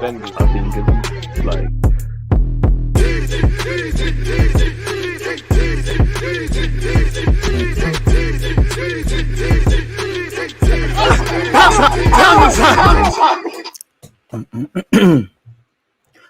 defenders, I think, it's like.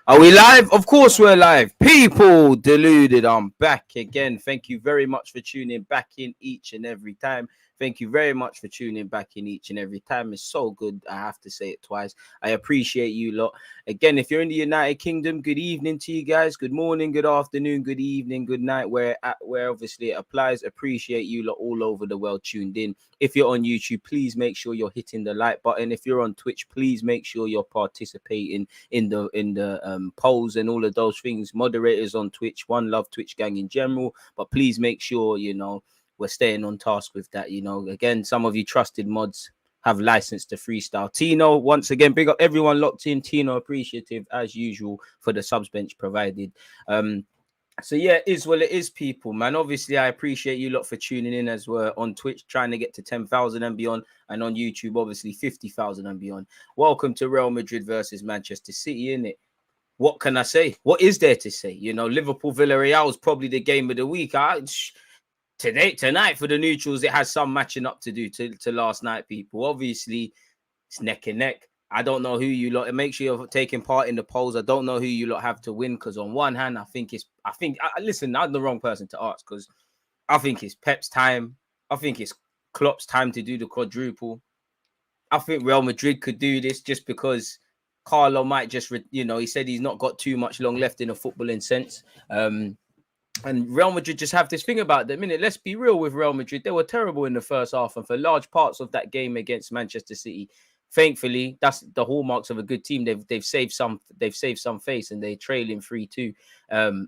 Are we live? Of course we're live. People, Deluded, I'm back again. Thank you very much for tuning back in each and every time. Thank you very much for tuning back in each and every time. It's so good. I have to say it twice. I appreciate you lot. Again, if you're in the United Kingdom, good evening to you guys. Good morning, good afternoon, good evening, good night, where obviously it applies. Appreciate you lot all over the world tuned in. If you're on YouTube, please make sure you're hitting the like button. If you're on Twitch, please make sure you're participating in the polls and all of those things. Moderators on Twitch, one love Twitch gang in general, but please make sure, you know, we're staying on task with that. You know, again, some of you trusted mods have license to freestyle. Tino, once again, big up everyone locked in. Tino, appreciative as usual for the subs bench provided. So yeah, it is what it is, people, man. Obviously, I appreciate you lot for tuning in as we're on Twitch, trying to get to 10,000 and beyond, and on YouTube, obviously 50,000 and beyond. Welcome to Real Madrid versus Manchester City, innit? What can I say? What is there to say? You know, Liverpool Villarreal is probably the game of the week. Tonight for the neutrals, it has some matching up to do to last night, people. Obviously, it's neck and neck. I don't know who you lot. Make sure you're taking part in the polls. I don't know who you lot have to win, because on one hand, listen, I'm the wrong person to ask, because I think it's Pep's time. I think it's Klopp's time to do the quadruple. I think Real Madrid could do this just because Carlo might just, he said he's not got too much long left in a footballing sense. And Real Madrid just have this thing about them. Let's be real with Real Madrid. They were terrible in the first half, and for large parts of that game against Manchester City, thankfully, that's the hallmarks of a good team. They've saved some face, and they're trailing 3-2.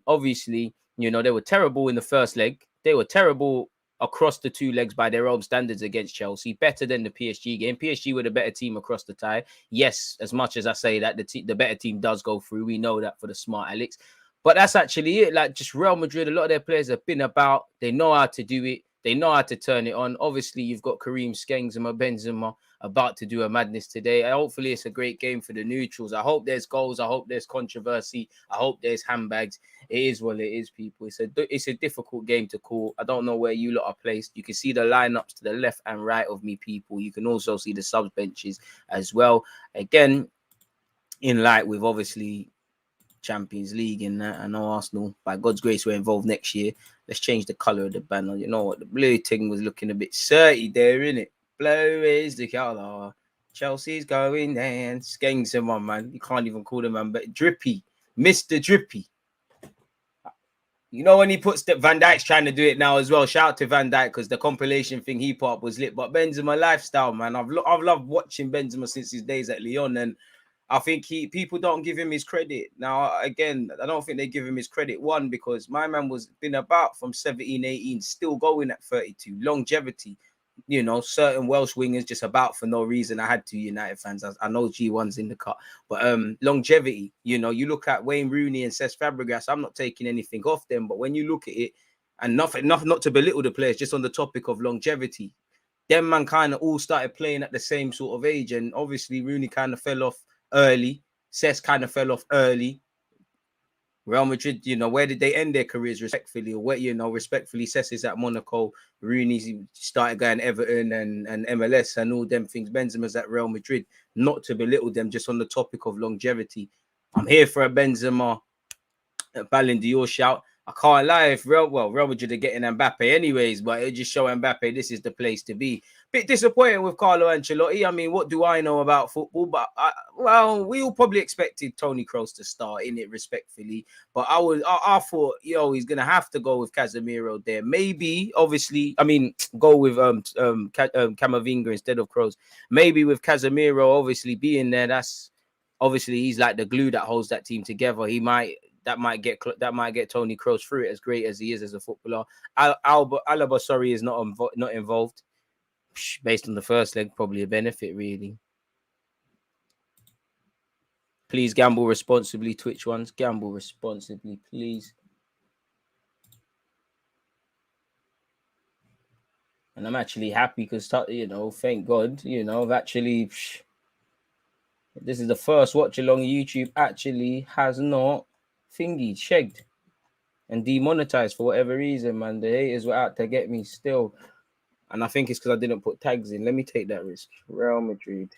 Obviously, they were terrible in the first leg. They were terrible across the two legs by their own standards against Chelsea. Better than the PSG game. PSG were the better team across the tie. Yes, as much as I say that, the better team does go through. We know that for the smart Alex. But that's actually it. Like, just Real Madrid, a lot of their players have been about. They know how to do it. They know how to turn it on. Obviously, you've got Karim Benzema about to do a madness today. Hopefully, it's a great game for the neutrals. I hope there's goals. I hope there's controversy. I hope there's handbags. It is what it is, people. It's a difficult game to call. I don't know where you lot are placed. You can see the lineups to the left and right of me, people. You can also see the sub benches as well. Again, in light with obviously Champions League and that. I know Arsenal, by God's grace, we're involved next year. Let's change the colour of the banner. You know what? The blue thing was looking a bit dirty there, innit? Blue is the colour. Chelsea's going and Skanks him on, man. You can't even call him man, but Drippy. Mr. Drippy. You know when he puts that, Van Dijk's trying to do it now as well. Shout out to Van Dijk, because the compilation thing he put up was lit. But Benzema lifestyle, man. I've loved watching Benzema since his days at Lyon, and I think people don't give him his credit. Now, again, I don't think they give him his credit. One, because my man was been about from 17, 18, still going at 32. Longevity. Certain Welsh wingers just about for no reason. I had two United fans. I know G1's in the cut. But longevity, you look at Wayne Rooney and Cesc Fabregas. I'm not taking anything off them. But when you look at it, and not to belittle the players, just on the topic of longevity, them man kind of all started playing at the same sort of age. And obviously, Rooney kind of fell off early. Cesc kind of fell off early. Real Madrid, where did they end their careers respectfully? Or where, respectfully, Cesc is at Monaco, Rooney started going Everton and MLS and all them things. Benzema's at Real Madrid. Not to belittle them, just on the topic of longevity. I'm here for a Benzema Ballon d'Or shout. I can't lie, if Real Madrid are getting Mbappe anyways, but it just show Mbappe this is the place to be. Bit disappointing with Carlo Ancelotti. I mean, what do I know about football? But we all probably expected Toni Kroos to start in it respectfully. But I thought, he's gonna have to go with Casemiro there. Maybe, obviously, go with Camavinga instead of Kroos. Maybe with Casemiro obviously being there, that's obviously he's like the glue that holds that team together. That might get Toni Kroos through it, as great as he is as a footballer. Alaba, sorry, is not involved. Based on the first leg, probably a benefit, really. Please gamble responsibly, Twitch ones. Gamble responsibly, please. And I'm actually happy because, thank God, I've actually, This is the first watch along YouTube actually has not shagged and demonetized for whatever reason, man. The haters were out to get me still. And I think it's because I didn't put tags in. Let me take that risk. Real Madrid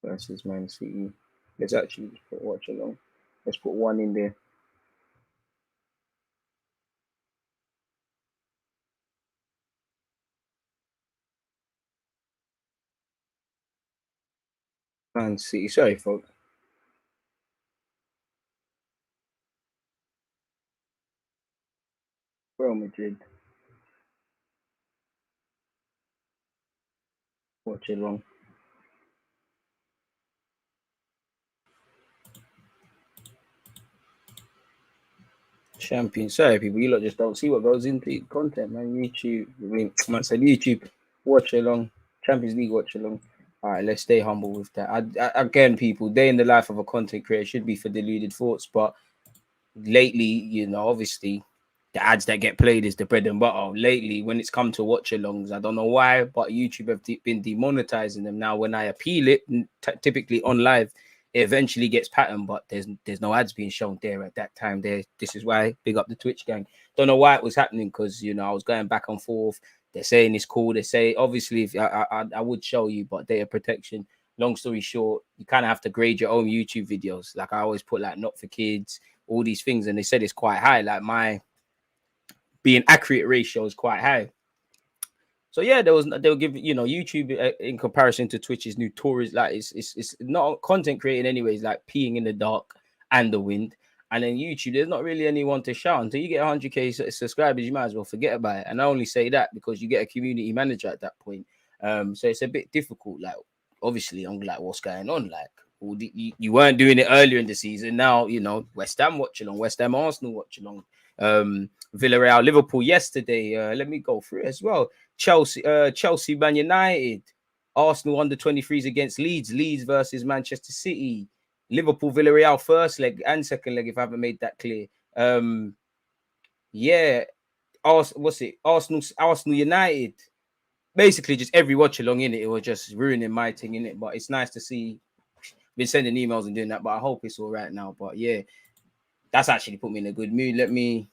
versus Man City. Let's actually just put watch along. Let's put one in there. Man City. Sorry, folks. Real Madrid. Watch along. Champion. Sorry, people. You lot just don't see what goes into content, man. YouTube. I mean, man said YouTube. Watch along. Champions League watch along. All right, let's stay humble with that. Again, people, day in the life of a content creator should be for deluded thoughts, but lately, you know, obviously the ads that get played is the bread and butter. Lately, when it's come to watch alongs, I don't know why, but YouTube have been demonetizing them. Now, when I appeal it, typically on live, it eventually gets patterned, but there's no ads being shown there at that time. This is why big up the Twitch gang. Don't know why it was happening, because you know I was going back and forth. They're saying it's cool. They say obviously if I would show you, but data protection. Long story short, you kind of have to grade your own YouTube videos. Like I always put like not for kids, all these things, and they said it's quite high. Like my being accurate ratio is quite high. So yeah, they'll give YouTube in comparison to Twitch is notorious. Like it's not content creating anyways. Like peeing in the dark and the wind. And then YouTube, there's not really anyone to shout until you get 100k subscribers. You might as well forget about it. And I only say that because you get a community manager at that point. So it's a bit difficult. Like obviously, I'm like, what's going on? Like you weren't doing it earlier in the season. Now West Ham watch along, West Ham Arsenal watch along, Villarreal Liverpool yesterday. Let me go through it as well. Chelsea, Man United, Arsenal under 23s against Leeds versus Manchester City, Liverpool, Villarreal first leg and second leg, if I haven't made that clear. Yeah, Arsenal United. Basically, just every watch along in it. It was just ruining my thing in it. But it's nice to see. Been sending emails and doing that, but I hope it's all right now. But yeah, that's actually put me in a good mood. Let me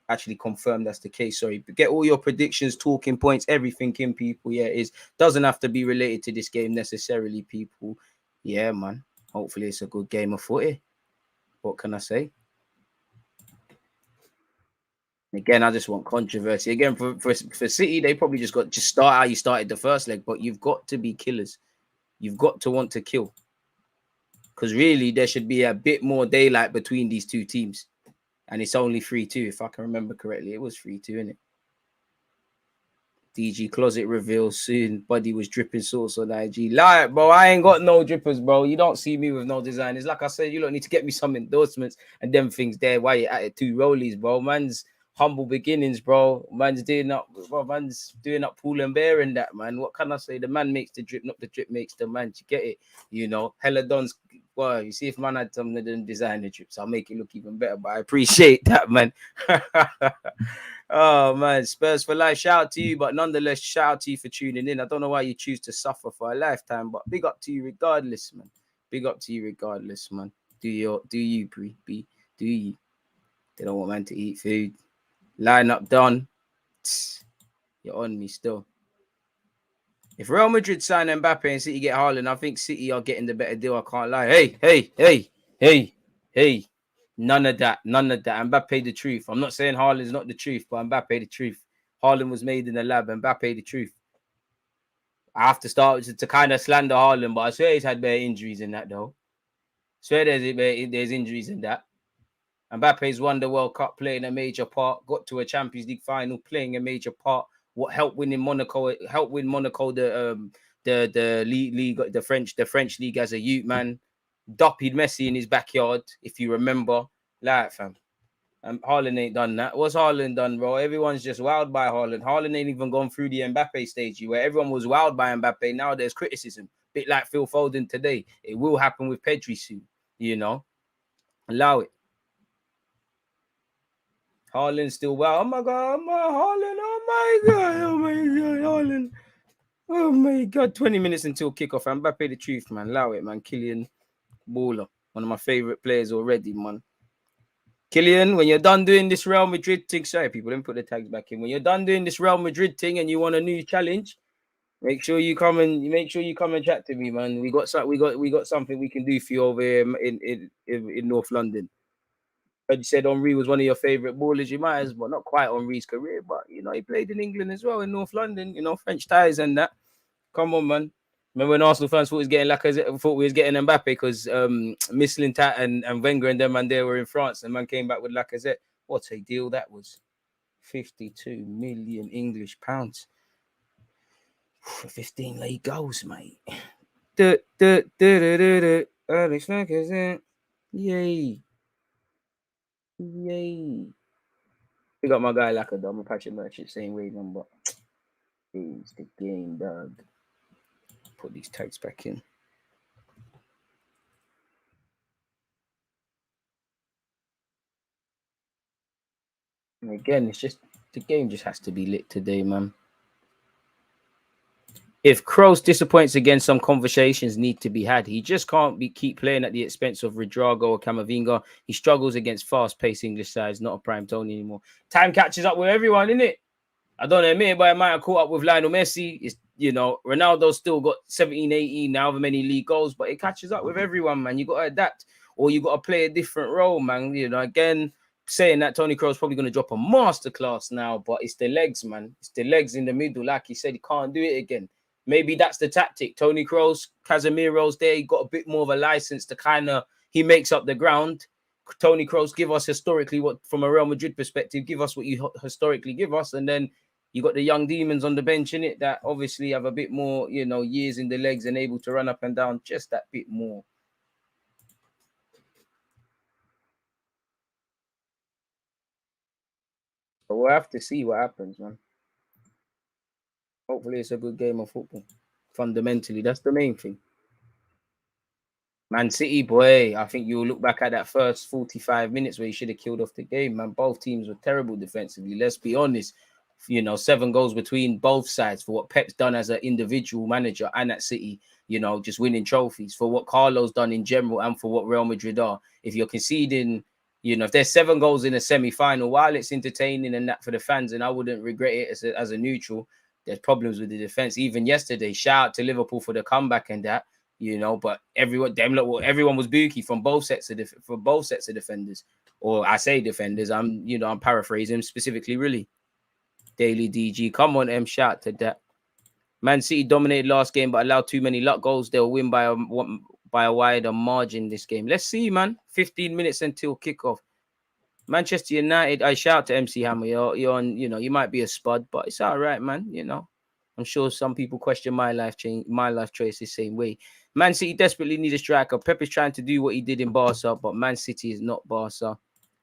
actually confirm that's the case. Sorry, but get all your predictions, talking points, everything in, people. Yeah, it doesn't have to be related to this game necessarily, people. Yeah, man. Hopefully it's a good game of footy. What can I say? Again, I just want controversy. Again, for City, they probably just start how you started the first leg, but you've got to be killers. You've got to want to kill. Because really, there should be a bit more daylight between these two teams. And it's only 3-2, if I can remember correctly. It was 3-2, innit? DG closet reveal soon. Buddy was dripping sauce on IG. Like, bro, I ain't got no drippers, bro. You don't see me with no designers. Like I said, you don't need to get me some endorsements and them things there. Why you at it 2 rollies, bro? Man's humble beginnings, bro. Man's doing up Pool and Bear and that, man. What can I say? The man makes the drip, not the drip makes the man. You get it? You know, Hella Don's. Well, you see, if man had some of them designer drips, I'll make it look even better. But I appreciate that, man. Oh man, Spurs for life. Shout out to you, but nonetheless, shout out to you for tuning in. I don't know why you choose to suffer for a lifetime, but big up to you regardless, man. Big up to you regardless, man. Do you, B? Do you? They don't want man to eat food. Line up done. You're on me still. If Real Madrid sign Mbappe and City get Haaland, I think City are getting the better deal. I can't lie. Hey. None of that. Mbappe the truth. I'm not saying Haaland's not the truth, but Mbappe the truth. Haaland was made in the lab. Mbappe the truth. I have to start to kind of slander Haaland, but I swear he's had better injuries in that, though. I swear there's injuries in that. Mbappe's won the World Cup, playing a major part. Got to a Champions League final, playing a major part. What helped win in Monaco? Helped win Monaco the league, the French league as a youth man. Doppied Messi in his backyard, if you remember. Like, fam. Haaland ain't done that. What's Haaland done, bro? Everyone's just wowed by Haaland. Haaland ain't even gone through the Mbappe stage where everyone was wowed by Mbappe. Now there's criticism. Bit like Phil Foden today. It will happen with Pedri soon, you know. Allow it. Haaland still wow. Oh my god, Haaland, Haaland. Oh my God, 20 minutes until kickoff. I'm Mbappe the truth, man. Allow it, man. Kylian Baller, one of my favorite players already, man. Kylian, when you're done doing this Real Madrid thing, sorry, people, let me put the tags back in. When you're done doing this Real Madrid thing and you want a new challenge, make sure you come and chat to me, man. We got something we can do for you over here in North London. As you said Henri was one of your favorite ballers. You might as well, not quite Henri's career, but you know, he played in England as well in North London, you know, French ties and that. Come on, man. Remember when Arsenal fans thought we was getting Mbappe because Mislintat and Wenger and them and they were in France and man came back with Lacazette. What a deal that was. 52 million English pounds for 15 late goals, mate. Alex Lacazette. Yay. Yay. We got my guy Lacazette. I'm a Patrick Merchant, same way, man, but it's the game, dog. Put these tags back in. And again, it's just the game just has to be lit today, man. If Kroos disappoints again, some conversations need to be had. He just can't keep playing at the expense of Redrago or Camavinga. He struggles against fast-paced English sides, not a prime Tony anymore. Time catches up with everyone, innit? I don't admit it, but it might have caught up with Lionel Messi. It's, you know, Ronaldo's still got 17, 18, however many league goals, but it catches up with everyone, man. You got to adapt or you got to play a different role, man. You know, again, saying that Tony Kroos probably going to drop a masterclass now, but it's the legs, man. It's the legs in the middle. Like he said, he can't do it again. Maybe that's the tactic. Tony Kroos, Casemiro's there. He got a bit more of a license to kind of, he makes up the ground. Tony Kroos, give us historically what, from a Real Madrid perspective, give us what you historically give us. And then you got the young demons on the bench in it that obviously have a bit more, you know, years in the legs and able to run up and down just that bit more. But we'll have to see what happens, man. Hopefully it's a good game of football. Fundamentally, that's the main thing. Man City, boy, I think you'll look back at that first 45 minutes where you should have killed off the game, man. Both teams were terrible defensively. Let's be honest. You know, 7 goals between both sides for what Pep's done as an individual manager and at City, you know, just winning trophies, for what Carlo's done in general and for what Real Madrid are. If you're conceding, you know, if there's 7 goals in a semi-final, while it's entertaining and that for the fans, and I wouldn't regret it as a neutral, there's problems with the defense. Even yesterday, shout out to Liverpool for the comeback and that. You know, but everyone was booky from both sets of defenders, or I say defenders. I'm paraphrasing specifically, really. Daily DG, come on, shout to that. Man City dominated last game, but allowed too many luck goals. They'll win by a wider margin this game. Let's see, man. 15 minutes until kickoff. Manchester United. I shout to MC Hammer. You're on. You know, you might be a spud, but it's all right, man. You know, I'm sure some people question my life choice the same way. Man City desperately need a striker. Pep is trying to do what he did in Barca, but Man City is not Barca.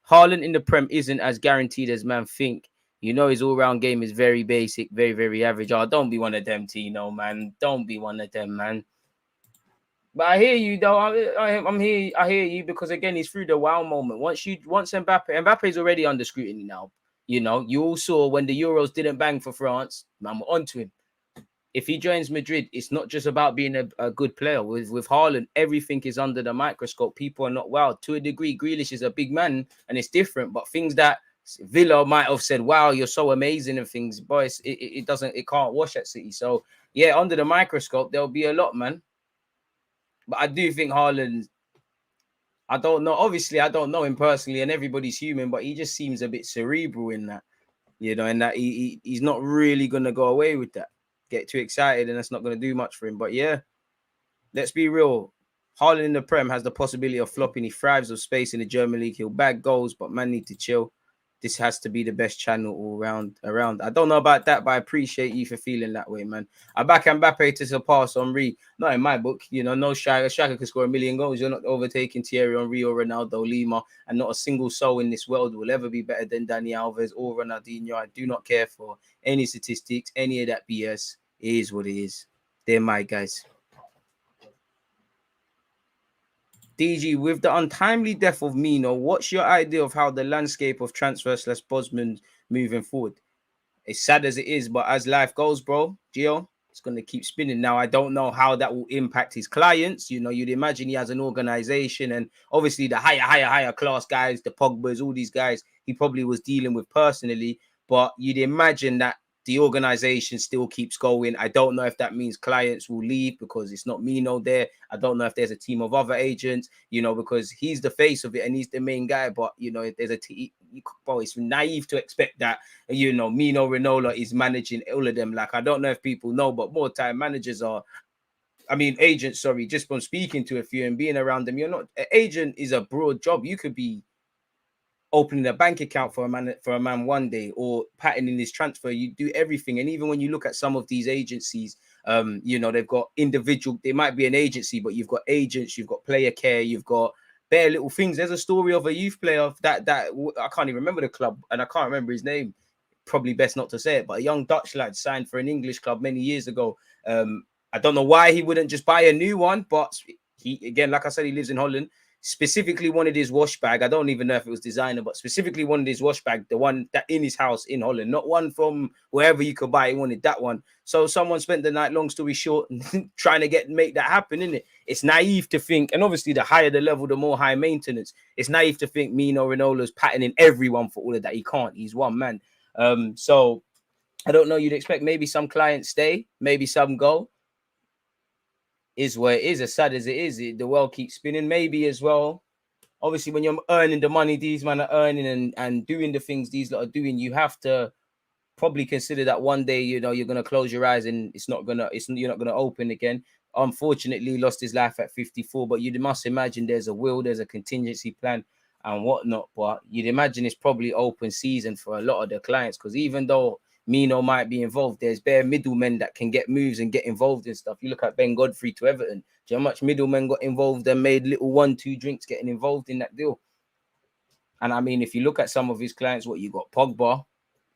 Haaland in the Prem isn't as guaranteed as man think. You know, his all-round game is very basic, very, very average. Oh, don't be one of them, Tino, man. Don't be one of them, man. But I hear you, though. I'm here. I hear you because again, he's through the wow moment. Once Mbappe's already under scrutiny now. You know, you all saw when the Euros didn't bang for France, man, we're onto him. If he joins Madrid, it's not just about being a good player. With Haaland, everything is under the microscope. People are not wow. To a degree, Grealish is a big man, and it's different. But things that Villa might have said, wow, you're so amazing and things, boys, it can't wash at City. So, yeah, under the microscope, there'll be a lot, man. But I do think Haaland, I don't know. Obviously, I don't know him personally, and everybody's human, but he just seems a bit cerebral in that, you know, and that he's not really going to go away with that. Get too excited, and that's not going to do much for him. But yeah, let's be real. Haaland in the Prem has the possibility of flopping. He thrives of space in the German league. He'll bag goals, but man need to chill. This has to be the best channel all around. I don't know about that, but I appreciate you for feeling that way, man. I back Mbappe to surpass Henri. Not in my book, you know. No striker can score 1 million goals. You're not overtaking Thierry Henry or Ronaldo, Lima, and not a single soul in this world will ever be better than Dani Alves or Ronaldinho. I do not care for any statistics, any of that BS. It is what it is. They're my guys. DG, with the untimely death of Mino, what's your idea of how the landscape of transfer/Bosman moving forward? It's sad as it is, but as life goes, bro, Gio, it's going to keep spinning. Now, I don't know how that will impact his clients. You know, you'd imagine he has an organization, and obviously the higher class guys, the Pogbas, all these guys, he probably was dealing with personally. But you'd imagine that the organization still keeps going. I don't know if that means clients will leave because it's not Mino there. I don't know if there's a team of other agents, you know, because he's the face of it and he's the main guy. But, you know, if there's a team, it's naive to expect that, you know, Mino Raiola is managing all of them. Like, I don't know if people know, but more time managers are, I mean, agents, sorry, just from speaking to a few and being around them, you're not, an agent is a broad job. You could be opening a bank account for a man one day, or patterning his transfer. You do everything. And even when you look at some of these agencies, you know, they've got individual, they might be an agency, but you've got agents, you've got player care, you've got bare little things. There's a story of a youth player that I can't even remember the club, and I can't remember his name. Probably best not to say it, but a young Dutch lad signed for an English club many years ago. I don't know why he wouldn't just buy a new one, but he, again, like I said, he lives in Holland. Specifically wanted his wash bag. I don't even know if it was designer, but specifically wanted his wash bag, the one that in his house in Holland, not one from wherever you could buy. He wanted that one. So someone spent the night, long story short, trying to make that happen, isn't it? It's naive to think, and obviously the higher the level, the more high maintenance. It's naive to think Mino Raiola patterning everyone for all of that. He can't. He's one man. So I don't know. You'd expect maybe some clients stay, maybe some go. Is where it is, as sad as it is. The world keeps spinning. Maybe as well, obviously, when you're earning the money these men are earning and doing the things these lot are doing, you have to probably consider that one day, you know, you're gonna close your eyes and you're not gonna open again. Unfortunately, lost his life at 54, but you must imagine there's a will, there's a contingency plan and whatnot. But you'd imagine it's probably open season for a lot of the clients, because even though Mino might be involved, there's bare middlemen that can get moves and get involved in stuff. You look at Ben Godfrey to Everton. Do you know how much middlemen got involved and made little 1-2 drinks getting involved in that deal? And I mean, if you look at some of his clients, what you got, Pogba,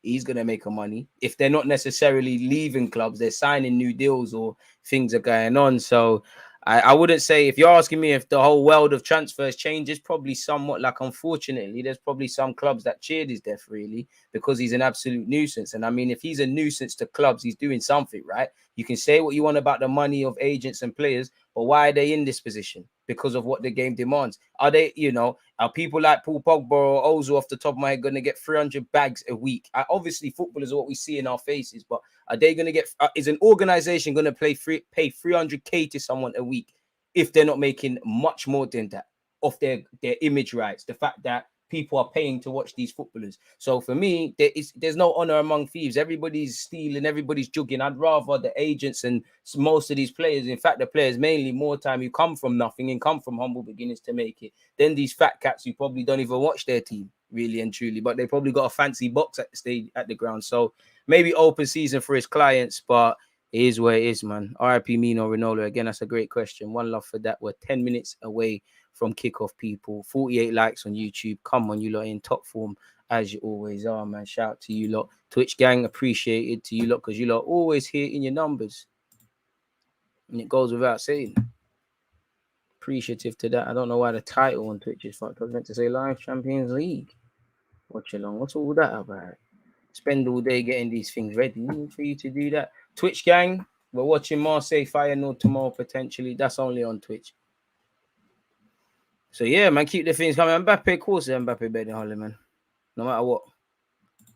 he's going to make a money. If they're not necessarily leaving clubs, they're signing new deals or things are going on. So I wouldn't say, if you're asking me if the whole world of transfers changes, probably somewhat. Like, unfortunately, there's probably some clubs that cheered his death, really, because he's an absolute nuisance. And I mean, if he's a nuisance to clubs, he's doing something right. You can say what you want about the money of agents and players, but why are they in this position? Because of what the game demands. Are they, you know, are people like Paul Pogba or Ozil off the top of my head going to get 300 bags a week? Obviously, footballers are what we see in our faces, but are they going to get, is an organization going to pay 300K to someone a week if they're not making much more than that off their image rights? The fact that people are paying to watch these footballers. So for me, there's no honor among thieves. Everybody's stealing, everybody's jugging. I'd rather the agents and most of these players, in fact, the players mainly more time who come from nothing and come from humble beginnings to make it, than these fat cats who probably don't even watch their team, really and truly, but they probably got a fancy box at the stage, at the ground. So maybe open season for his clients, but it is where it is, man. RIP Mino Raiola. Again, that's a great question. One love for that. We're 10 minutes away from kickoff, people. 48 likes on YouTube. Come on, you lot, in top form as you always are, man. Shout out to you lot. Twitch gang, appreciated to you lot, because you lot always here in your numbers. And it goes without saying. Appreciative to that. I don't know why the title on Twitch is fucked. I was meant to say Live Champions League. Watch along. What's all that about? Spend all day getting these things ready for you to do that. Twitch gang, we're watching Marseille Feyenoord tomorrow potentially. That's only on Twitch. So yeah, man, keep the things coming. Mbappe, of course, Mbappe better than Haaland, man. No matter what.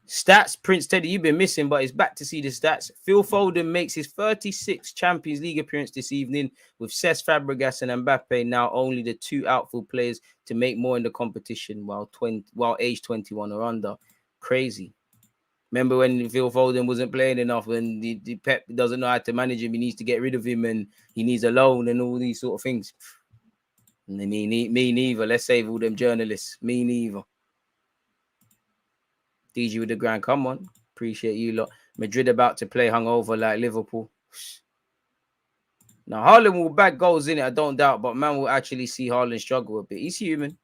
Stats, Prince Teddy, you've been missing, but it's back to see the stats. Phil Foden makes his 36th Champions League appearance this evening, with Cesc Fabregas and Mbappe now only the two outfield players to make more in the competition, while age 21 or under. Crazy. Remember when Phil Foden wasn't playing enough, and the Pep doesn't know how to manage him, he needs to get rid of him and he needs a loan and all these sort of things. Me neither. Let's save all them journalists. Me neither. DG with the grand. Come on. Appreciate you lot. Madrid about to play hungover like Liverpool. Now, Haaland will bag goals in it, I don't doubt, but man will actually see Haaland struggle a bit. He's human.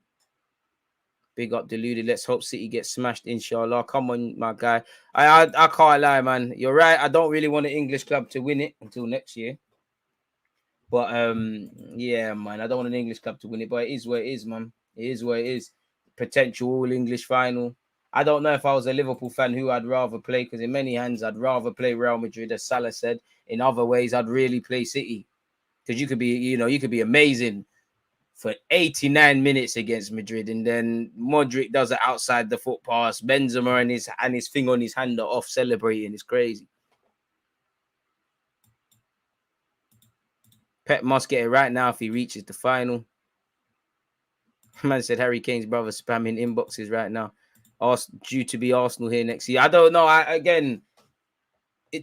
Big up Deluded. Let's hope City gets smashed, inshallah. Come on, my guy. I can't lie, man. You're right. I don't really want an English club to win it until next year. But yeah, man. I don't want an English club to win it, but it is where it is, man. It is where it is. Potential all English final. I don't know if I was a Liverpool fan who I'd rather play, because in many hands I'd rather play Real Madrid, as Salah said. In other ways, I'd really play City, because you could be amazing for 89 minutes against Madrid, and then Modric does it outside the foot pass. Benzema and his thing on his hand are off celebrating. It's crazy. Pep must get it right now if he reaches the final. Man said Harry Kane's brother spamming inboxes right now. Due to be Arsenal here next year. I don't know.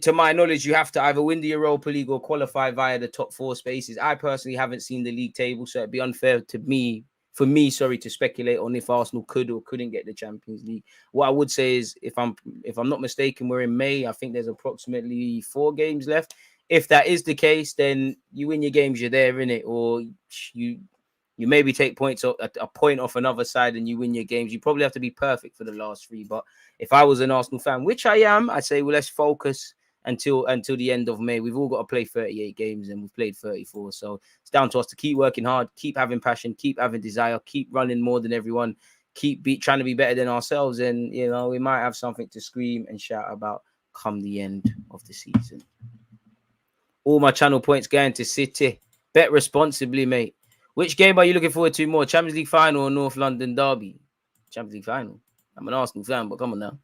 To my knowledge, you have to either win the Europa League or qualify via the top 4 spaces. I personally haven't seen the league table, so it'd be unfair to me, to speculate on if Arsenal could or couldn't get the Champions League. What I would say is, if I'm not mistaken, we're in May. I think there's approximately 4 games left. If that is the case, then you win your games, you're there, innit? Or you maybe take points a point off another side and you win your games. You probably have to be perfect for the last 3. But if I was an Arsenal fan, which I am, I'd say, well, let's focus until the end of May. We've all got to play 38 games and we've played 34. So it's down to us to keep working hard, keep having passion, keep having desire, keep running more than everyone, trying to be better than ourselves. And, we might have something to scream and shout about come the end of the season. All my channel points going to City. Bet responsibly, mate. Which game are you looking forward to more? Champions League final or North London derby? Champions League final. I'm an Arsenal fan, but come on now.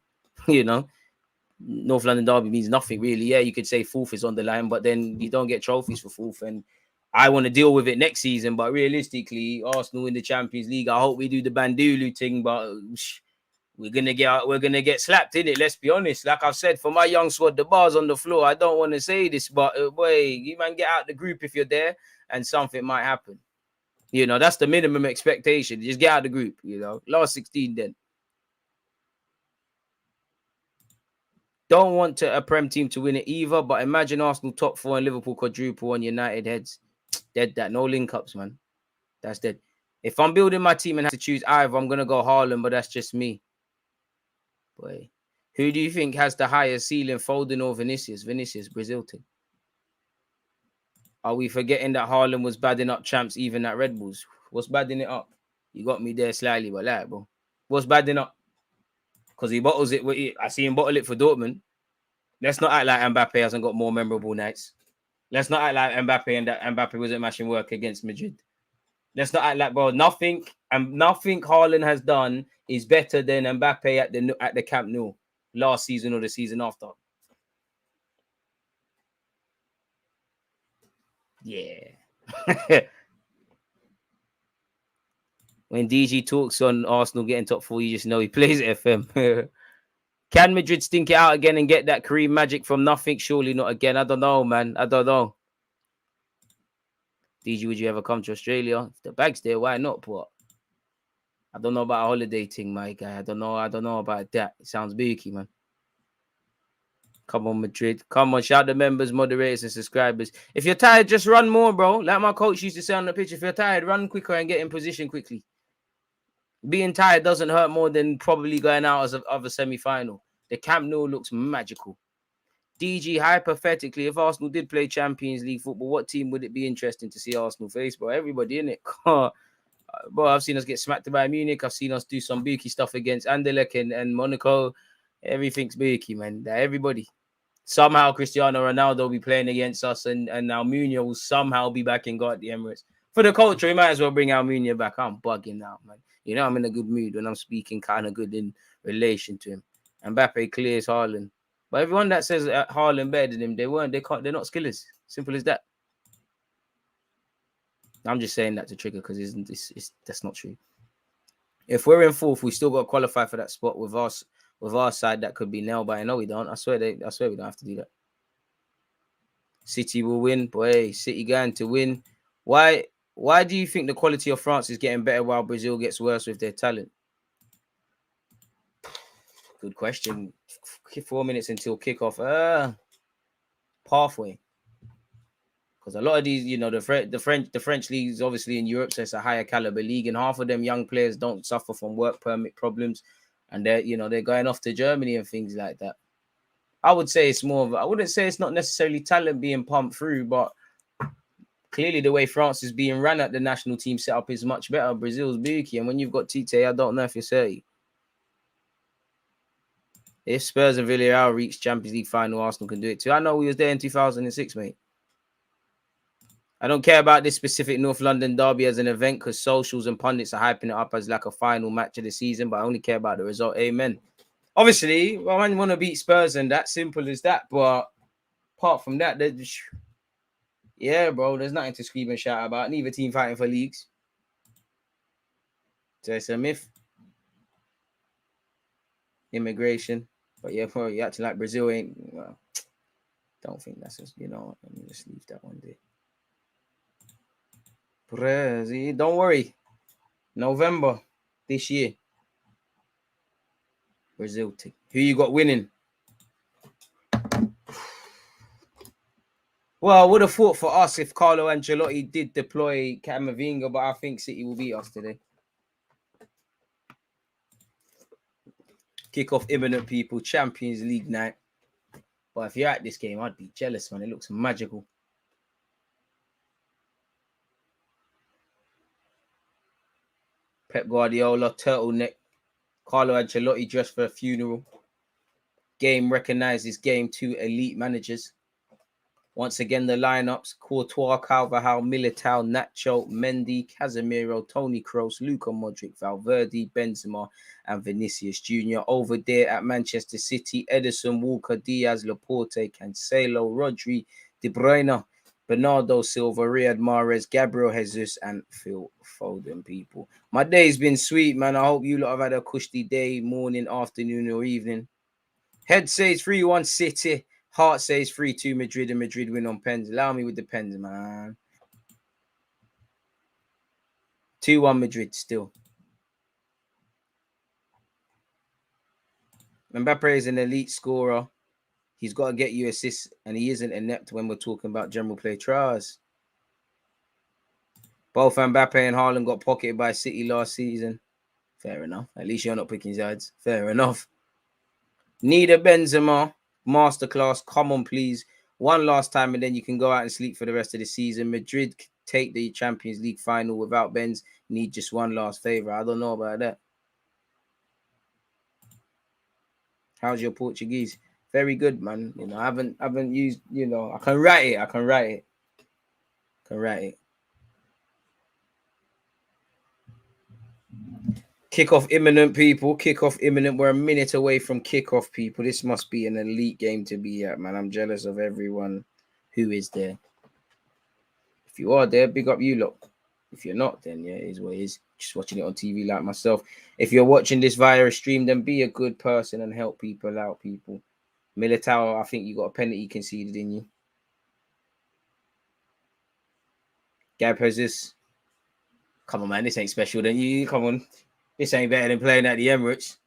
North London derby means nothing really. Yeah, you could say 4th is on the line, but then you don't get trophies for 4th. And I want to deal with it next season. But realistically, Arsenal in the Champions League, I hope we do the Bandulu thing, but we're gonna get slapped in it. Let's be honest. Like I've said, for my young squad, the bar's on the floor. I don't want to say this, but boy, you man get out the group if you're there, and something might happen. That's the minimum expectation. Just get out of the group, Last 16 then. Don't want a Prem team to win it either, but imagine Arsenal top 4 and Liverpool quadruple on United heads. Dead that. No link-ups, man. That's dead. If I'm building my team and have to choose either, I'm going to go Haaland, but that's just me. Boy. Who do you think has the highest ceiling, Foden or Vinicius? Vinicius, Brazil team. Are we forgetting that Haaland was badding up champs even at Red Bulls? What's badding it up? You got me there slightly, but bro. What's badding up? Because he bottles it. I see him bottle it for Dortmund. Let's not act like Mbappe hasn't got more memorable nights. Let's not act like Mbappe wasn't mashing work against Madrid. Let's not act like, bro, nothing Haaland has done is better than Mbappe at the Camp Nou last season or the season after. Yeah. When DG talks on Arsenal getting top 4, you just know he plays at FM. Can Madrid stink it out again and get that Kareem magic from nothing? Surely not again. I don't know, man. I don't know. DG, would you ever come to Australia? If the bag's there, why not? But I don't know about a holiday thing, my guy. I don't know about that. It sounds beaky, man. Come on, Madrid. Come on, shout the members, moderators, and subscribers. If you're tired, just run more, bro. Like my coach used to say on the pitch, if you're tired, run quicker and get in position quickly. Being tired doesn't hurt more than probably going out of a semi-final. The Camp Nou looks magical. DG, hypothetically, if Arsenal did play Champions League football, what team would it be interesting to see Arsenal face, bro? Everybody, innit? Bro, I've seen us get smacked by Munich. I've seen us do some booky stuff against Anderlecht and Monaco. Everything's booky, man. Everybody. Somehow Cristiano Ronaldo will be playing against us, and now Almunia will somehow be back in God the Emirates. For the culture, we might as well bring Almunia back. I'm bugging out, man. I'm in a good mood when I'm speaking kind of good in relation to him. Mbappe clears Haaland. But everyone that says Haaland better than him, they're not skillers. Simple as that. I'm just saying that to trigger because that's not true. If we're in 4th, we still got to qualify for that spot with our side that could be nailed by. I know we don't. I swear we don't have to do that. City will win. Boy, City going to win. Why do you think the quality of France is getting better while Brazil gets worse with their talent? Good question. 4 minutes until kickoff. Pathway. Because a lot of these, the French league is obviously in Europe, so it's a higher caliber league, and half of them young players don't suffer from work permit problems, and they're going off to Germany and things like that. I would say it's more of I wouldn't say it's not necessarily talent being pumped through, but clearly the way France is being run at the national team setup is much better. Brazil's booky, and when you've got Tite, I don't know if you're 30. If Spurs and Villarreal reach Champions League final, Arsenal can do it too. I know we was there in 2006, mate. I don't care about this specific North London derby as an event because socials and pundits are hyping it up as like a final match of the season, but I only care about the result. Amen. Obviously, well, I want to beat Spurs and that's simple as that. But apart from that, yeah, bro, there's nothing to scream and shout about. Neither team fighting for leagues. So it's a myth. Immigration. But yeah, bro, you acting like Brazil ain't. Well, don't think that's just, let me just leave that one day. Brazil, don't worry. November this year. Brazil. Who you got winning? Well, I would have thought for us if Carlo Ancelotti did deploy Camavinga, but I think City will beat us today. Kickoff imminent, people. Champions League night. But if you're at this game, I'd be jealous, man. It looks magical. Pep Guardiola, turtleneck. Carlo Ancelotti dressed for a funeral. Game recognizes game 2 elite managers. Once again, the lineups: Courtois, Carvajal, Militao, Nacho, Mendy, Casemiro, Toni Kroos, Luka Modric, Valverde, Benzema, and Vinicius Jr. Over there at Manchester City: Ederson, Walker, Diaz, Laporte, Cancelo, Rodri, De Bruyne, Bernardo Silva, Riyad Mahrez, Gabriel Jesus, and Phil Foden, people. My day's been sweet, man. I hope you lot have had a cushy day, morning, afternoon, or evening. Head says 3-1 City. Heart says 3-2 Madrid, and Madrid win on pens. Allow me with the pens, man. 2-1 Madrid still. Mbappe is an elite scorer. He's got to get you assists, and he isn't inept when we're talking about general play trials. Both Mbappe and Haaland got pocketed by City last season. Fair enough. At least you're not picking sides. Fair enough. Need a Benzema masterclass. Come on, please. One last time, and then you can go out and sleep for the rest of the season. Madrid take the Champions League final without Benz. Need just one last favor. I don't know about that. How's your Portuguese? Very good, man. I haven't used, I can write it. Kickoff imminent, people. Kickoff imminent. We're a minute away from kickoff, people. This must be an elite game to be at, man. I'm jealous of everyone who is there. If you are there, big up you lot. If you're not, then yeah, it is what it is. Just watching it on TV like myself. If you're watching this via a stream, then be a good person and help people out, people. Militao, I think you got a penalty conceded in you. Gab Jesus. Come on, man. This ain't special than you. Come on. This ain't better than playing at the Emirates.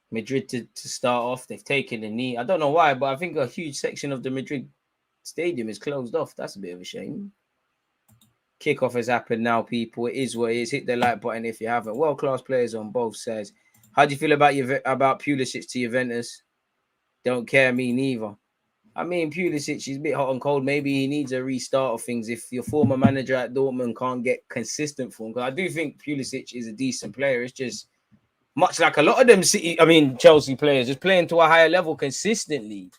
Madrid to start off. They've taken the knee. I don't know why, but I think a huge section of the Madrid stadium is closed off. That's a bit of a shame. Kickoff has happened now, people. It is what it is. Hit the like button if you haven't. World-class players on both sides. How do you feel about Pulisic to Juventus? Don't care, me neither. I mean, Pulisic is a bit hot and cold. Maybe he needs a restart of things. If your former manager at Dortmund can't get consistent form, because I do think Pulisic is a decent player. It's just much like a lot of them Chelsea players, just playing to a higher level consistently.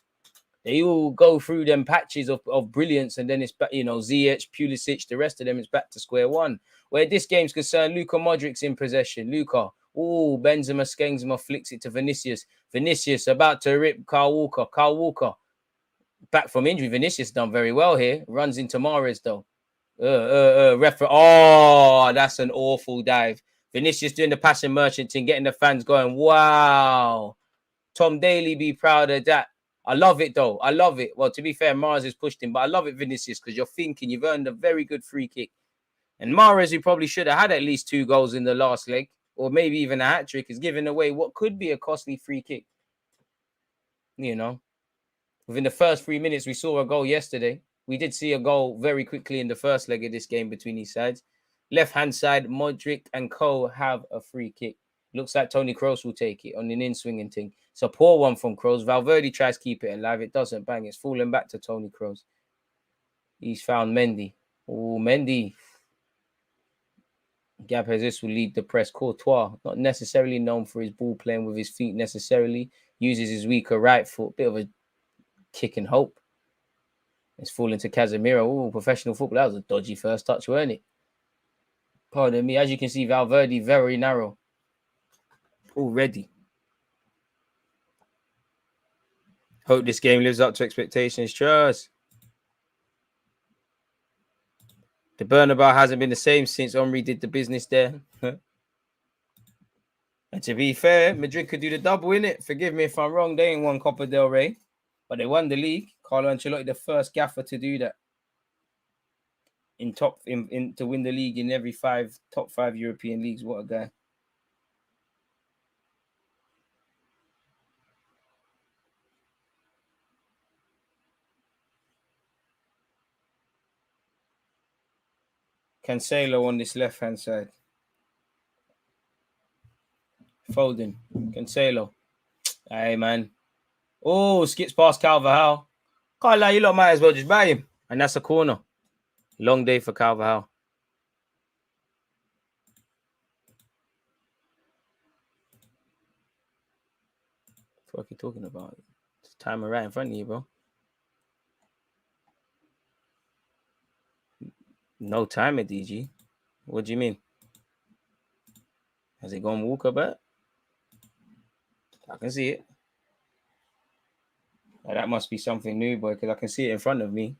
They all go through them patches of brilliance, and then it's back, Ziyech, Pulisic, the rest of them is back to square one. Where this game's concerned, Luka Modric's in possession. Luka, Benzema flicks it to Vinicius. Vinicius about to rip Kyle Walker. Kyle Walker, back from injury. Vinicius done very well here. Runs into Mahrez though. Oh, that's an awful dive. Vinicius doing the passion merchanting, getting the fans going. Wow. Tom Daly be proud of that. I love it, though. I love it. Well, to be fair, Mahrez has pushed him, but I love it, Vinicius, because you're thinking you've earned a very good free kick. And Mahrez, who probably should have had at least 2 goals in the last leg, or maybe even a hat-trick, is giving away what could be a costly free kick. Within the first 3 minutes, we saw a goal yesterday. We did see a goal very quickly in the first leg of this game between these sides. Left-hand side, Modric and Co have a free kick. Looks like Toni Kroos will take it on an in-swinging thing. It's a poor one from Kroos. Valverde tries to keep it alive. It doesn't bang. It's falling back to Toni Kroos. He's found Mendy. Oh, Mendy. Gab Jesus will lead the press. Courtois, not necessarily known for his ball playing with his feet necessarily, uses his weaker right foot. Bit of a kick and hope. It's falling to Casemiro. Oh, professional football. That was a dodgy first touch, weren't it? Pardon me. As you can see, Valverde very narrow already. Hope this game lives up to expectations. Trust. The Bernabeu hasn't been the same since Henry did the business there. And to be fair, Madrid could do the double, innit? Forgive me if I'm wrong. They ain't won Copa del Rey, but they won the league. Carlo Ancelotti, the first gaffer to do that. To win the league in every top five European leagues. What a guy. Cancelo on this left-hand side. Foden. Cancelo. Hey, man. Oh, skips past Carvajal. Can't lie, you lot might as well just buy him. And that's a corner. Long day for Carvajal. What are you talking about? It's timer right in front of you, bro. No timer, DG. What do you mean? Has it gone walkabout? I can see it. Now, that must be something new, boy, because I can see it in front of me.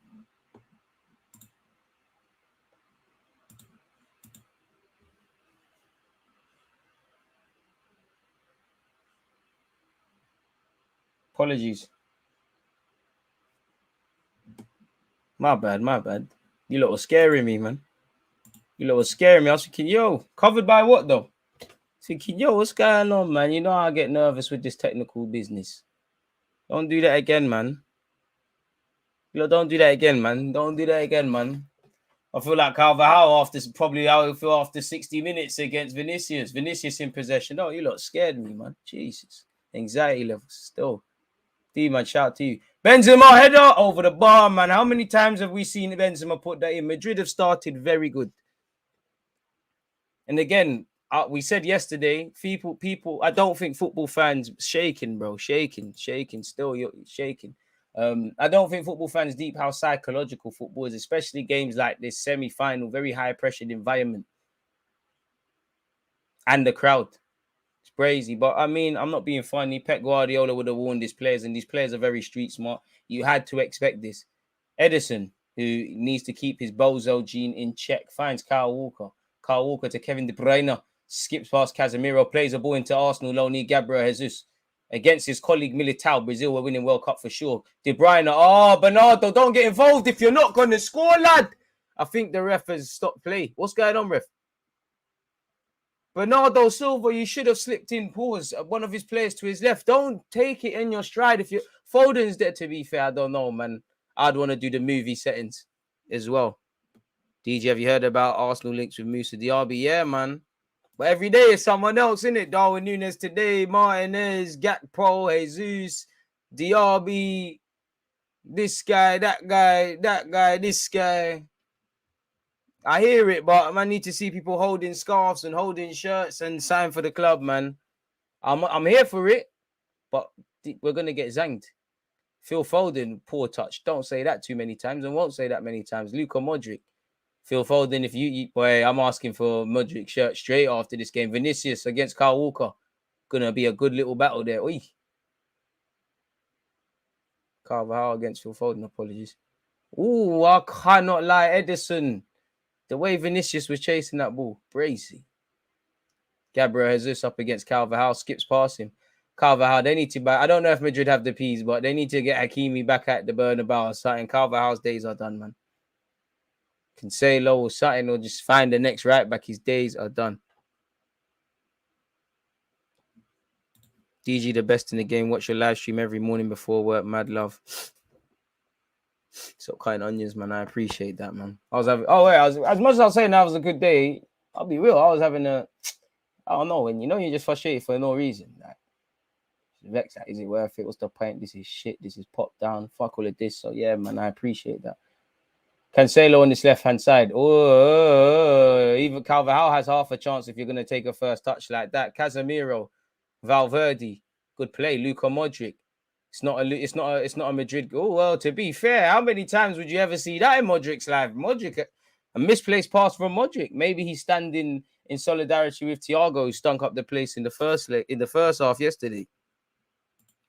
Apologies. My bad. You lot were scaring me, man. You lot were scaring me. I was thinking, yo, covered by what, though? Thinking, yo, what's going on, man? You know I get nervous with this technical business. Don't do that again, man. You lot don't do that again, man. Don't do that again, man. I feel like Carvajal probably how I feel after 60 minutes against Vinicius. Vinicius in possession. Oh, you lot scared me, man. Jesus. Anxiety levels still. D-man, shout to you. Benzema, header over the bar, man. How many times have we seen Benzema put that in? Madrid have started very good. And again, we said yesterday, people, I don't think football fans shaking, bro. Shaking. Still, you're shaking. I don't think football fans deep how psychological football is, especially games like this semi-final, very high-pressured environment. And the crowd. It's crazy. But I mean, I'm not being funny. Pep Guardiola would have warned these players, and these players are very street smart. You had to expect this. Edison, who needs to keep his bozo gene in check, finds Kyle Walker. Kyle Walker to Kevin De Bruyne, skips past Casemiro, plays a ball into Arsenal, lonely Gabriel Jesus. Against his colleague Militao, Brazil were winning World Cup for sure. De Bruyne, Bernardo, don't get involved if you're not going to score, lad. I think the ref has stopped play. What's going on, ref? Bernardo Silva, you should have slipped in pause one of his players to his left. Don't take it in your stride. If you Foden's there, to be fair, I don't know, man. I'd want to do the movie settings as well. DJ, have you heard about Arsenal links with Moussa Diaby? Yeah, man. But every day is someone else, isn't it? Darwin Núñez today, Martinez, Gakpo, Jesus, Diaby, this guy, that guy, this guy. I hear it, but I need to see people holding scarves and holding shirts and sign for the club, man. I'm here for it, but we're going to get zanged. Phil Foden, poor touch. Don't say that too many times and won't say that many times. Luka Modric. Phil Foden, if you boy, I'm asking for Modric shirt straight after this game. Vinicius against Kyle Walker. Gonna be a good little battle there. Oi. Carvajal against Phil Foden, apologies. Ooh, I cannot lie, Edison. The way Vinicius was chasing that ball, brazy. Gabriel Jesus up against Carvajal, skips past him. Carvajal, they need to buy. I don't know if Madrid have the peas, but they need to get Hakimi back at the Bernabeu or something. Carvajal's days are done, man. Cancelo or something, or just find the next right back. His days are done. DG, the best in the game. Watch your live stream every morning before work. Mad love. So cutting onions, man. I appreciate that, man. As much as I was saying that was a good day, I'll be real. I was having I don't know, when you're just frustrated for no reason. Like, vexed, is it worth it? What's the point? This is shit. This is pop down. Fuck all of this. So yeah, man, I appreciate that. Cancelo on this left-hand side. Oh, even Carvajal has half a chance if you're going to take a first touch like that. Casemiro, Valverde, good play. Luka Modric. It's not a Madrid. Oh, well, to be fair, how many times would you ever see that in Modric's life? Modric, a misplaced pass from Modric. Maybe he's standing in solidarity with Thiago, who stunk up the place in the first half yesterday.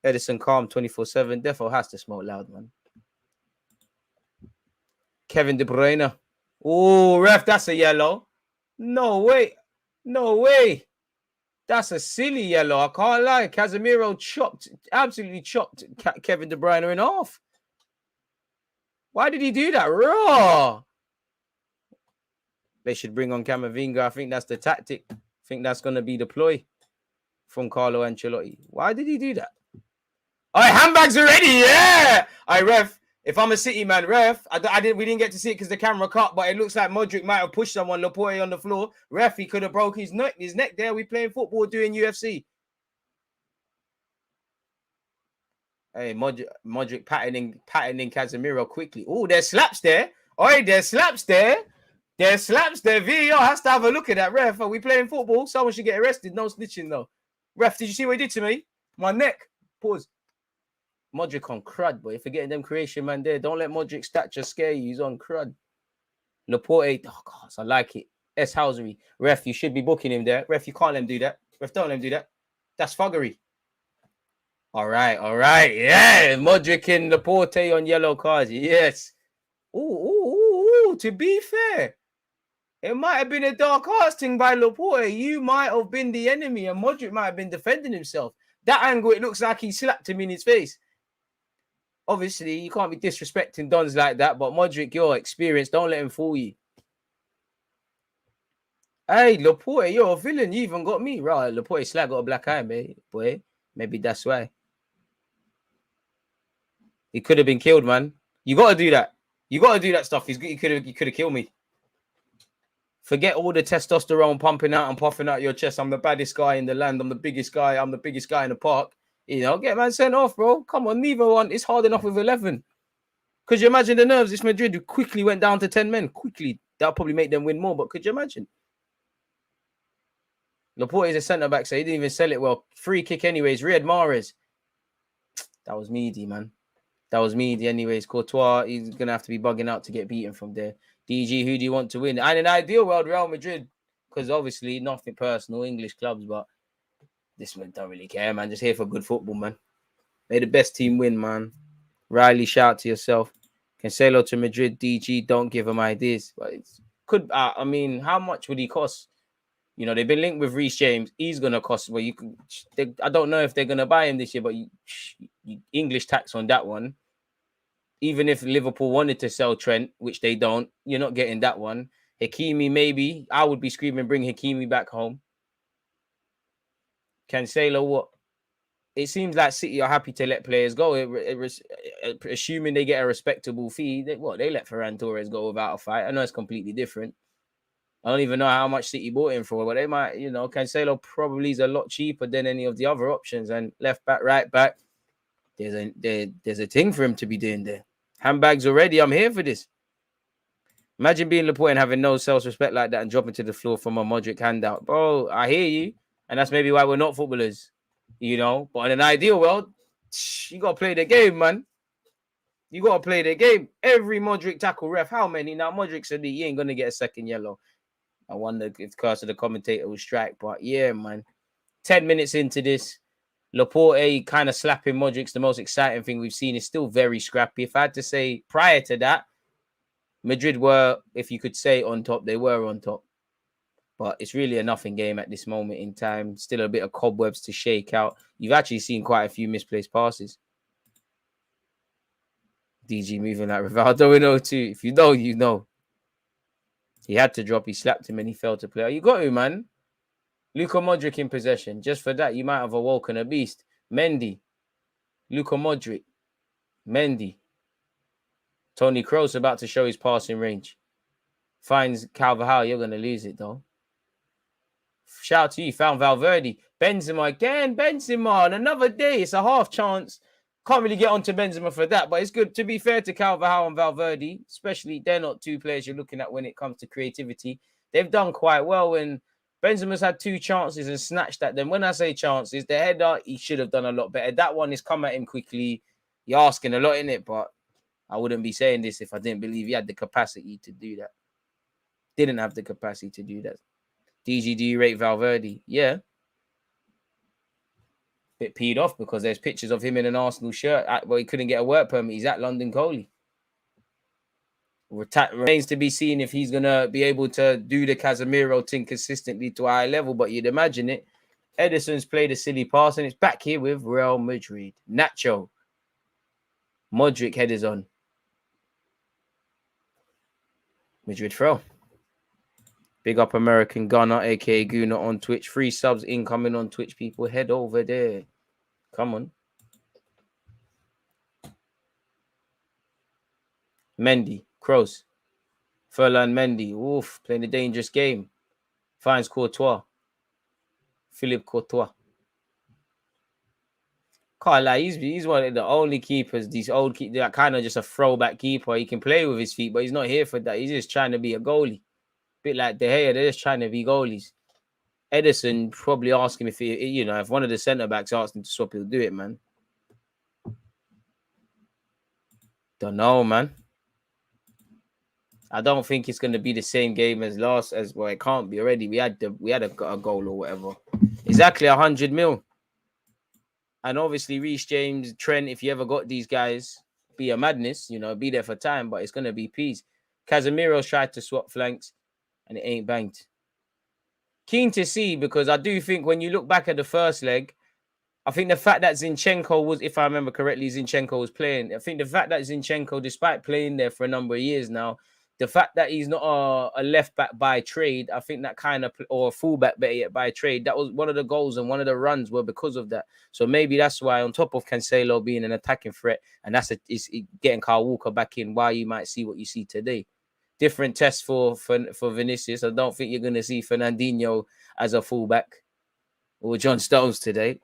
Edison calm 24/7. Defo has to smoke loud, man. Kevin De Bruyne. Oh, ref, that's a yellow. No way. No way. That's a silly yellow. I can't lie. Casemiro absolutely chopped Kevin De Bruyne in half. Why did he do that? Raw. They should bring on Camavinga. I think that's the tactic. I think that's going to be the ploy from Carlo Ancelotti. Why did he do that? All right, handbags are ready. Yeah. All right, ref. If I'm a City man, ref, we didn't get to see it because the camera cut, but it looks like Modric might have pushed someone, Laporte on the floor. Ref, he could have broke his neck there. We playing football, doing UFC. Hey, Modric patterning Casemiro quickly. Oh, there's slaps there. Oi, there's slaps there. There's slaps there. VAR has to have a look at that, ref. Are we playing football? Someone should get arrested. No snitching, though. Ref, did you see what he did to me? My neck. Pause. Modric on crud, boy. Forgetting them creation, man, there. Don't let Modric stature scare you. He's on crud. Laporte. Oh, God, I like it. S. Housery. Ref, you should be booking him there. Ref, you can't let him do that. Ref, don't let him do that. That's fuggery. All right. Yeah. Modric and Laporte on yellow cards. Yes. Ooh. To be fair, it might have been a dark arts thing by Laporte. You might have been the enemy, and Modric might have been defending himself. That angle, it looks like he slapped him in his face. Obviously, you can't be disrespecting dons like that, but Modric, you're experienced. Don't let him fool you. Hey, Laporte, you're a villain. You even got me. Right, Laporte slag got a black eye, mate. Boy, maybe that's why. He could have been killed, man. You got to do that. You got to do that stuff. He could have killed me. Forget all the testosterone pumping out and puffing out your chest. I'm the baddest guy in the land. I'm the biggest guy. I'm the biggest guy in the park. You know, get man sent off, bro. Come on, neither one. It's hard enough with 11. Could you imagine the nerves? This Madrid who quickly went down to 10 men. Quickly. That'll probably make them win more, but could you imagine? Laporte is a centre-back, so he didn't even sell it well. Free kick anyways. Riyad Mahrez. That was meaty, man. That was meaty anyways. Courtois, he's going to have to be bugging out to get beaten from there. DG, who do you want to win? And in an ideal world, Real Madrid, because obviously nothing personal, English clubs, but this one don't really care, man. Just here for good football, man. May the best team win, man. Riley, shout to yourself. Cancelo to Madrid, DG, don't give him ideas. But it could, I mean, how much would he cost? You know, they've been linked with Reece James. He's going to cost, well, I don't know if they're going to buy him this year, but you English tax on that one. Even if Liverpool wanted to sell Trent, which they don't, you're not getting that one. Hakimi, maybe. I would be screaming, bring Hakimi back home. Cancelo, what? It seems like City are happy to let players go, assuming they get a respectable fee. They let Ferran Torres go without a fight. I know it's completely different. I don't even know how much City bought him for, but they might, you know, Cancelo probably is a lot cheaper than any of the other options. And left back, right back, there's a thing for him to be doing there. Handbags already. I'm here for this. Imagine being Laporte and having no self-respect like that and dropping to the floor from a Modric handout. Bro, I hear you. And that's maybe why we're not footballers, you know. But in an ideal world, you got to play the game, man. You got to play the game. Every Modric tackle, ref. How many? Now, Modric said he ain't going to get a second yellow. I wonder if Curse of the commentator will strike. But yeah, man. 10 minutes into this, Laporte kind of slapping Modric's the most exciting thing we've seen. It's still very scrappy. If I had to say prior to that, Madrid were, if you could say on top, they were on top. But it's really a nothing game at this moment in time. Still a bit of cobwebs to shake out. You've actually seen quite a few misplaced passes. DG moving like Rivaldo in 0-2. If you know, you know. He had to drop. He slapped him and he failed to play. You got to, man. Luka Modric in possession. Just for that, you might have awoken a beast. Mendy. Luka Modric. Mendy. Toni Kroos about to show his passing range. Finds Carvajal. You're going to lose it, though. Shout out to you. Found Valverde. Benzema again. Benzema on another day. It's a half chance. Can't really get onto Benzema for that, but it's good. To be fair to Carvajal and Valverde, especially, they're not two players you're looking at when it comes to creativity. They've done quite well, and Benzema's had 2 chances and snatched at them. When I say chances, the header, he should have done a lot better. That one is come at him quickly. You're asking a lot in it, but I wouldn't be saying this if I didn't believe he had the capacity to do that. Didn't have the capacity to do that. DG, do you rate Valverde? Yeah. Bit peed off because there's pictures of him in an Arsenal shirt. Well, he couldn't get a work permit. He's at London Coley. Remains to be seen if he's going to be able to do the Casemiro thing consistently to a high level, but you'd imagine it. Edison's played a silly pass, and it's back here with Real Madrid. Nacho. Modric headers on. Madrid throw. Big up American Gunner, a.k.a. Gooner on Twitch. 3 subs incoming on Twitch, people. Head over there. Come on. Mendy. Kroos. Furlan Mendy. Oof. Playing a dangerous game. Finds Courtois. Philippe Courtois. Can't lie. He's one of the only keepers. These old keepers. They're kind of just a throwback keeper. He can play with his feet, but he's not here for that. He's just trying to be a goalie. Bit like De Gea. They're just trying to be goalies. Edison probably asked him if if one of the centre backs asked him to swap, he'll do it, man. Don't know, man. I don't think it's going to be the same game as well. It can't be already. We had a goal or whatever. Exactly 100 mil. And obviously, Reece James, Trent. If you ever got these guys, be a madness. Be there for time, but it's going to be peace. Casemiro's tried to swap flanks, and it ain't banged. Keen to see, because I do think when you look back at the first leg, I think the fact that Zinchenko was, if I remember correctly, Zinchenko was playing. I think the fact that Zinchenko, despite playing there for a number of years now, the fact that he's not a left back by trade, I think that kind of, or a full back better yet by trade, that was one of the goals and one of the runs were because of that. So maybe that's why, on top of Cancelo being an attacking threat, and is getting Kyle Walker back in, why you might see what you see today. Different test for Vinicius. I don't think you're going to see Fernandinho as a fullback or John Stones today.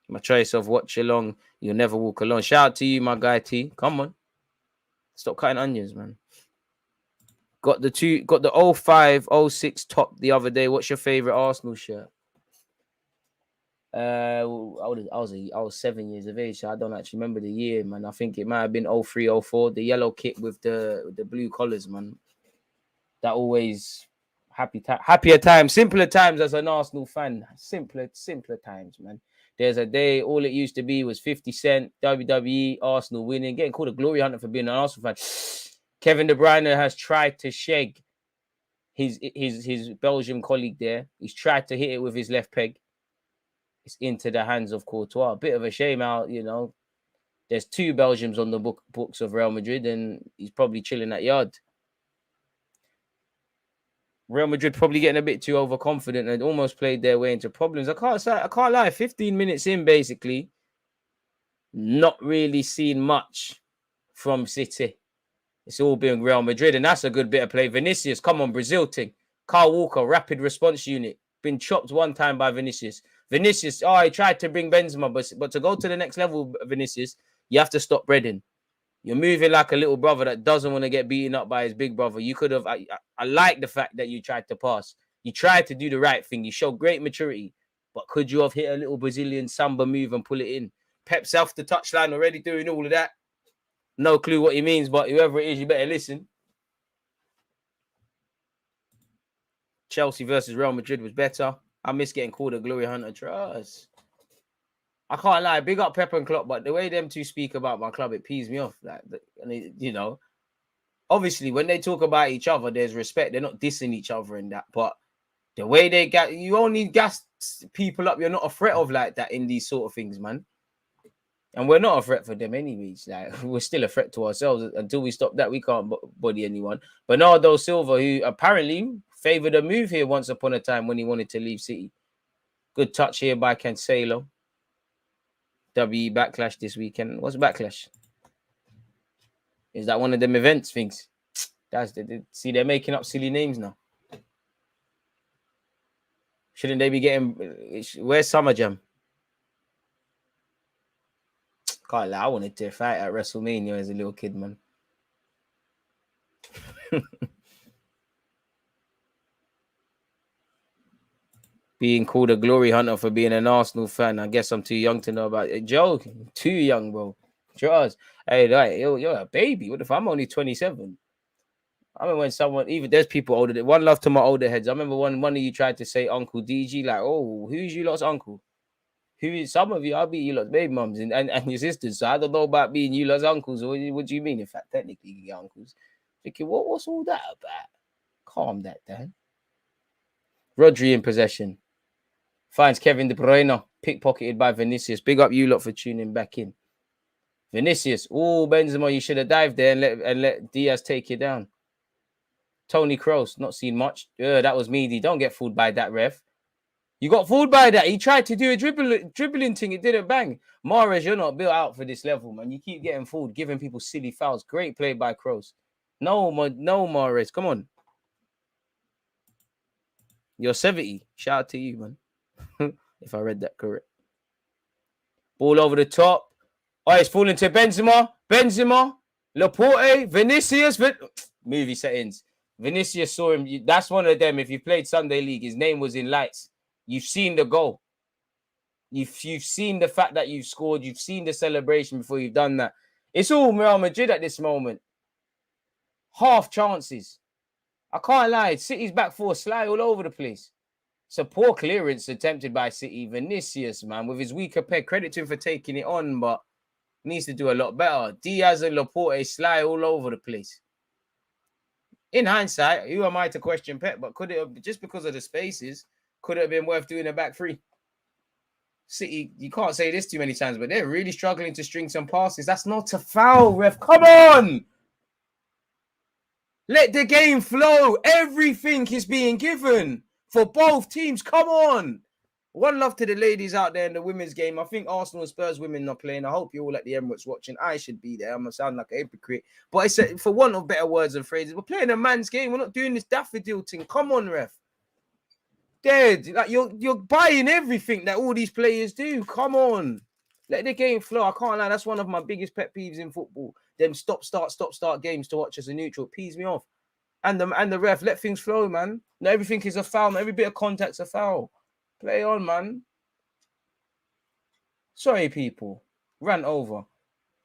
My choice of watch along, you'll never walk alone. Shout out to you, my guy T. Come on. Stop cutting onions, man. Got the 05, 06 top the other day. What's your favorite Arsenal shirt? I was 7 years of age, so I don't actually remember the year, man. I think it might have been 03, 04. The yellow kit with the blue collars, man. That always happier times, simpler times as an Arsenal fan. Simpler times, man. There's a day, all it used to be was 50 Cent, WWE, Arsenal winning, getting called a glory hunter for being an Arsenal fan. Kevin De Bruyne has tried to shake his Belgian colleague there. He's tried to hit it with his left peg. It's into the hands of Courtois. A bit of a shame out, There's 2 Belgians on the books of Real Madrid, and he's probably chilling at yard. Real Madrid probably getting a bit too overconfident and almost played their way into problems. I can't lie. 15 minutes in, basically, not really seen much from City. It's all been Real Madrid, and that's a good bit of play. Vinicius, come on, Brazil thing. Kyle Walker, rapid response unit. Been chopped one time by Vinicius. Vinicius, he tried to bring Benzema, but to go to the next level, Vinicius, you have to stop breading. You're moving like a little brother that doesn't want to get beaten up by his big brother. You could have. I like the fact that you tried to pass. You tried to do the right thing. You showed great maturity. But could you have hit a little Brazilian samba move and pull it in? Pep's off the touchline already doing all of that. No clue what he means, but whoever it is, you better listen. Chelsea versus Real Madrid was better. I miss getting called a glory hunter. Trust. I can't lie, big up Pep and Klopp, but the way them two speak about my club, it pees me off. Obviously, when they talk about each other, there's respect. They're not dissing each other in that. But the way you only gas people up, you're not a threat of like that in these sort of things, man. And we're not a threat for them anyways. Like, we're still a threat to ourselves. Until we stop that, we can't body anyone. Bernardo Silva, who apparently favoured a move here once upon a time when he wanted to leave City. Good touch here by Cancelo. WE Backlash this weekend. What's Backlash? Is that one of them events things? See, they're making up silly names now. Shouldn't they be getting... Where's Summer Jam? Can't lie, I wanted to fight at WrestleMania as a little kid, man. Being called a glory hunter for being an Arsenal fan. I guess I'm too young to know about it. Joke, too young, bro. Trust. Hey, like, you're a baby. What if I'm only 27? I remember when someone, even there's people older. One love to my older heads. I remember one of you tried to say Uncle DG, like, oh, who's you lot's uncle? Who is some of you? I'll be you lot's baby mums and your sisters. So I don't know about being you lot's uncles. Or what do you mean? In fact, technically, your uncles. Thinking, what's all that about? Calm that down. Rodri in possession. Finds Kevin De Bruyne, pickpocketed by Vinicius. Big up you lot for tuning back in. Vinicius. Oh, Benzema, you should have dived there and let Diaz take you down. Tony Kroos, not seen much. That was meaty. Don't get fooled by that, ref. You got fooled by that. He tried to do a dribbling thing. It didn't bang. Mahrez, you're not built out for this level, man. You keep getting fooled, giving people silly fouls. Great play by Kroos. No, Mahrez. Come on. You're 70. Shout out to you, man. If I read that correct. Ball over the top. Oh, it's falling to Benzema. Laporte. Vinicius. Movie settings. Vinicius saw him. That's one of them. If you played Sunday League, his name was in lights. You've seen the goal. You've seen the fact that you've scored. You've seen the celebration before you've done that. It's all Real Madrid at this moment. Half chances. I can't lie. City's back four slide all over the place. It's a poor clearance attempted by City. Vinicius, man, with his weaker peg. Credit to him for taking it on, but needs to do a lot better. Diaz and Laporte slide all over the place. In hindsight, who am I to question Pep? But could it have, just because of the spaces, could it have been worth doing a back three? City, you can't say this too many times, but they're really struggling to string some passes. That's not a foul, ref. Come on! Let the game flow. Everything is being given for both teams. Come on. One love to the ladies out there in the women's game. I think Arsenal and Spurs women are playing. I hope you're all at the Emirates watching. I should be there. I'm going to sound like a hypocrite. But I said, for want of better words and phrases, we're playing a man's game. We're not doing this daffodil thing. Come on, ref. Dead. Like you're buying everything that all these players do. Come on. Let the game flow. I can't lie. That's one of my biggest pet peeves in football. Them stop, start games to watch as a neutral. It pees me off. And the ref, let things flow, man. Not everything is a foul. Not every bit of contact's a foul. Play on, man. Sorry, people. Ran over.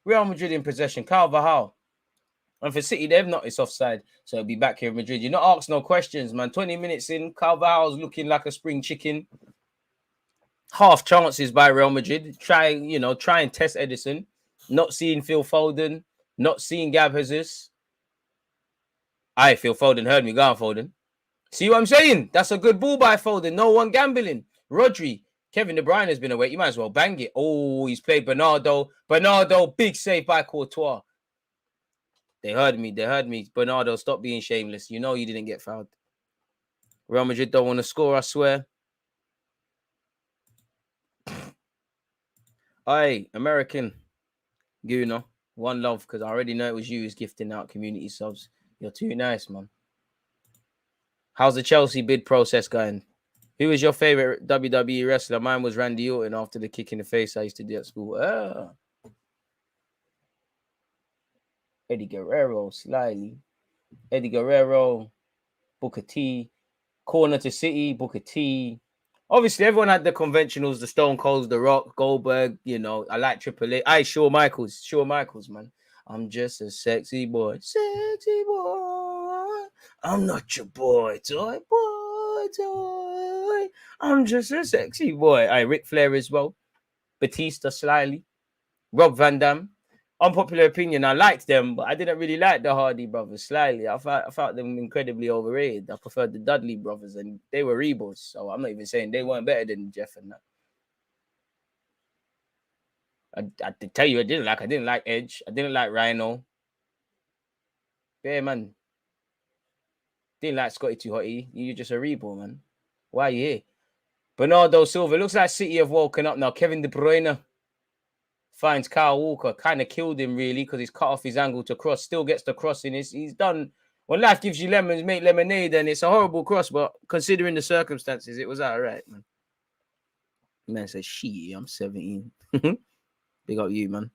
Real Madrid in possession. Carvajal. And for City, they've not. It's offside. So it'll be back here in Madrid. You're not asking no questions, man. 20 minutes in. Carvajal's looking like a spring chicken. Half chances by Real Madrid. Try and test Edison. Not seeing Phil Foden. Not seeing Gab Jesus. Phil Foden heard me. Go on, Foden. See what I'm saying? That's a good ball by Foden. No one gambling. Rodri. Kevin De Bruyne has been away. You might as well bang it. Oh, he's played Bernardo. Bernardo, big save by Courtois. They heard me. Bernardo, stop being shameless. You know you didn't get fouled. Real Madrid don't want to score, I swear. Hey, American. Gooner. One love, because I already know it was you who's gifting out community subs. You're too nice, man. How's the Chelsea bid process going? Who was your favorite WWE wrestler? Mine was Randy Orton after the kick in the face I used to do at school. Eddie Guerrero, slyly. Eddie Guerrero, Booker T. Corner to City, Booker T. Obviously, everyone had the conventionals, the Stone Colds, The Rock, Goldberg. I like Triple H. Shawn Michaels, man. I'm just a sexy boy. Sexy boy. I'm not your boy, toy. I'm just a sexy boy. Ric Flair as well. Batista slyly. Rob Van Dam. Unpopular opinion, I liked them, but I didn't really like the Hardy brothers slightly. I felt them incredibly overrated. I preferred the Dudley brothers, and they were rebels. So I'm not even saying they weren't better than Jeff and that. I tell you, I didn't like Edge. I didn't like Rhino. Yeah, man. Didn't like Scotty Too Hotty. You're just a rebel, man. Why are you here? Bernardo Silva. Looks like City have woken up now. Kevin De Bruyne finds Kyle Walker. Kind of killed him, really, because he's cut off his angle to cross. Still gets the cross in. He's done. When life gives you lemons, make lemonade, and it's a horrible cross, but considering the circumstances, it was all right, man. Man says, shit, I'm 17. Big up you, man.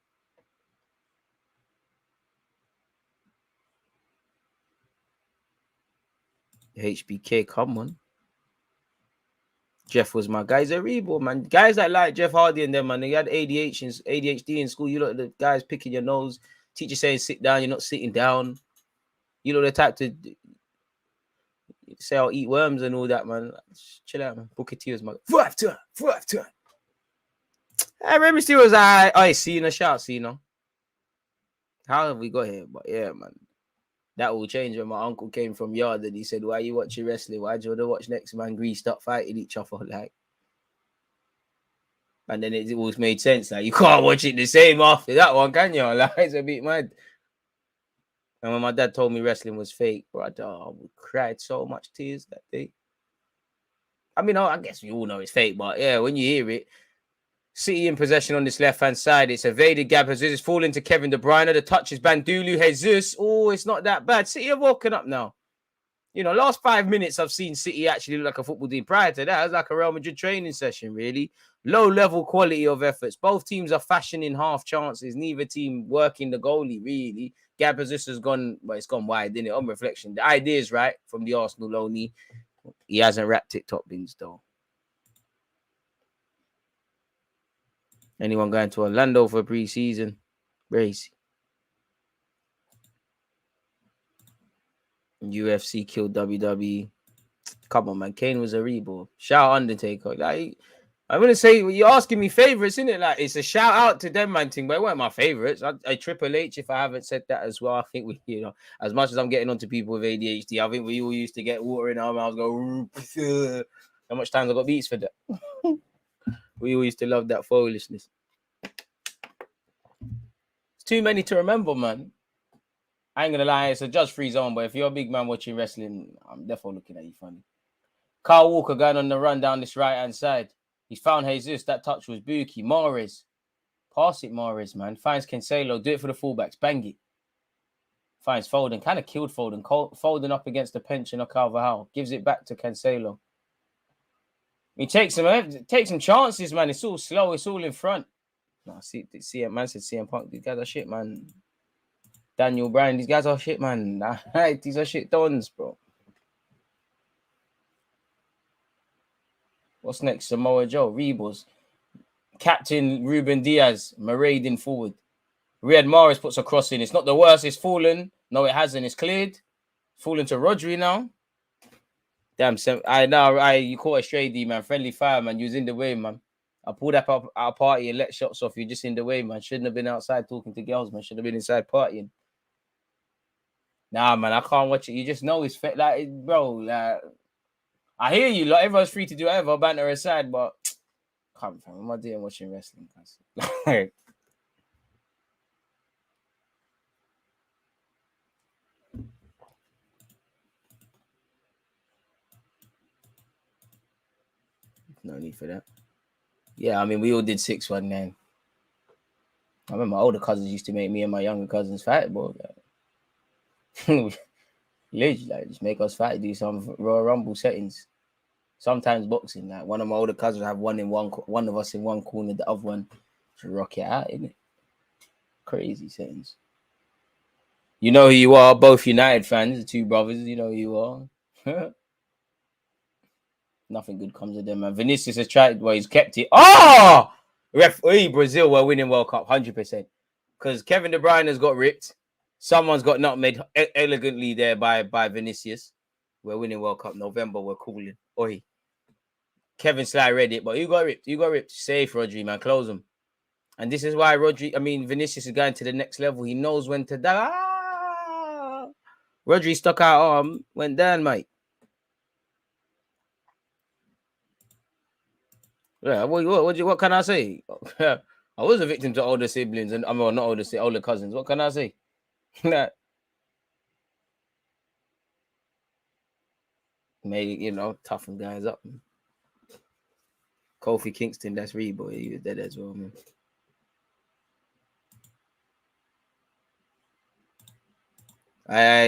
HBK, come on. Jeff was my guy. He's a rebo, man. Guys that like Jeff Hardy and them, man, they had ADHD in school. You look at the guys picking your nose. Teacher saying sit down, you're not sitting down. You know the type to say I'll eat worms and all that, man. Chill out, man. Booker T was my 5-2. I remember still was I Cena, shout Cena. How have we got here? But yeah, man. That will change when my uncle came from yard and he said, "Why are you watching wrestling? Why do you want to watch next man greased up fighting each other?" Like, and then it always made sense. Like, you can't watch it the same after that one, can you? Like, it's a bit mad. And when my dad told me wrestling was fake, bro, I cried so much tears that day. I mean, I guess we all know it's fake, but yeah, when you hear it, City in possession on this left-hand side. It's evaded. Gabriel Jesus is falling to Kevin De Bruyne. The touch is Bandulu. Jesus. Oh, it's not that bad. City have woken up now. You know, last 5 minutes, I've seen City actually look like a football team. Prior to that, it was like a Real Madrid training session, really. Low-level quality of efforts. Both teams are fashioning half chances. Neither team working the goalie, really. Gabriel Jesus has gone, well, it's gone wide, didn't it? On reflection. The idea is right from the Arsenal loney. He hasn't wrapped it top bins, though. Anyone going to Orlando for pre-season? Crazy. UFC killed WWE. Come on, man. Kane was a reborn. Shout out Undertaker. Like, I'm going to say, you're asking me favorites, isn't it? Like, it's a shout out to them, man, thing, but it weren't my favorites. I Triple H, if I haven't said that as well, I think we, you know, as much as I'm getting onto people with ADHD, I think we all used to get water in our mouths, go, how much times I got beats for that? We all used to love that foolishness. It's too many to remember, man. I ain't gonna lie, it's a judge-free zone, but if you're a big man watching wrestling, I'm definitely looking at you funny. Carl Walker going on the run down this right-hand side. He's found Jesus. That touch was Buki. Mahrez. Pass it, Mahrez, man. Finds Cancelo. Do it for the fullbacks. Bang it. Finds Foden. Kind of killed Foden. Foden up against the pension of Carvajal. Gives it back to Cancelo. He takes some chances, man. It's all slow. It's all in front. No, see, man said CM Punk. These guys are shit, man. Daniel Bryan. These guys are shit, man. These are shit dons, bro. What's next? Samoa Joe. Rebels. Captain Ruben Diaz. Marauding forward. Riyad Mahrez puts a cross in. It's not the worst. It's fallen. No, it hasn't. It's cleared. Fallen to Rodri now. Damn, you caught a stray D, man. Friendly fire, man. You was in the way, man. I pulled up our party and let shots off you just in the way, man. Shouldn't have been outside talking to girls, man. Should have been inside partying. Nah, man, I can't watch it. You just know it's like, bro. Like, I hear you. Like, everyone's free to do whatever, banter aside, but come from. What am I doing watching wrestling? No need for that. Yeah, I mean, we all did 619. I remember my older cousins used to make me and my younger cousins fight, boy. Literally, like, just make us fight, do some Royal Rumble settings. Sometimes boxing. Like, one of my older cousins have one of us in one corner, the other one to rock it out, innit? Crazy settings. You know who you are, both United fans, the two brothers. You know who you are. Nothing good comes of them, man. Vinicius has tried, well, he's kept it. Oh! Brazil were winning World Cup, 100%. Because Kevin De Bruyne has got ripped. Someone's got nutmegged elegantly there by Vinicius. We're winning World Cup November. We're cooling. Oi. Kevin Sly read it, but you got ripped. You got ripped. Safe, Rodri, man. Close him. And this is why Vinicius is going to the next level. He knows when to die. Rodri stuck out arm, went down, mate. Yeah, what can I say? I was a victim to older siblings and not older cousins. What can I say? Maybe, toughen guys up. Kofi Kingston, that's boy. He was dead as well, man.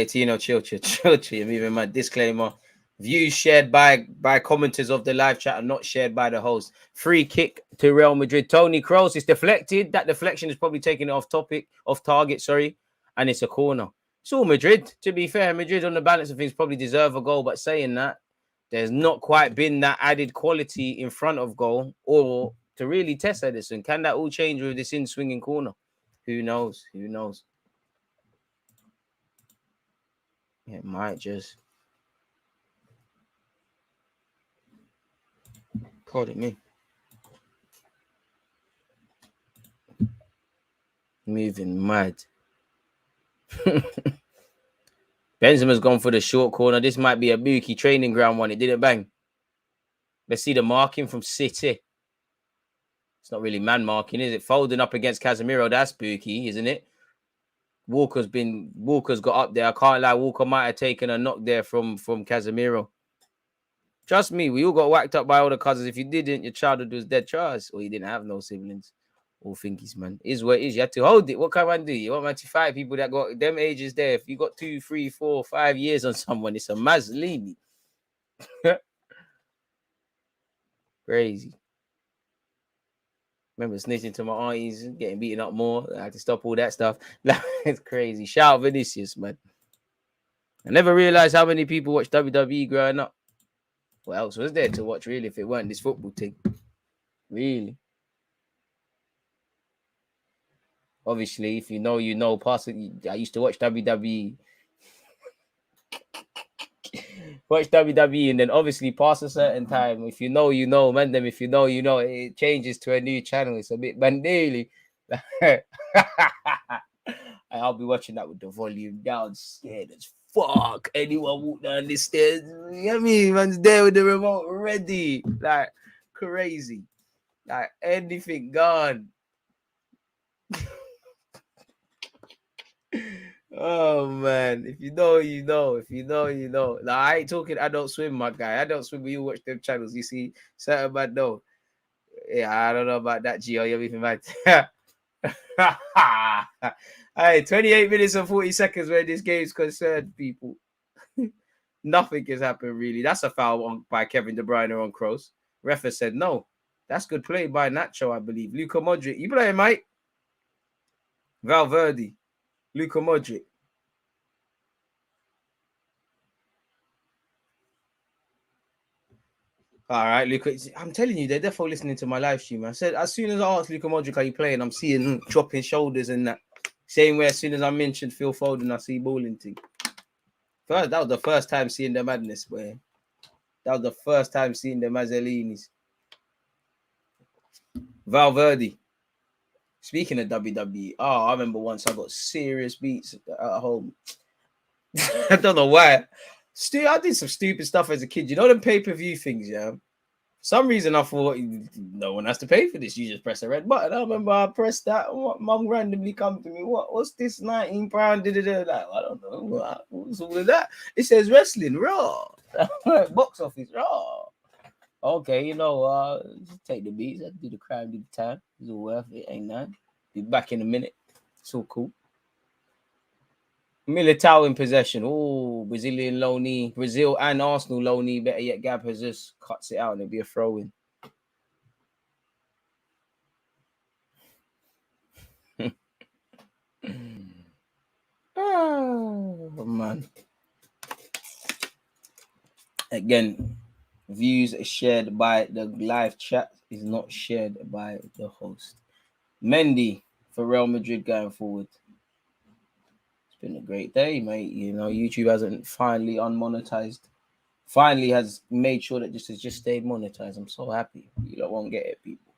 Tino, chill. You're moving my disclaimer. Views shared by commenters of the live chat are not shared by the host. Free kick to Real Madrid. Tony Kroos is deflected. That deflection is probably taking it off target, and it's a corner. It's all Madrid. To be fair, Madrid on the balance of things probably deserve a goal, but saying that, there's not quite been that added quality in front of goal or to really test Edison. Can that all change with this in-swinging corner? Who knows? Who knows? It might just. Pardon me. Moving mad. Benzema's gone for the short corner. This might be a Buki training ground one. It didn't bang. Let's see the marking from City. It's not really man marking, is it? Folding up against Casemiro. That's Buki, isn't it? Walker's got up there. I can't lie. Walker might have taken a knock there from Casemiro. Trust me, we all got whacked up by all the cousins. If you didn't, your childhood was dead, trust. Or you didn't have no siblings. All thinkies, man. Is what it is. You have to hold it. What can man do? You want man to fight people that got them ages there. If you got 2, 3, 4, 5 years on someone, it's a Mazzolini. Crazy. Remember snitching to my aunties, getting beaten up more. I had to stop all that stuff. It's crazy. Shout out Vinicius, man. I never realized how many people watch WWE growing up. What else was there to watch, really, if it weren't this football thing? Really? Obviously, if you know, you know. I used to watch WWE. Watch WWE, and then obviously past a certain time, if you know, you know, man. Them, if you know, you know, it changes to a new channel. It's a bit bandily. I'll be watching that with the volume down, scared as fuck. Anyone walk down the stairs, you know what I mean? Man's there with the remote ready, like crazy, like anything gone. Oh man, if you know, you know. If you know, you know. Now I ain't talking Adult Swim, my guy. Adult Swim, you watch them channels, you see certain bad though. Yeah, I don't know about that, Gio. You're even mad. Hey, 28 minutes and 40 seconds where this game's concerned, people. Nothing has happened really. That's a foul by Kevin De Bruyne on Kroos. Refa said no. That's good play by Nacho, I believe. Luka Modric. You playing, mate? Valverde. Luka Modric. All right, Luka. I'm telling you, they're definitely listening to my live stream. I said, as soon as I asked Luka Modric, are you playing? I'm seeing dropping shoulders and that. Same way, as soon as I mentioned Phil Foden, I see balling thing. That was the first time seeing the madness, boy. That was the first time seeing the Mazzolinis. Valverde. Speaking of WWE, I remember once I got serious beats at home. I don't know why. I did some stupid stuff as a kid. You know them pay-per-view things, yeah? For some reason, I thought no one has to pay for this. You just press a red button. I remember I pressed that. Mum randomly come to me. What's this £19? Like, I don't know. What's all of that? It says wrestling raw. Box office raw. Okay, you know, just take the beats. I do the crime, do the time. It's all worth it, ain't that? Be back in a minute. It's all cool. Militao in possession. Oh, Brazilian loanee. Brazil and Arsenal loanee. Better yet, Gab has just cuts it out and it'll be a throw-in. Oh, man. Again, views shared by the live chat is not shared by the host. Mendy for Real Madrid going forward. It's been a great day, mate. You know, YouTube hasn't finally unmonetized. Finally has made sure that this has just stayed monetized. I'm so happy. You don't won't get it, people.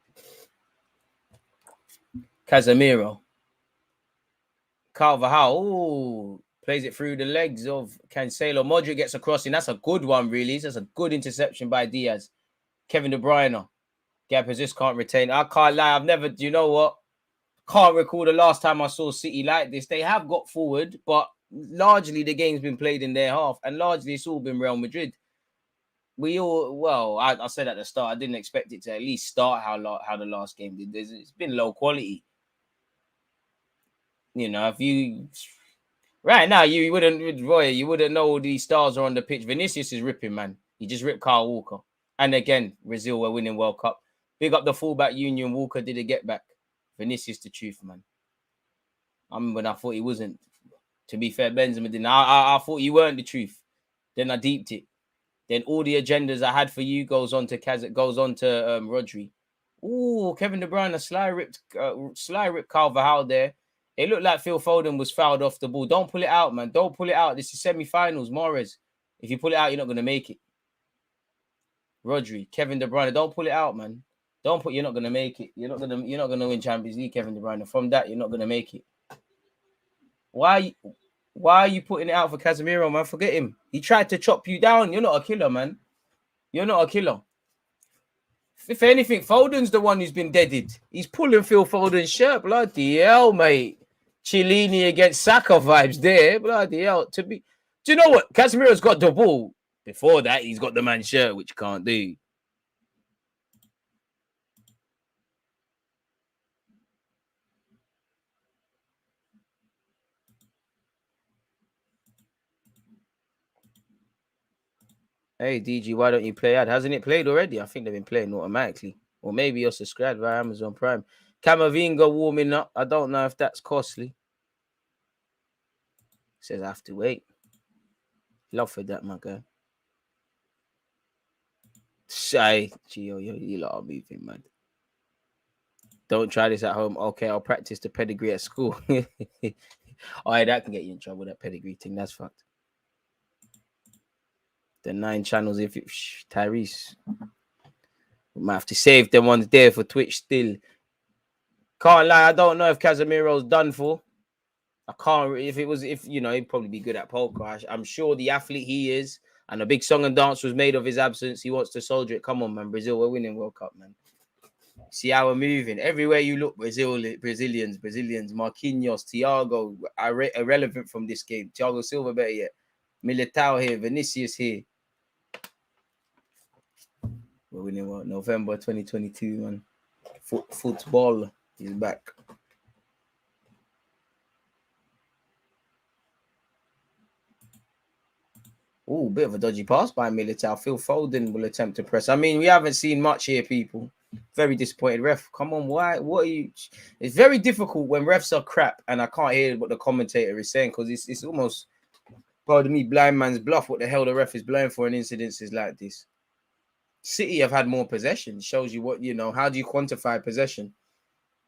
Casemiro. Carvajal. Plays it through the legs of Cancelo. Modric gets a crossing. That's a good one, really. That's a good interception by Diaz. Kevin De Bruyne. Gab just can't retain. I can't lie. I've never, you know what? Can't recall the last time I saw City like this. They have got forward, but largely the game's been played in their half, and largely it's all been Real Madrid. I said at the start, I didn't expect it to at least start how the last game did. It's been low quality. You know, if you right now you wouldn't know all these stars are on the pitch. Vinicius is ripping, man. He just ripped Kyle Walker, and again, Brazil were winning World Cup. Big up the fullback union. Walker did a get back. Vinicius, the truth, man. I remember when I thought he wasn't. To be fair, Benzema didn't. I thought you weren't the truth. Then I deeped it. Then all the agendas I had for you goes on to Rodri. Ooh, Kevin De Bruyne, sly ripped Carvajal there. It looked like Phil Foden was fouled off the ball. Don't pull it out, man. Don't pull it out. This is semi-finals, Mahrez. If you pull it out, you're not gonna make it. Rodri, Kevin De Bruyne, don't pull it out, man. You're not gonna make it. You're not gonna win Champions League, Kevin De Bruyne. From that, you're not gonna make it. Why are you putting it out for Casemiro, man? Forget him. He tried to chop you down. You're not a killer, man. You're not a killer. If anything, Foden's the one who's been deaded. He's pulling Phil Foden's shirt. Bloody hell, mate. Chiellini against Saka vibes there. Bloody hell. Do you know what? Casemiro's got the ball. Before that, he's got the man's shirt, which can't do. Hey, DG, why don't you play ad? Hasn't it played already? I think they've been playing automatically. Or maybe you're subscribed via Amazon Prime. Camavinga warming up. I don't know if that's costly. Says I have to wait. Love for that, my guy. Shy. Gio, you lot are moving, man. Don't try this at home. Okay, I'll practice the pedigree at school. All right, that can get you in trouble, that pedigree thing. That's fucked. The 9 channels, if it, Tyrese. We might have to save them ones there for Twitch still. Can't lie, I don't know if Casemiro's done for. I can't, if you know, he'd probably be good at poker. I'm sure the athlete he is, and a big song and dance was made of his absence. He wants to soldier it. Come on, man. Brazil, we're winning World Cup, man. See how we're moving. Everywhere you look, Brazilians, Marquinhos, Thiago, irrelevant from this game. Thiago Silva, better yet. Militao here, Vinicius here. We're winning what? November 2022, man. Football is back. Oh, bit of a dodgy pass by Militao. Phil Foden will attempt to press. I mean, we haven't seen much here, people. Very disappointed. Ref, come on, why? What are you? It's very difficult when refs are crap and I can't hear what the commentator is saying because it's almost, pardon me, blind man's bluff. What the hell the ref is blowing for in incidences like this? City have had more possession. Shows you what, you know, how do you quantify possession?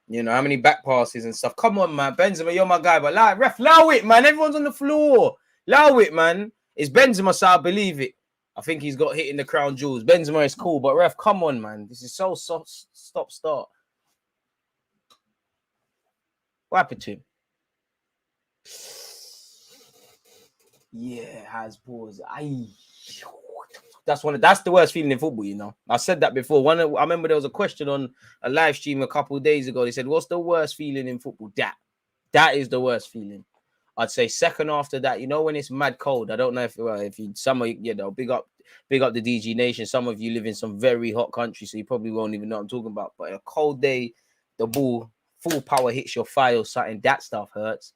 You know, how many back passes and stuff. Come on, man. Benzema, you're my guy. But like, ref, allow it, man. Everyone's on the floor. Allow it, man. It's Benzema, so I believe it. I think he's got hit in the crown jewels. Benzema is cool, but ref, come on, man. This is so soft. Stop. What happened to him? Yeah, has balls. That's the worst feeling in football, you know. I said that before. I remember there was a question on a live stream a couple of days ago. They said, "What's the worst feeling in football?" That is the worst feeling. I'd say second after that, you know, when it's mad cold. I don't know if you some of you know, big up the DG Nation. Some of you live in some very hot countries, so you probably won't even know what I'm talking about. But a cold day, the ball full power hits your thigh or something, that stuff hurts.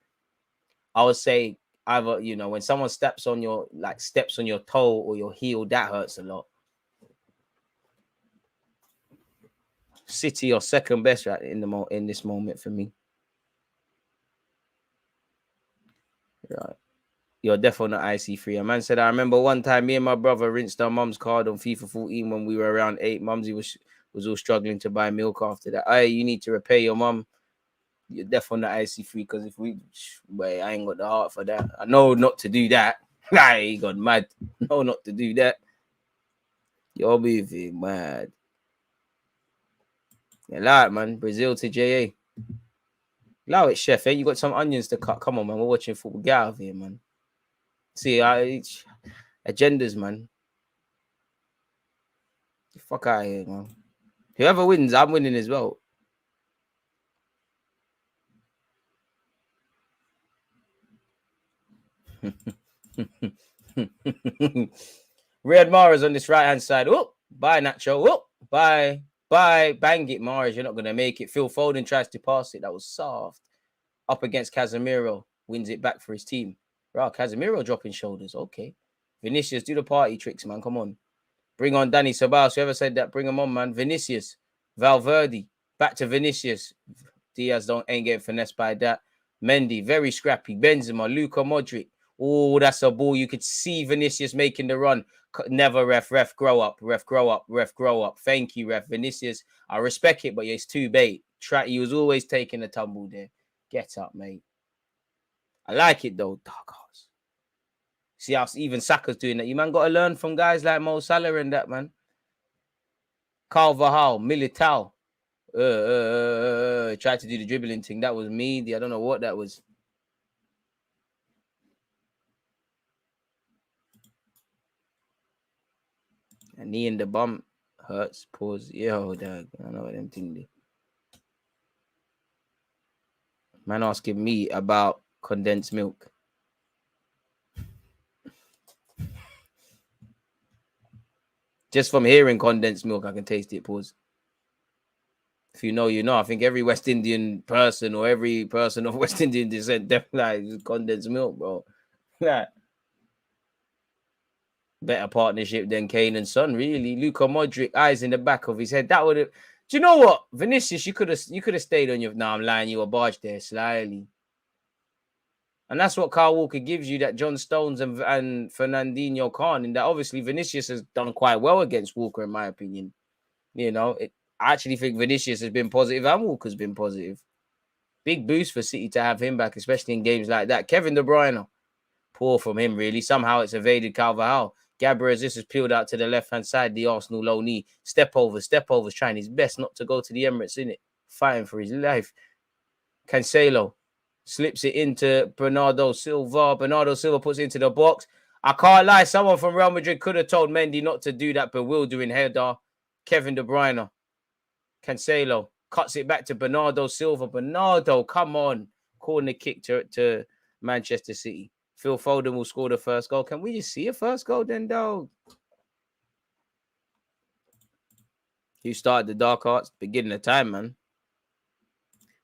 I would say either, you know, when someone steps on your toe or your heel, that hurts a lot. City are second best right in this moment for me. Right. You're definitely not IC3. A man said, I remember one time me and my brother rinsed our mum's card on FIFA 14 when we were around 8. Mumsy was all struggling to buy milk after that. Hey, you need to repay your mum. You're definitely not IC3 because I ain't got the heart for that. I know not to do that. I got mad. No, not to do that. You're moving mad. Yeah, like, man. Brazil to JA. Allow it, chef. You got some onions to cut. Come on, man. We're watching football. Get out of here, man. See, agendas, man. Fuck out of here, man. Whoever wins, I'm winning as well. Riyad Mahrez on this right-hand side. Oh, bye, Nacho. Oh, bye. Bang it, Mahrez. You're not going to make it. Phil Foden tries to pass it. That was soft. Up against Casemiro. Wins it back for his team. Right, Casemiro dropping shoulders. Okay. Vinicius, do the party tricks, man. Come on. Bring on Danny Ceballos. Whoever said that, bring him on, man. Vinicius. Valverde. Back to Vinicius. Diaz ain't getting finessed by that. Mendy, very scrappy. Benzema, Luka Modric. Oh, that's a ball. You could see Vinicius making the run. Never, ref, grow up. Ref, grow up. Ref, grow up. Thank you, ref. Vinicius, I respect it, but it's too bait. He was always taking a tumble there. Get up, mate. I like it, though. Dark horse. See how even Saka's doing that. You, man, got to learn from guys like Mo Salah and that, man. Carvajal, Militao. Tried to do the dribbling thing. That was me. I don't know what that was. A knee in the bum hurts. Pause. Yo, dog. I don't know what them thing do. Man asking me about condensed milk. Just from hearing condensed milk, I can taste it. Pause. If you know, you know. I think every West Indian person or every person of West Indian descent definitely likes condensed milk, bro. Like, better partnership than Kane and Son, really. Luka Modric, eyes in the back of his head. That would have. Do you know what, Vinicius? You could have stayed on your. Nah, I'm lying. You were barged there slyly. And that's what Kyle Walker gives you, that John Stones and Fernandinho can't. And that obviously Vinicius has done quite well against Walker, in my opinion. You know, I actually think Vinicius has been positive and Walker's been positive. Big boost for City to have him back, especially in games like that. Kevin De Bruyne, poor from him, really. Somehow it's evaded Carvajal. Gabriel Jesus has peeled out to the left-hand side, the Arsenal low knee. Step overs, trying his best not to go to the Emirates, innit? Fighting for his life. Cancelo slips it into Bernardo Silva. Bernardo Silva puts it into the box. I can't lie. Someone from Real Madrid could have told Mendy not to do that bewildering header. Kevin De Bruyne. Cancelo cuts it back to Bernardo Silva. Bernardo, come on. Corner kick to Manchester City. Phil Foden will score the first goal. Can we just see a first goal then, dog? You started the dark arts beginning of time, man.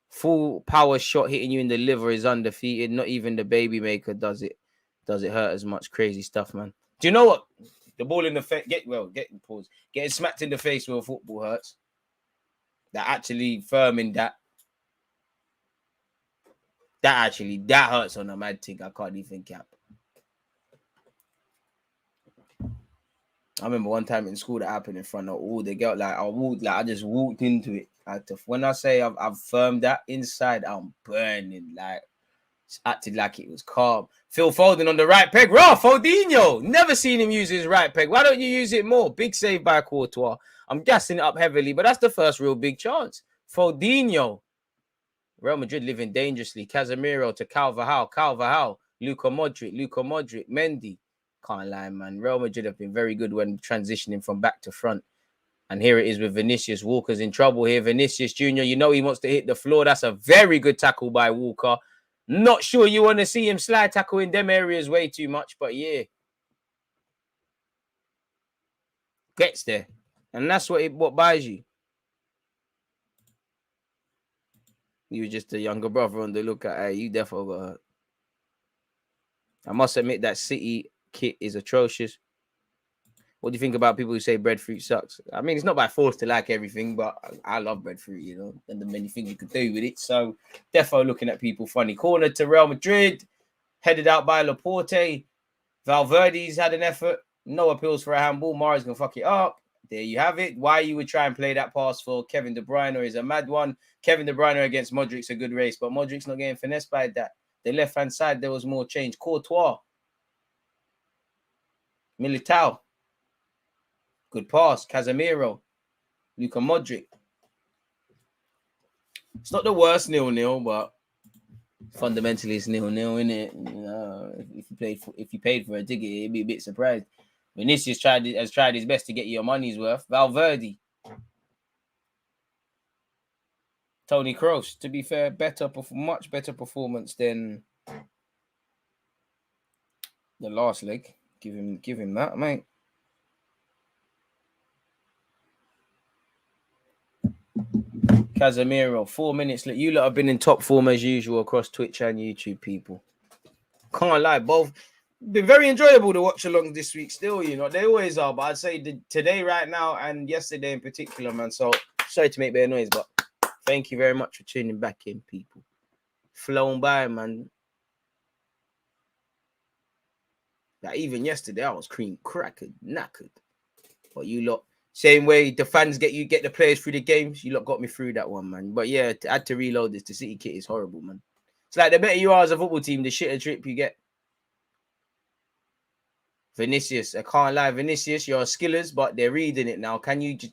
Full power shot hitting you in the liver is undefeated. Not even the baby maker does it hurt as much. Crazy stuff, man. Do you know what? The ball in the face, getting smacked in the face with a football hurts. That actually firming that hurts on a mad thing. I can't even cap. I remember one time in school that happened in front of all the girls. Like I just walked into it. When I say I've firmed that inside, I'm burning. Like it's acted like it was calm. Phil Foden on the right peg. Raw Fodinho. Never seen him use his right peg. Why don't you use it more? Big save by Courtois. I'm gassing it up heavily, but that's the first real big chance. Fodinho. Real Madrid living dangerously. Casemiro to Carvajal. Luka Modric. Mendy. Can't lie, man. Real Madrid have been very good when transitioning from back to front. And here it is with Vinicius. Walker's in trouble here. Vinicius Jr., you know he wants to hit the floor. That's a very good tackle by Walker. Not sure you want to see him slide tackle in them areas way too much, but yeah. Gets there. And that's what buys you. You were just a younger brother on the lookout. Hey, you definitely got hurt. I must admit that City kit is atrocious. What do you think about people who say breadfruit sucks? I mean, it's not by force to like everything, but I love breadfruit, you know, and the many things you could do with it. So, defo looking at people funny. Corner to Real Madrid, headed out by Laporte. Valverde's had an effort. No appeals for a handball. Mara's going to fuck it up. There you have it. Why you would try and play that pass for Kevin De Bruyne is a mad one. Kevin De Bruyne against Modric's a good race, but Modric's not getting finessed by that. The left-hand side, there was more change. Courtois. Militao. Good pass. Casemiro. Luka Modric. It's not the worst 0-0, but fundamentally it's 0-0, innit? You know, if you paid for a ticket, you'd be a bit surprised. Vinicius has tried his best to get you your money's worth. Valverde. Toni Kroos, to be fair, much better performance than the last leg. Give him that, mate. Casemiro, 4 minutes. You lot have been in top form as usual across Twitch and YouTube, people. Can't lie, both been very enjoyable to watch along this week. Still, you know, they always are. But I'd say today, right now, and yesterday in particular, man. So sorry to make bad noise, but thank you very much for tuning back in, people. flown by, man. Like even yesterday, I was cream crackered, knackered. But you lot, same way the fans get the players through the games. You lot got me through that one, man. But yeah, I had to reload this. The City kit is horrible, man. It's like the better you are as a football team, the shitter trip you get. Vinicius, I can't lie, Vinicius, you're skillers, but they're reading it now.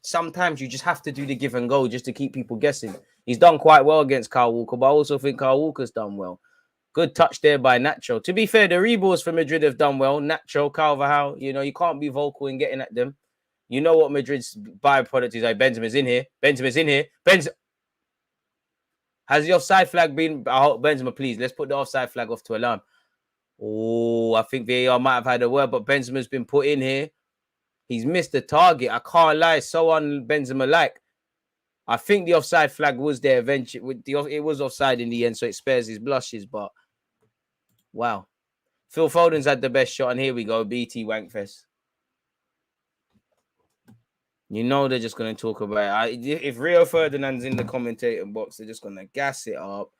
Sometimes you just have to do the give and go just to keep people guessing. He's done quite well against Kyle Walker, but I also think Kyle Walker's done well. Good touch there by Nacho. To be fair, the reballs for Madrid have done well. Nacho, Carvajal, you can't be vocal in getting at them. You know what Madrid's byproduct is. Like Benzema's in here. Has the offside flag been? I hope Benzema, please, let's put the offside flag off to alarm. Oh, I think VAR might have had a word, but Benzema's been put in here. He's missed the target. I can't lie. So on Benzema-like. I think the offside flag was there eventually. It was offside in the end, so it spares his blushes. But wow. Phil Foden's had the best shot, and here we go. BT Wankfest. You know they're just going to talk about it. If Rio Ferdinand's in the commentating box, they're just going to gas it up.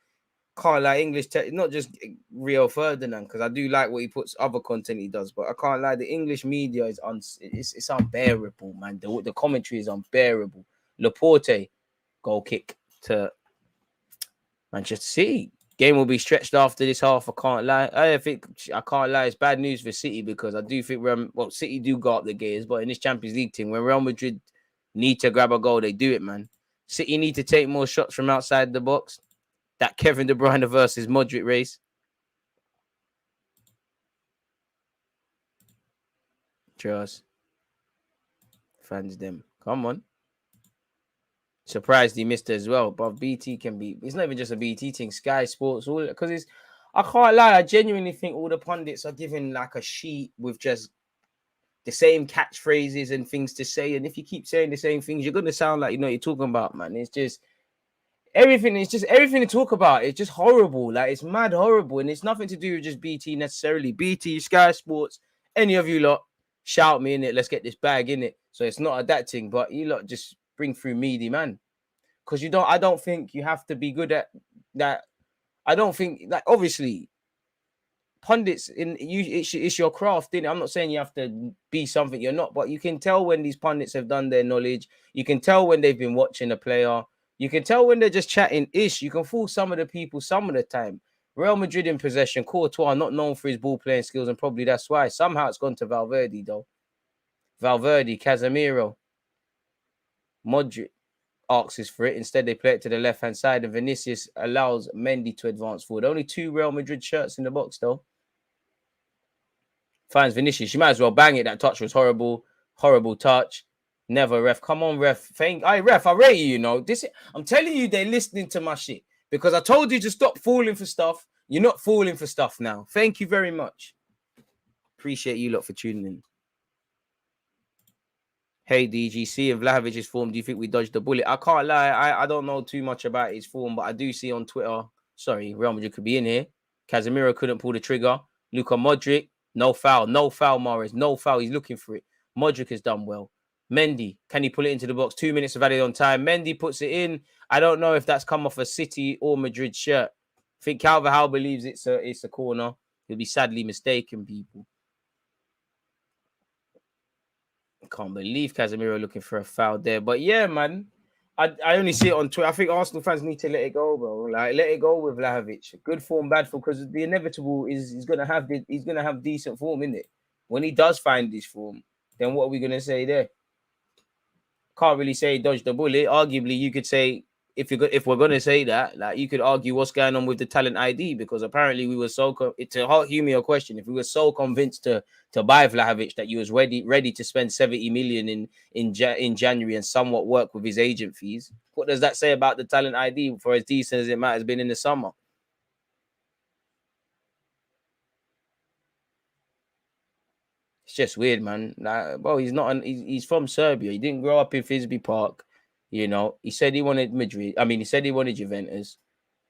Can't lie, English, not just Rio Ferdinand, because I do like what he puts, other content he does, but I can't lie, the English media is it's unbearable, man. The commentary is unbearable. Laporte, goal kick to Manchester City. Game will be stretched after this half. I can't lie. I can't lie. It's bad news for City because I do think City do go up the gears, but in this Champions League team, when Real Madrid need to grab a goal, they do it, man. City need to take more shots from outside the box. That Kevin De Bruyne versus Modric race. Trust. Fans them. Come on. Surprised he missed it as well. But BT can be. It's not even just a BT thing. Sky Sports, all because it's. I can't lie. I genuinely think all the pundits are given like a sheet with just the same catchphrases and things to say. And if you keep saying the same things, you're gonna sound like you know what you're talking about, man. It's just. Everything to talk about. It's just horrible. Like it's mad horrible. And it's nothing to do with just BT necessarily. BT, Sky Sports, any of you lot, shout me in it. Let's get this bag in it. So it's not adapting, but you lot just bring through meaty, man. Because I don't think you have to be good at that. I don't think like obviously pundits it's your craft, innit? I'm not saying you have to be something you're not, but you can tell when these pundits have done their knowledge. You can tell when they've been watching a player. You can tell when they're just chatting ish. You can fool some of the people some of the time. Real Madrid in possession, Courtois not known for his ball playing skills, and probably that's why. Somehow it's gone to Valverde, though. Valverde, Casemiro, Modric asks for it. Instead, they play it to the left-hand side, and Vinicius allows Mendy to advance forward. Only 2 Real Madrid shirts in the box, though. Finds Vinicius. You might as well bang it. That touch was horrible. Horrible touch. Never, ref. Come on, ref. Ref, I rate you, I'm telling you, they're listening to my shit. Because I told you to stop falling for stuff. You're not falling for stuff now. Thank you very much. Appreciate you lot for tuning in. Hey, DGC, if Vlahovic's form, do you think we dodged the bullet? I can't lie. I don't know too much about his form, but I do see on Twitter. Sorry, Real Madrid could be in here. Casemiro couldn't pull the trigger. Luka Modric, no foul. No foul, Mahrez. No foul. He's looking for it. Modric has done well. Mendy, can he pull it into the box? 2 minutes of added on time. Mendy puts it in. I don't know if that's come off a City or Madrid shirt. I think Carvajal believes it's a corner. He'll be sadly mistaken, people. I can't believe Casemiro looking for a foul there. But yeah, man, I only see it on Twitter. I think Arsenal fans need to let it go, bro. Like, let it go with Vlahovic. Good form, bad form, because the inevitable is he's gonna have decent form in it. When he does find this form, then what are we gonna say there? Can't really say dodge the bullet. Arguably, you could say if we're gonna say that, like you could argue what's going on with the talent ID, because apparently we were it's a hot humor question. If we were so convinced to buy Vlahovic that you was ready to spend 70 million in January and somewhat work with his agent fees, what does that say about the talent ID for as decent as it might have been in the summer? It's just weird, man. Like, well, he's from Serbia. He didn't grow up in Fisby Park. You know, he said he wanted Madrid. I mean, he said he wanted Juventus.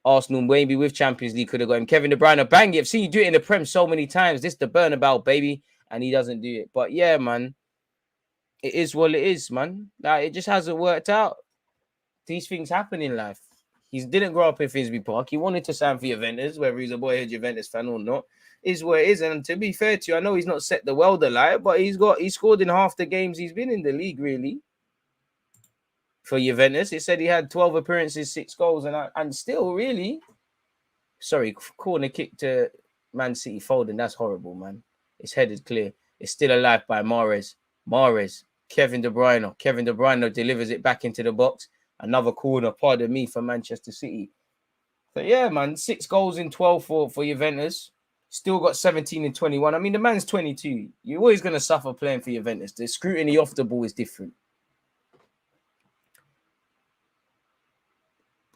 Arsenal, maybe with Champions League, could have got him. Kevin De Bruyne, bang it. I've seen you do it in the Prem so many times. This the Bernabeu, baby. And he doesn't do it. But yeah, man, it is what it is, man. Like, it just hasn't worked out. These things happen in life. He didn't grow up in Finsbury Park. He wanted to sign for Juventus, whether he's a boyhood Juventus fan or not, is where it is. And to be fair to you, I know he's not set the world alight, but he scored in half the games he's been in the league, really. For Juventus, it said he had 12 appearances, 6 goals, and still, really. Sorry, corner kick to Man City Foden. That's horrible, man. It's headed clear. It's still alive by Mahrez. Kevin De Bruyne. Kevin De Bruyne delivers it back into the box. Another corner, pardon me, for Manchester City. So, yeah, man, 6 goals in 12 for Juventus. Still got 17 in 21. I mean, the man's 22. You're always going to suffer playing for Juventus. The scrutiny off the ball is different.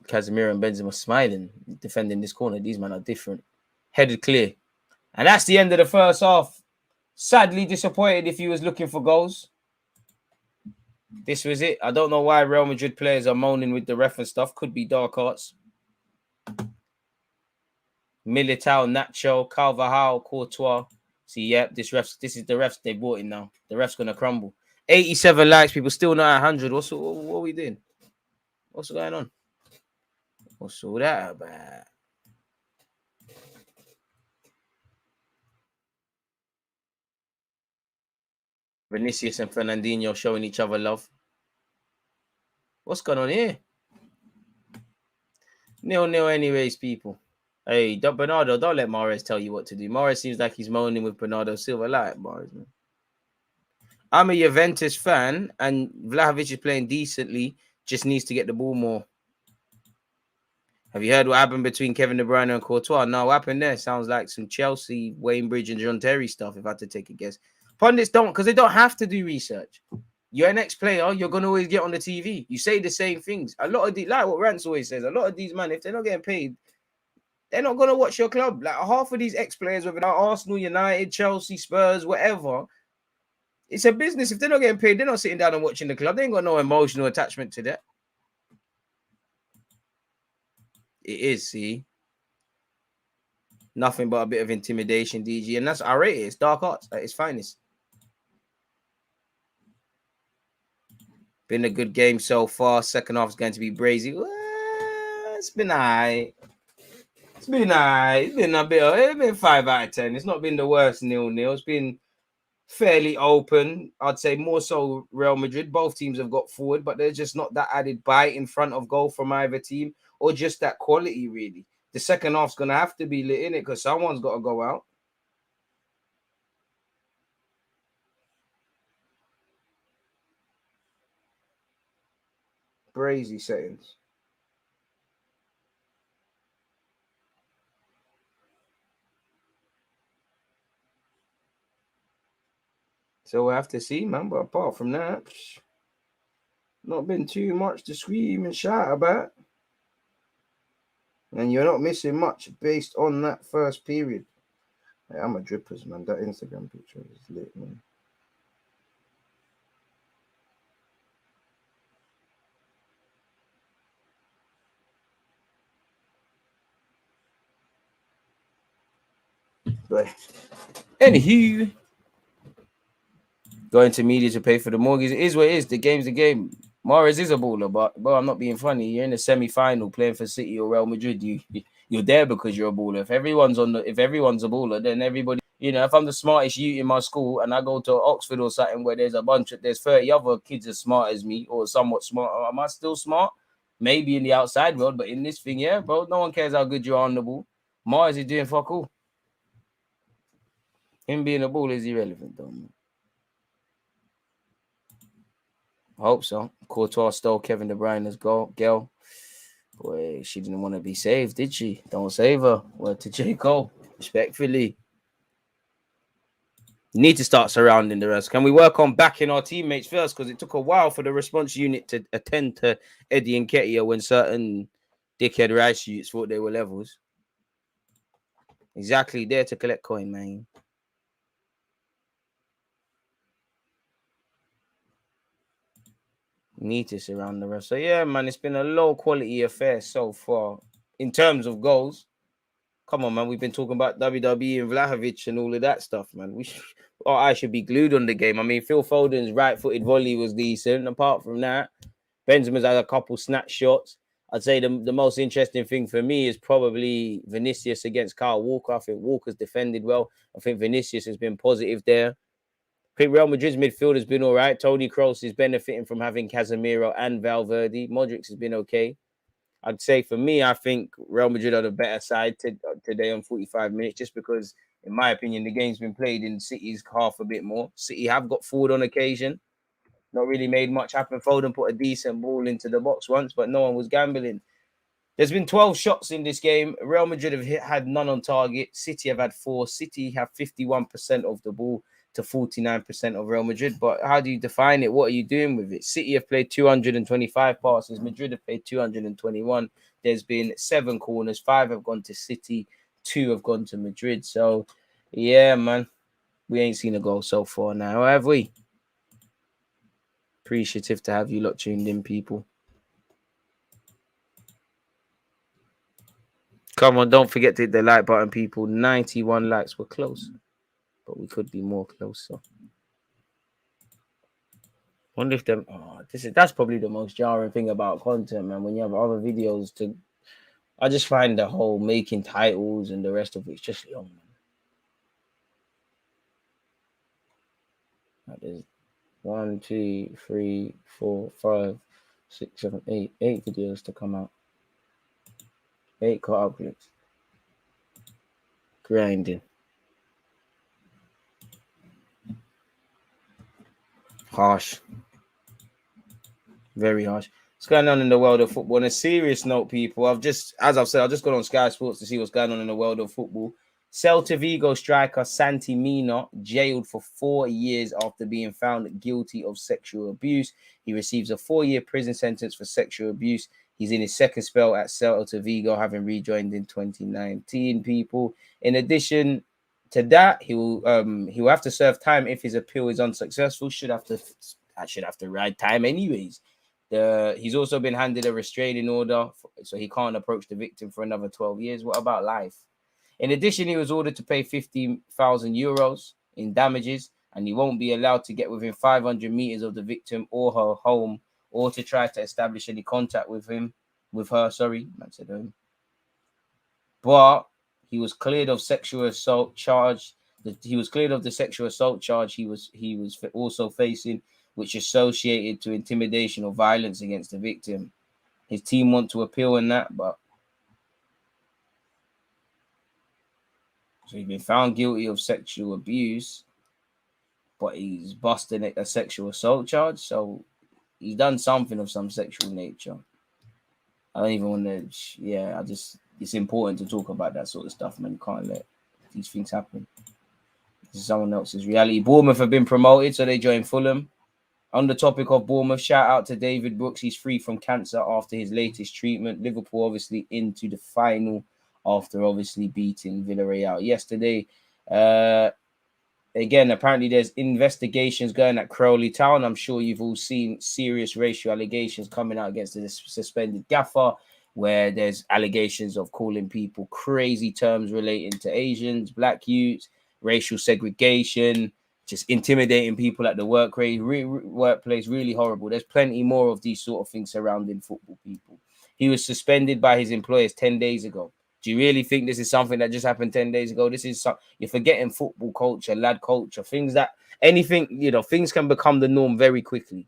Casemiro and Benzema smiling, defending this corner. These men are different. Headed clear. And that's the end of the first half. Sadly disappointed if he was looking for goals. This was it. I don't know why Real Madrid players are moaning with the ref and stuff. Could be dark arts. Militao, Nacho, Carvajal, Courtois. See, yeah, this is the refs they brought in now. The ref's gonna crumble. 87 likes, people still not 100. What are we doing? What's going on? What's all that about? Vinicius and Fernandinho showing each other love. What's going on here? 0-0 anyways, people. Hey, Bernardo, don't let Mahrez tell you what to do. Mahrez seems like he's moaning with Bernardo Silva. Like Mahrez, man. I'm a Juventus fan, and Vlahovic is playing decently. Just needs to get the ball more. Have you heard what happened between Kevin De Bruyne and Courtois? No, what happened there? Sounds like some Chelsea, Wayne Bridge, and John Terry stuff, if I had to take a guess. Pundits don't, because they don't have to do research. You're an ex-player, you're going to always get on the TV. You say the same things. A lot of these, like what Rance always says, a lot of these men, if they're not getting paid, they're not going to watch your club. Like half of these ex-players, whether they're Arsenal, United, Chelsea, Spurs, whatever, it's a business. If they're not getting paid, they're not sitting down and watching the club. They ain't got no emotional attachment to that. It is, see. Nothing but a bit of intimidation, DG. And that's, I rate it. It's dark arts at its finest. Been a good game so far. Second half is going to be brazy. It's been all right. It's been a bit. It's been 5 out of 10. It's not been the worst 0-0. It's been fairly open. I'd say more so Real Madrid. Both teams have got forward, but there's just not that added bite in front of goal from either team, or just that quality, really. The second half's going to have to be lit in it because someone's got to go out. Crazy settings. So we'll have to see, man. But apart from that, not been too much to scream and shout about. And you're not missing much based on that first period. Hey, I'm a drippers, man. That Instagram picture is lit, man. But anywho, going to media to pay for the mortgage. It is what it is. The game's the game. Mahrez is a baller, but I'm not being funny. You're in the semi-final playing for City or Real Madrid. You're there because you're a baller. If everyone's a baller, then everybody, if I'm the smartest you in my school and I go to Oxford or something where there's 30 other kids as smart as me or somewhat smart, am I still smart? Maybe in the outside world, but in this thing, yeah, bro, no one cares how good you are on the ball. Mahrez is doing fuck all. Him being a baller is irrelevant, though, man. I hope so. Courtois stole Kevin De Bruyne's girl. Boy, she didn't want to be saved, did she? Don't save her. Word to J. Cole. Respectfully. Need to start surrounding the rest. Can we work on backing our teammates first? Because it took a while for the response unit to attend to Eddie and Ketia when certain dickhead rice shoots thought they were levels. Exactly. There to collect coin, man. Need to surround the rest. So yeah, man, it's been a low quality affair so far in terms of goals. Come on, man. We've been talking about WWE and Vlahovic and all of that stuff, man. I should be glued on the game. I mean, Phil Foden's right-footed volley was decent. Apart from that, Benzema's had a couple snatch shots. I'd say the most interesting thing for me is probably Vinicius against Kyle Walker. I think Walker's defended well. I think Vinicius has been positive there. I think Real Madrid's midfield has been all right. Toni Kroos is benefiting from having Casemiro and Valverde. Modric has been okay. I'd say for me, I think Real Madrid are the better side today on 45 minutes, just because, in my opinion, the game's been played in City's half a bit more. City have got forward on occasion, not really made much happen. Foden put a decent ball into the box once, but no one was gambling. There's been 12 shots in this game. Real Madrid have had none on target. City have had 4. City have 51% of the ball to 49% of Real Madrid. But how do you define it? What are you doing with it? City have played 225 passes. Madrid have played 221. There's been 7 corners. 5 have gone to City. 2 have gone to Madrid. So, yeah, man. We ain't seen a goal so far now, have we? Appreciative to have you lot tuned in, people. Come on, don't forget to hit the like button, people. 91 likes. We're close, but we could be more closer. Wonder if them. Oh, that's probably the most jarring thing about content, man. When you have other videos to, I just find the whole making titles and the rest of it's just young, man. There's 1, 2, 3, 4, 5, 6, 7, 8 videos to come out. 8 cut-up clips. Grinding. Harsh. Very harsh. What's going on in the world of football? On a serious note, people, I've just gone on Sky Sports to see what's going on in the world of football. Celta Vigo striker Santi Mina jailed for 4 years after being found guilty of sexual abuse. He receives a 4-year prison sentence for sexual abuse. He's in his second spell at Celta Vigo, having rejoined in 2019. People. In addition to that, he will have to serve time if his appeal is unsuccessful. Should have to ride time anyways. He's also been handed a restraining order, so he can't approach the victim for another 12 years. What about life? In addition, he was ordered to pay 50,000 euros in damages, and he won't be allowed to get within 500 meters of the victim or her home, or to try to establish any contact with her. But he was cleared of sexual assault charge. He was cleared of the sexual assault charge he was also facing, which is associated to intimidation or violence against the victim. His team want to appeal on that, but so he's been found guilty of sexual abuse, but he's busting a sexual assault charge. So he's done something of some sexual nature. I don't even want to. It's important to talk about that sort of stuff, man. You can't let these things happen. This is someone else's reality. Bournemouth have been promoted, so they join Fulham. On the topic of Bournemouth, shout out to David Brooks. He's free from cancer after his latest treatment. Liverpool obviously into the final after obviously beating Villarreal yesterday. Again, apparently there's investigations going at Crowley Town. I'm sure you've all seen serious racial allegations coming out against the suspended gaffer, where there's allegations of calling people crazy terms relating to Asians, black youths, racial segregation, just intimidating people at the workplace, really horrible. There's plenty more of these sort of things surrounding football people. He was suspended by his employers 10 days ago. Do you really think this is something that just happened 10 days ago? You're forgetting football culture, lad culture, things can become the norm very quickly.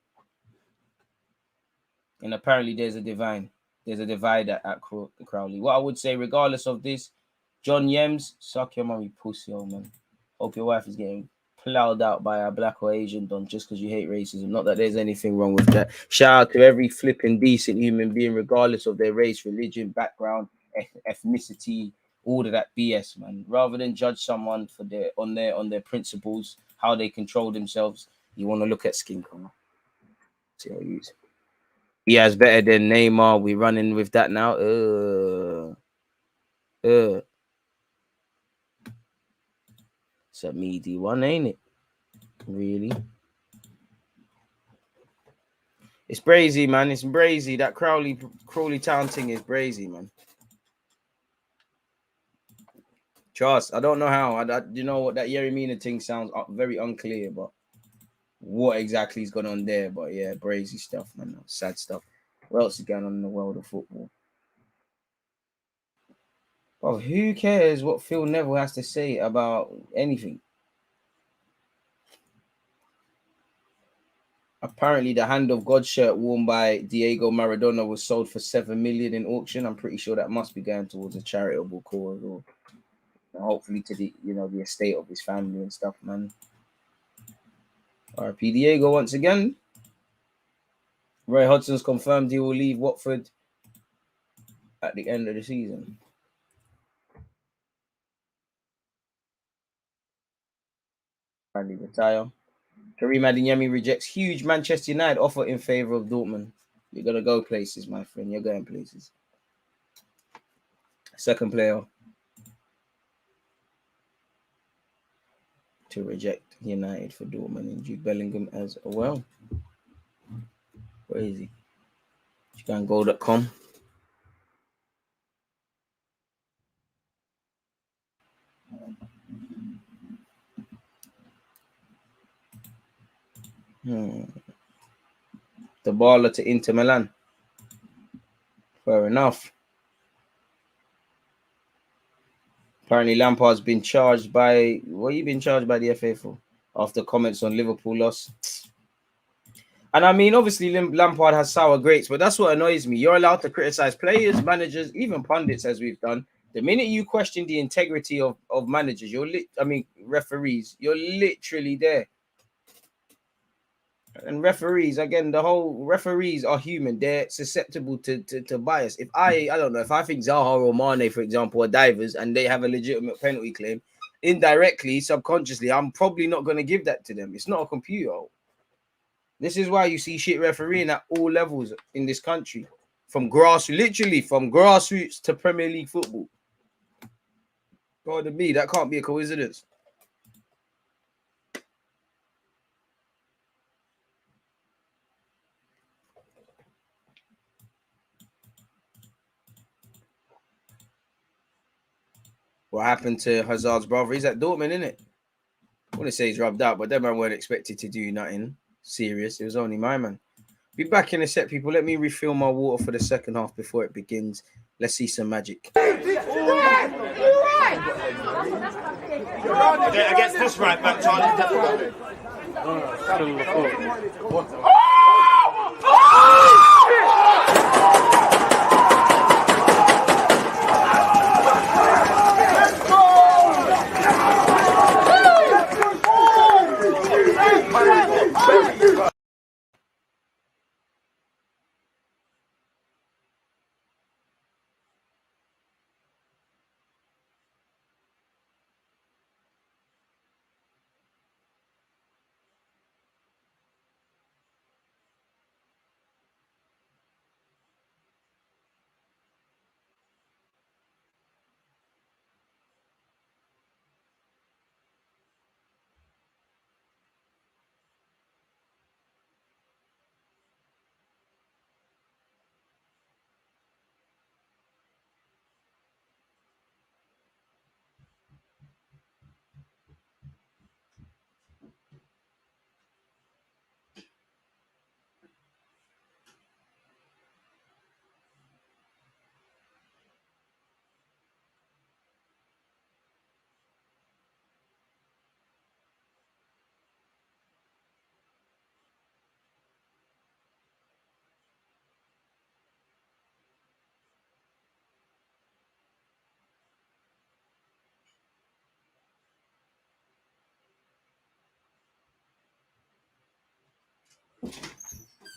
And apparently there's a divide at Crowley. What I would say, regardless of this, John Yems, suck your mommy pussy, old man. Hope your wife is getting plowed out by a black or Asian don just because you hate racism. Not that there's anything wrong with that. Shout out to every flipping decent human being, regardless of their race, religion, background, ethnicity, all of that BS, man. Rather than judge someone for on their principles, how they control themselves, you want to look at skin color. See how you use it. Yeah, it's better than Neymar. We running with that now. It's a meaty one, ain't it? Really? It's brazy, man. It's brazy. That Crawley Town thing is brazy, man. Trust. I don't know how. You know what, that Yerry Mina thing sounds very unclear, but what exactly is going on there? But yeah, brazy stuff, man. Sad stuff. What else is going on in the world of football? Well, who cares what Phil Neville has to say about anything? Apparently, the Hand of God shirt worn by Diego Maradona was sold for $7 million in auction. I'm pretty sure that must be going towards a charitable cause, or hopefully to the the estate of his family and stuff, man. RP Diego once again. Roy Hodgson's confirmed he will leave Watford at the end of the season. Finally retire. Karim Adeyemi rejects huge Manchester United offer in favour of Dortmund. You're going to go places, my friend. You're going places. Second player to reject United for Dortmund, and Jude Bellingham as well. Crazy. You can go.com. Dybala to Inter Milan. Fair enough. Apparently, Lampard's been charged by... What you been charged by the FA for? After comments on Liverpool loss. And I mean, obviously, Lampard has sour grapes, but that's what annoys me. You're allowed to criticize players, managers, even pundits, as we've done. The minute you question the integrity of managers, referees, you're literally there. And referees, again, the whole referees are human. They're susceptible to bias. If I don't know, if I think Zaha or Mane, for example, are divers and they have a legitimate penalty claim, indirectly, subconsciously, I'm probably not going to give that to them. It's not a computer. This is why you see shit refereeing at all levels in this country. From grassroots to Premier League football. Pardon me, that can't be a coincidence. What happened to Hazard's brother? He's at Dortmund, isn't it? I want to say he's rubbed out, but that man weren't expected to do nothing serious. It was only my man. Be back in a sec, people. Let me refill my water for the second half before it begins. Let's see some magic. Against this right back, Charlie.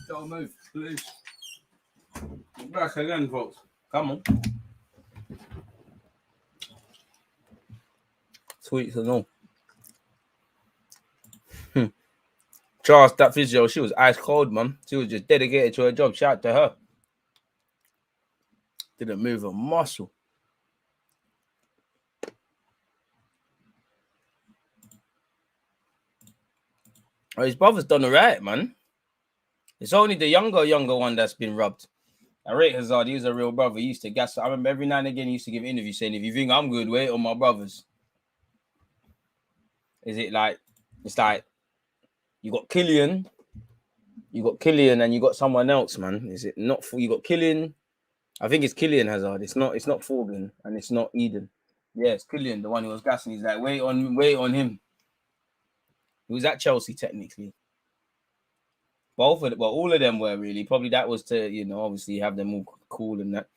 Don't move, please. Back again, folks. Come on. Sweet and all. Charles, that physio, she was ice cold, man. She was just dedicated to her job. Shout out to her. Didn't move a muscle. Oh, his brother's done all right, man. It's only the younger one that's been rubbed. I rate Hazard. He was a real brother. He used to gas. I remember every now and again he used to give interviews saying, if you think I'm good, wait on my brothers. Is it like, it's like, you got Kylian, You got Killian and you got someone else, man. Is it not for you got Killian? I think it's Killian Hazard. It's not Forgan and it's not Eden. Yeah, it's Killian, the one who was gassing. He's like, wait on him. He was at Chelsea technically. Both of them, well, all of them were really. Probably that was to, obviously have them all cool and that.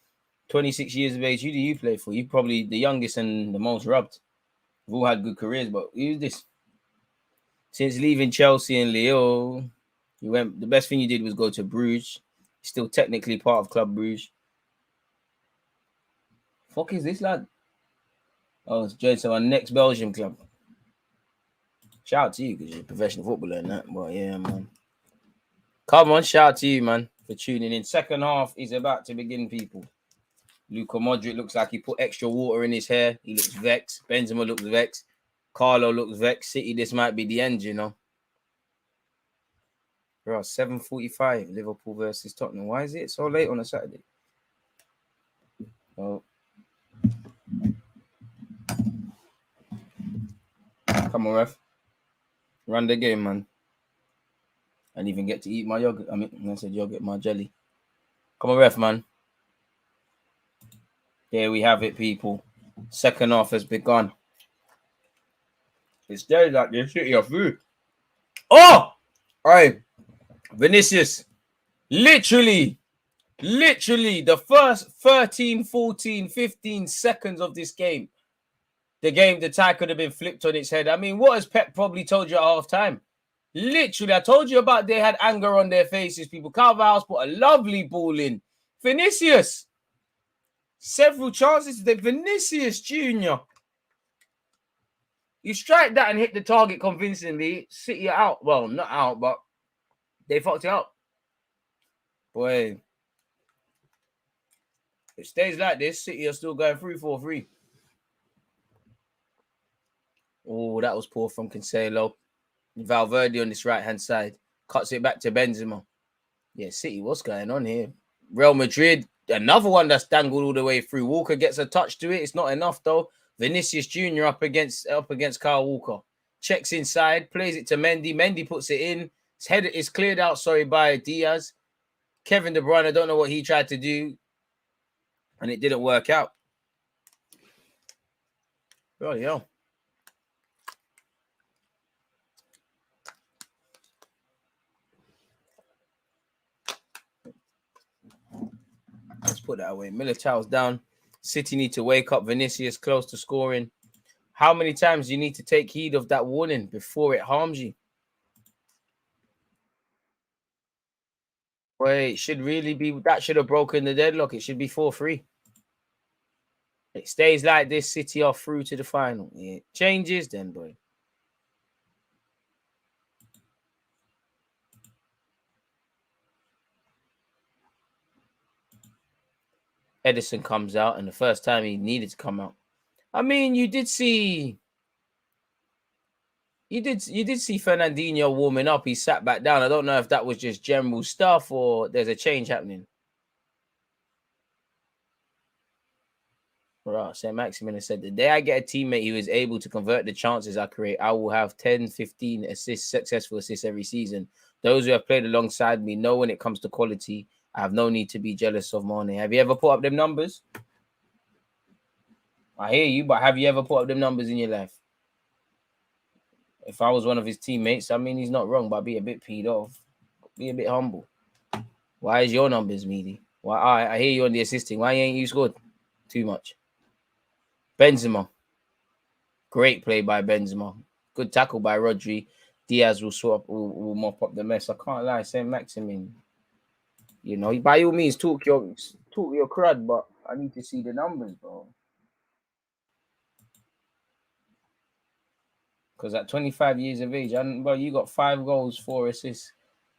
26 years of age. Who do you play for? You probably the youngest and the most rubbed. We've all had good careers, but who's this? Since leaving Chelsea and Leo, you went. The best thing you did was go to Bruges. Still technically part of Club Bruges. Fuck is this lad? Oh, it's Jason, our next Belgium club. Shout out to you because you're a professional footballer and that. But yeah, man. Come on, shout out to you, man, for tuning in. Second half is about to begin, people. Luka Modric looks like he put extra water in his hair. He looks vexed. Benzema looks vexed. Carlo looks vexed. City, this might be the end, Bro, 7:45, Liverpool versus Tottenham. Why is it so late on a Saturday? Oh. Come on, ref. Run the game, man. I didn't even get to eat my yogurt. I said yogurt, my jelly. Come on, ref, man. There we have it, people. Second half has begun. It's there like this shit your food. Oh! All right. Vinicius. Literally, the first 13, 14, 15 seconds of this game, the tie could have been flipped on its head. I mean, what has Pep probably told you at half time? Literally, I told you about they had anger on their faces, people. Clubhouse put a lovely ball in. Vinicius. Several chances. The Vinicius Jr. You strike that and hit the target convincingly. City out. Well, not out, but they fucked it up. Boy. If it stays like this, City are still going 3-4-3. Oh, that was poor from Cancelo. Valverde on this right-hand side. Cuts it back to Benzema. Yeah, City, what's going on here? Real Madrid, another one that's dangled all the way through. Walker gets a touch to it. It's not enough, though. Vinicius Jr. up against Kyle Walker. Checks inside, plays it to Mendy. Mendy puts it in. His head is cleared out, by Diaz. Kevin De Bruyne, I don't know what he tried to do. And it didn't work out. Bloody hell. Let's put that away. Militao's down. City need to wake up. Vinicius close to scoring. How many times do you need to take heed of that warning before it harms you? Wait, it should really be, that should have broken the deadlock. It should be 4-3. It stays like this, City are through to the final. It changes then, boy. Edison comes out, and the first time he needed to come out. I mean, you did see Fernandinho warming up. He sat back down. I don't know if that was just general stuff or there's a change happening. Right, St. Maximin said, the day I get a teammate who is able to convert the chances I create, I will have 10, 15 successful assists every season. Those who have played alongside me know when it comes to quality, I have no need to be jealous of Mane. Have you ever put up them numbers? I hear you, but have you ever put up them numbers in your life? If I was one of his teammates, I mean, he's not wrong, but be a bit peed off. Be a bit humble. Why is your numbers, Meaty? Why? I hear you on the assisting. Why ain't you scored too much? Benzema. Great play by Benzema. Good tackle by Rodri. Diaz will mop up the mess. I can't lie, St. Maximin. By all means, talk your crud, but I need to see the numbers, bro. Because at 25 years of age, you got 5 goals, 4 assists,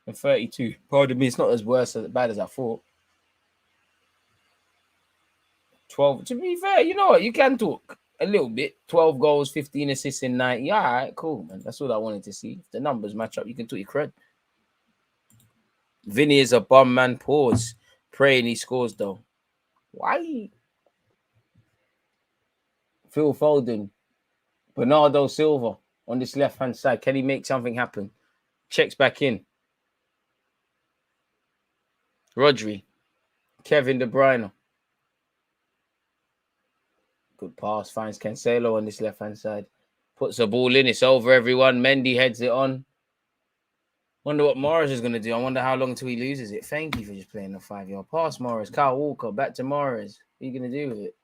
and 32. Pardon me, it's not as bad as I thought. 12. To be fair, you know what? You can talk a little bit. 12 goals, 15 assists in 90. Yeah, all right, cool, man. That's all I wanted to see. If the numbers match up, you can talk your cred. Vinny is a bum, man. Pause. Praying he scores, though. Why? Phil Foden. Bernardo Silva on this left-hand side. Can he make something happen? Checks back in. Rodri. Kevin De Bruyne. Good pass. Finds Cancelo on this left-hand side. Puts the ball in. It's over, everyone. Mendy heads it on. Wonder what Morris is going to do. I wonder how long until he loses it. Thank you for just playing the 5-yard pass, Morris. Kyle Walker. Back to Morris. What are you going to do with it?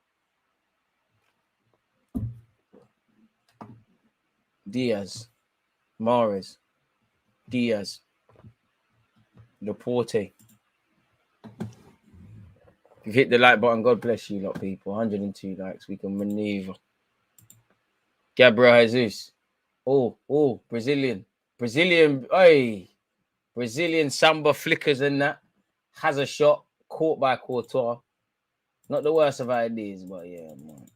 Diaz. Morris. Diaz. Laporte. If you hit the like button, God bless you lot, people. 102 likes. We can maneuver. Gabriel Jesus. Oh, Brazilian. Hey. Brazilian samba flickers and that. Has a shot. Caught by Courtois. Not the worst of ideas, but yeah, man.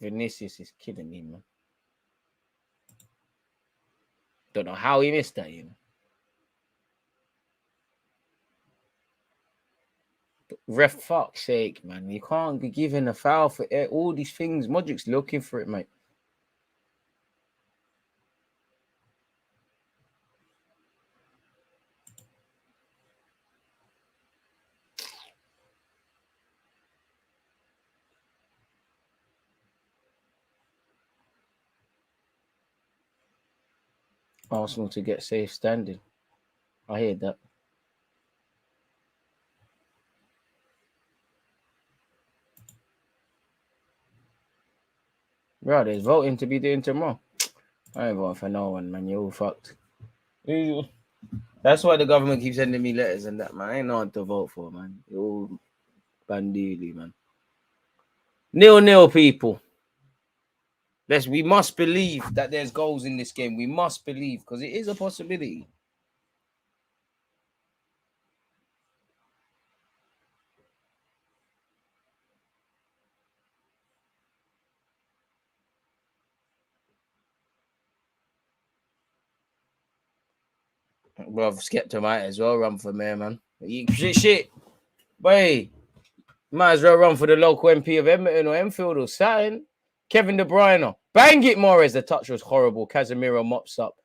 Vinicius is kidding me, man. Don't know how he missed that, you know. Ref, fuck's sake, man. You can't be giving a foul for all these things. Modric's looking for it, mate. Arsenal to get safe standing. I hear that. Bro, there's voting to be doing tomorrow. I ain't voting for no one, man. You're all fucked. That's why the government keeps sending me letters and that, man. I ain't know what to vote for, man. You're all bandili, man. 0-0, people. We must believe that there's goals in this game. We must believe, because it is a possibility. Bro, Skepta might as well run for mayor, man. Shit. Boy, might as well run for the local MP of Edmonton or Enfield or something. Kevin De Bruyne. Bang it, Morris. The touch was horrible. Casemiro mops up.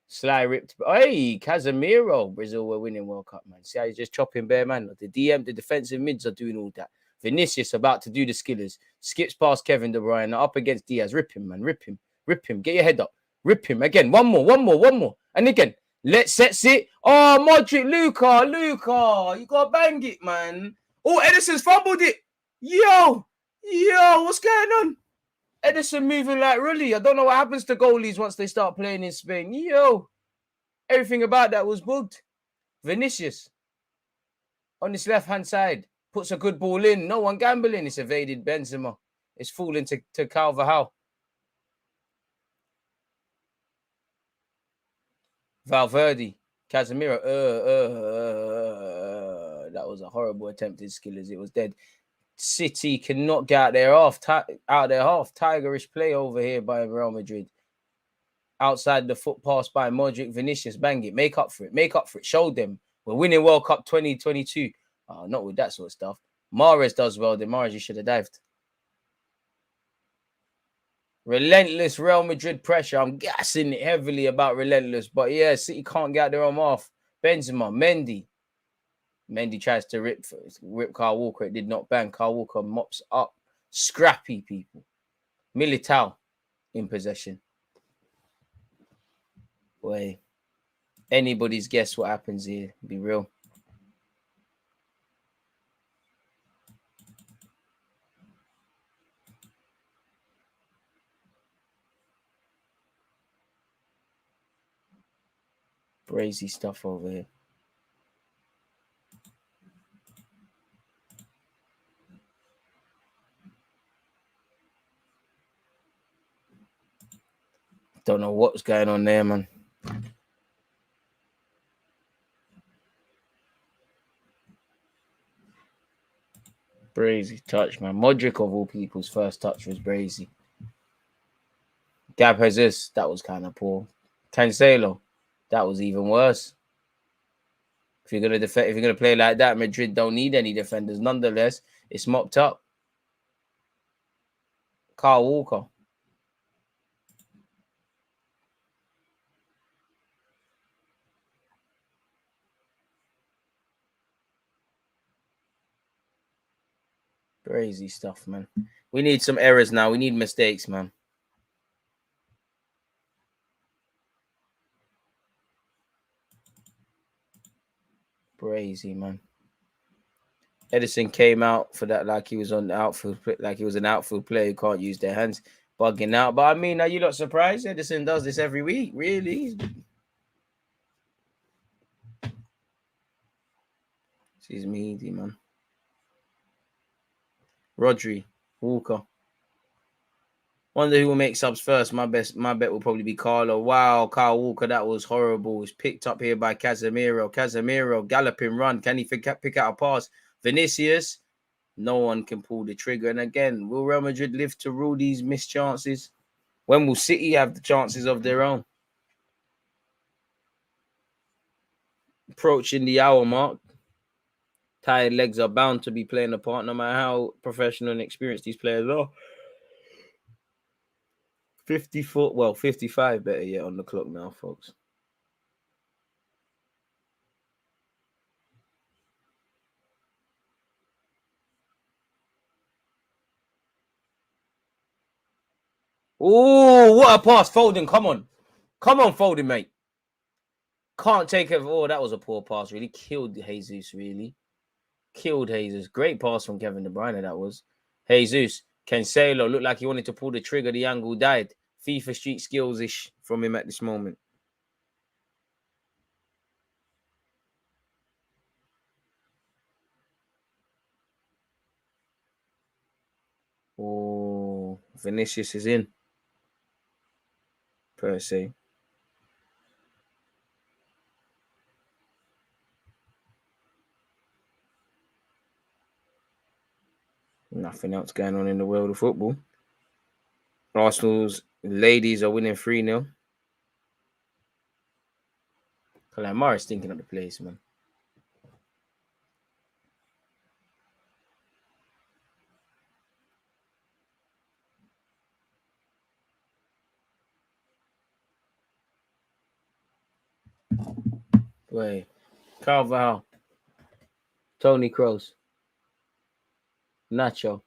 Sly ripped. Hey, Casemiro. Brazil were winning World Cup, man. See how he's just chopping bare, man. The DM, the defensive mids are doing all that. Vinicius about to do the skillers. Skips past Kevin De Bruyne. Up against Diaz. Rip him, man. Rip him. Get your head up. Rip him. Again. One more. And again. Sets it. Oh, Modric. Luca. You got to bang it, man. Oh, Edison's fumbled it. Yo, what's going on? Edison moving like Rully. I don't know what happens to goalies once they start playing in Spain. Yo, everything about that was bugged. Vinicius on this left-hand side puts a good ball in. No one gambling. It's evaded Benzema. It's falling to Carvajal. Valverde. Casemiro. That was a horrible attempted skill as it was dead. City cannot get out their half. Tigerish play over here by Real Madrid. Outside the foot pass by Modric, Vinicius, bang it. Make up for it. Show them. We're winning World Cup 2022. Not with that sort of stuff. Mahrez does well. Then Mahrez, you should have dived. Relentless Real Madrid pressure. I'm gassing it heavily about relentless. But yeah, City can't get out their own half. Benzema, Mendy tries to rip Kyle Walker. It did not bang. Kyle Walker mops up. Scrappy, people. Militao in possession. Boy, anybody's guess what happens here. Be real. Crazy stuff over here. Don't know what's going on there, man. Brazy touch, man. Modric of all people's first touch was brazy. Gab Jesus, that was kind of poor. Cancelo, that was even worse. If you're gonna play like that, Madrid don't need any defenders. Nonetheless, it's mopped up. Kyle Walker. Crazy stuff, man. We need some errors now. We need mistakes, man. Crazy, man. Edison came out for that like he was on the outfield, like he was an outfield player who can't use their hands, bugging out. But I mean, are you not surprised? Edison does this every week, really. She's meaty, man. Rodri, Walker. Wonder who will make subs first. My bet will probably be Carlo. Wow, Kyle Walker, that was horrible. It's picked up here by Casemiro. Casemiro, galloping run. Can he pick out a pass? Vinicius, no one can pull the trigger. And again, will Real Madrid live to rule these missed chances? When will City have the chances of their own? Approaching the hour mark. Tired legs are bound to be playing a part, no matter how professional and experienced these players are. 54, well, 55 better yet on the clock now, folks. Oh, what a pass, Foden. Come on, Foden, mate. Can't take it. Oh, that was a poor pass. Really killed Jesus, really. Killed Jesus. Great pass from Kevin De Bruyne, that was. Jesus. Cancelo looked like he wanted to pull the trigger. The angle died. FIFA street skills-ish from him at this moment. Oh, Vinicius is in. Per se. Nothing else going on in the world of football. Arsenal's ladies are winning 3-0. Climax thinking of the place, man. Wait. Carvajal. Tony Kroos. Nacho.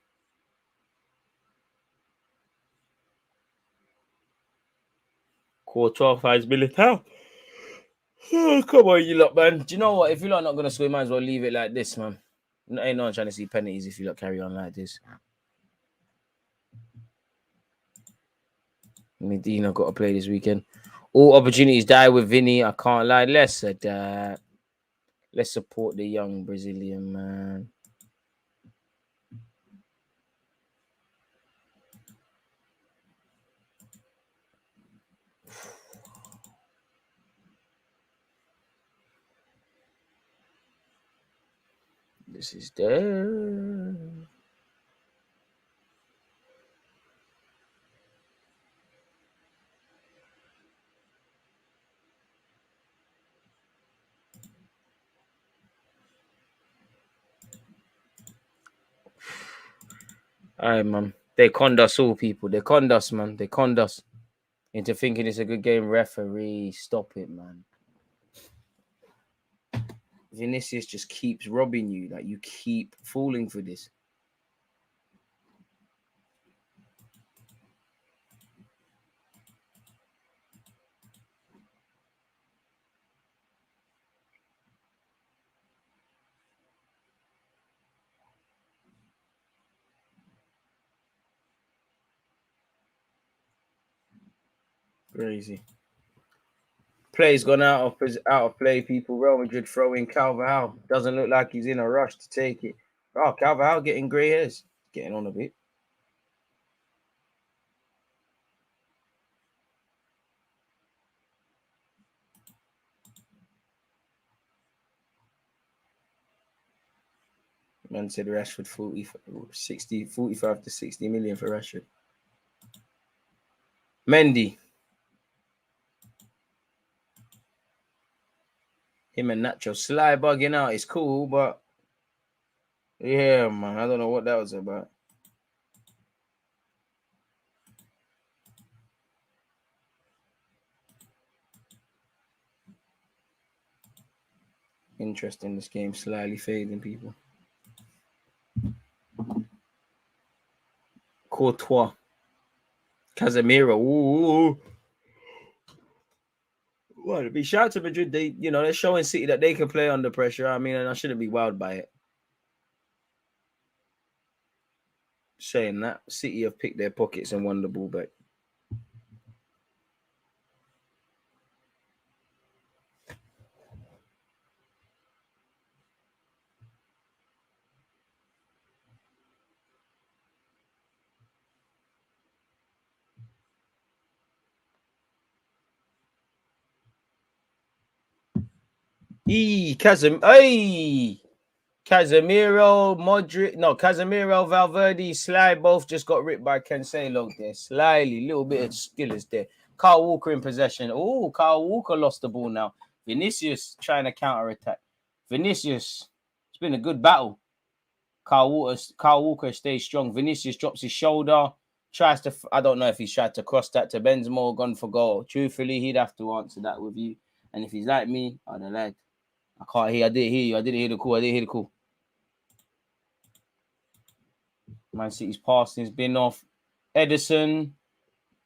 Courtois finds Militao. Oh, come on, you lot, man. Do you know what? If you're not going to score, you might as well leave it like this, man. Ain't no one trying to see penalties if you lot carry on like this. Medina got to play this weekend. All opportunities die with Vinny. I can't lie. Let's support the young Brazilian, man. This is there. All right, man. They conned us all, people. They conned us, man. They conned us into thinking it's a good game. Referee, stop it, man. Vinicius just keeps robbing you. Like, you keep falling for this. Crazy. Play's gone out of play, people. Real Madrid throwing Carvajal. Doesn't look like he's in a rush to take it. Oh, Carvajal getting grey hairs. Getting on a bit. Man said Rashford 45 to 60 million for Rashford. Mendy. Him and Nacho sly bugging out. It's cool, but yeah, man. I don't know what that was about. Interesting, this game slightly fading, people. Courtois. Casemiro. Ooh. Well, be shout out to Madrid. They're showing City that they can play under pressure. I mean, and I shouldn't be wowed by it. Saying that, City have picked their pockets and won the ball back. Casemiro, Modric, Casemiro, Valverde, Sly both just got ripped by Cancelo there. Slyly, little bit of skill is there. Kyle Walker in possession. Oh, Kyle Walker lost the ball now. Vinicius trying to counter attack. Vinicius, it's been a good battle. Kyle Walker stays strong. Vinicius drops his shoulder. Tries to, I don't know if he's tried to cross that to Benzema or gone for goal. Truthfully, he'd have to answer that with you. And if he's like me, I'd have lagged. I can't hear. I didn't hear you. I didn't hear the call. Man City's passing's been off. Edison.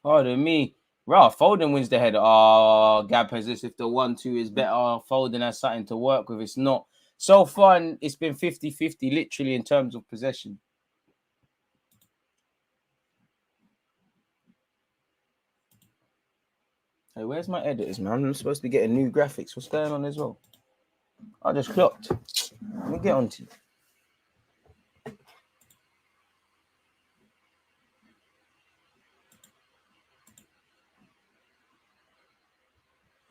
Pardon me. Ralph, Foden wins the header. Oh, Gab has this. If the 1-2 is better, Foden has something to work with. It's not. So far, it's been 50-50, literally, in terms of possession. Hey, where's my editors, man? I'm supposed to be getting new graphics. What's going on as well? I just clocked. Let me get on to it.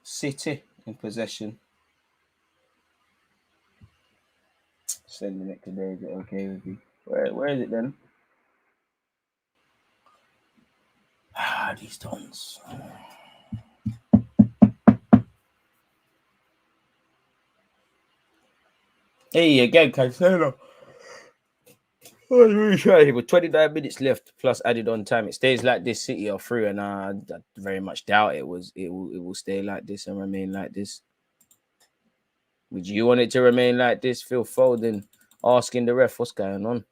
City in possession. Sending it today. Is it okay with you? Where is it then? These dons. Hey, again, Cancelo. With 29 minutes left plus added on time, it stays like this. City are through, and I very much doubt it will stay like this and remain like this. Would you want it to remain like this? Phil Foden asking the ref what's going on.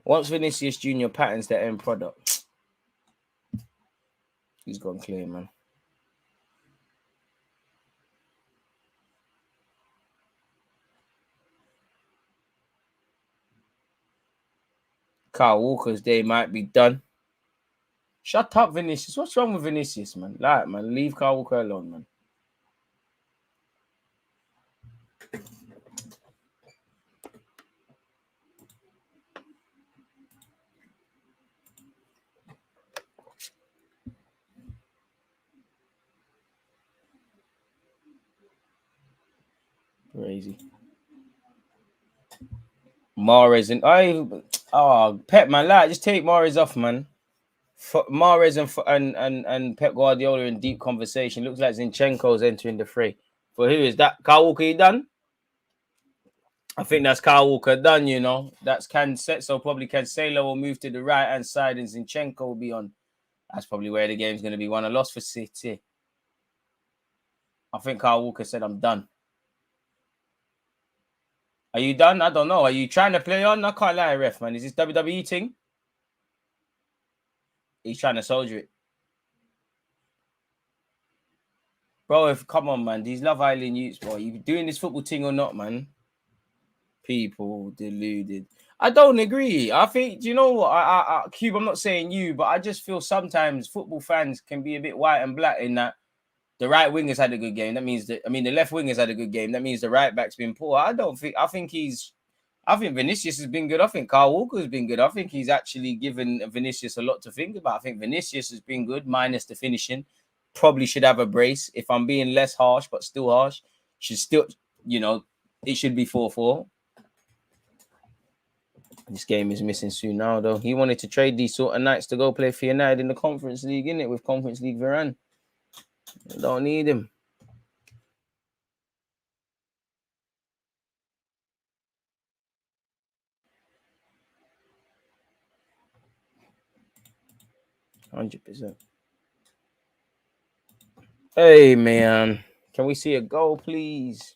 Once Vinicius Junior patterns the end product, he's gone clear, man. Kyle Walker's day might be done. Shut up, Vinicius. What's wrong with Vinicius, man? Like, man, leave Kyle Walker alone, man. Crazy. Mahrez and Pep, man, like, just take Mahrez off, man. Mahrez and Pep Guardiola in deep conversation. Looks like Zinchenko's entering the fray. For who is that? Kyle Walker done? I think that's Kyle Walker done, you know. That's Cancelo. So probably Cancelo will move to the right-hand side and Zinchenko will be on. That's probably where the game's going to be won. A loss for City. I think Kyle Walker said, I'm done. Are you done? I don't know. Are you trying to play on? I can't lie, ref, man. Is this WWE thing? He's trying to soldier it. Bro, come on, man. These Love Island youths, bro. You doing this football thing or not, man? People deluded. I don't agree. I think, do you know what? Cube, I'm not saying you, but I just feel sometimes football fans can be a bit white and black in that the right wingers had a good game. That means the left wingers had a good game. That means the right back's been poor. I think Vinicius has been good. I think Kyle Walker has been good. I think he's actually given Vinicius a lot to think about. I think Vinicius has been good, minus the finishing. Probably should have a brace. If I'm being less harsh, but still harsh, should still, it should be 4-4. This game is missing soon now, though. He wanted to trade these sort of nights to go play for United in the Conference League, innit? With Conference League Varane. Don't need him. %. Hey, man. Can we see a goal, please?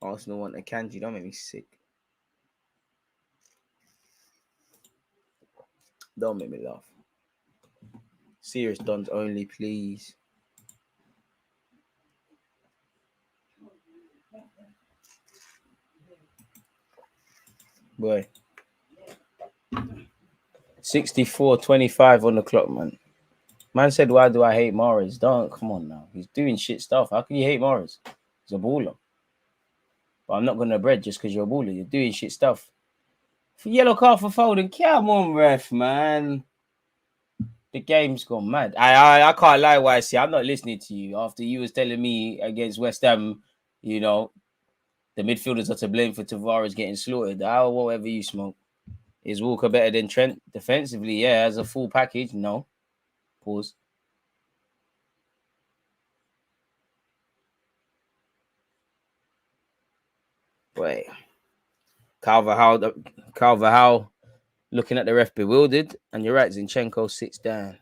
Arsenal want a Kanji. Don't make me sick. Don't make me laugh. Serious dons only, please. Boy. 64-25 on the clock, man. Man said, why do I hate Mahrez? Don't, come on now. He's doing shit stuff. How can you hate Mahrez? He's a baller. But I'm not going to bread just because you're a baller. You're doing shit stuff. For yellow card for Foden, come on, ref, man. The game's gone mad. I can't lie, YC. I'm not listening to you. After you was telling me against West Ham, you know, the midfielders are to blame for Tavares getting slaughtered. Whatever you smoke. Is Walker better than Trent defensively? Yeah, as a full package, no. Pause. Wait. Carvajal looking at the ref bewildered. And you're right, Zinchenko sits down.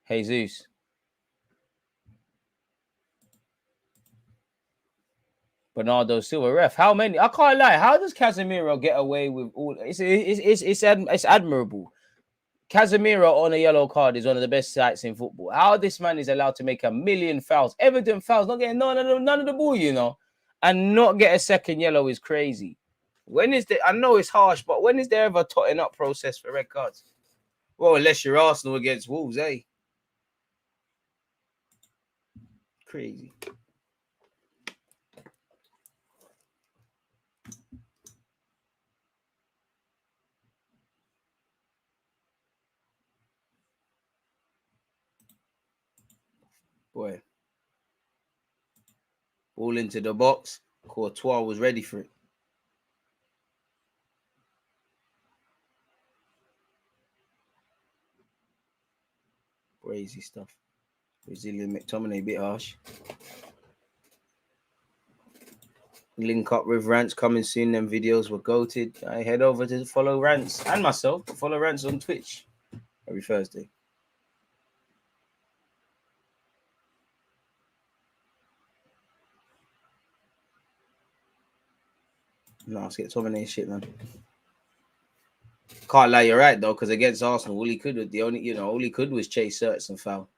Jesus. Bernardo Silva ref. How many? I can't lie. How does Casemiro get away with all? It's admirable. Casemiro on a yellow card is one of the best sights in football. How this man is allowed to make a million fouls, evident fouls, not getting none of the ball, you know, and not get a second yellow is crazy. When is there? I know it's harsh, but when is there ever a totting up process for red cards? Well, unless you're Arsenal against Wolves, eh? Crazy. Boy. All into the box. Courtois was ready for it. Crazy stuff. Brazilian McTominay, bit harsh. Link up with Rants coming soon. Them videos were goated. I head over to follow Rants and myself. Follow Rants on Twitch every Thursday. No, let's get Tominay shit, man. Can't lie, you're right though, because against Arsenal, all he could was chase certs and foul.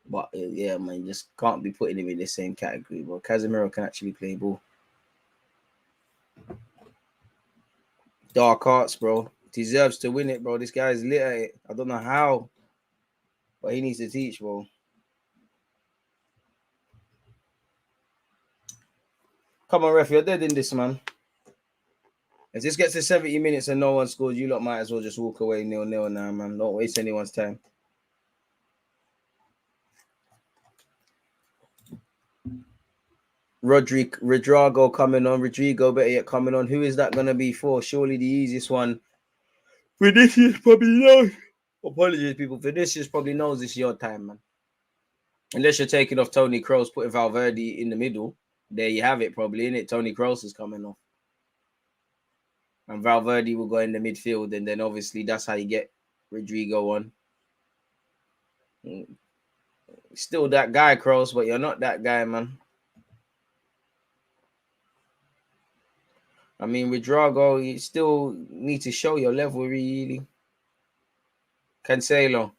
But yeah, man, you just can't be putting him in the same category. But Casemiro can actually play ball. Dark arts, bro. Deserves to win it, bro. This guy's lit at it. I don't know how, but he needs to teach, bro. Come on, ref, you're dead in this, man. If this gets to 70 minutes and no one scores, you lot might as well just walk away 0-0 now, man. Don't waste anyone's time. Rodrigo coming on. Rodrigo, better yet, coming on. Who is that going to be for? Surely the easiest one. Vinicius probably knows. Apologies, people. Vinicius probably knows this is your time, man. Unless you're taking off Toni Kroos, putting Valverde in the middle. There you have it, probably, innit? Toni Kroos is coming off. And Valverde will go in the midfield. And then, obviously, that's how you get Rodrigo on. Still that guy, Kroos, but you're not that guy, man. I mean, with Drago, you still need to show your level, really. Cancelo.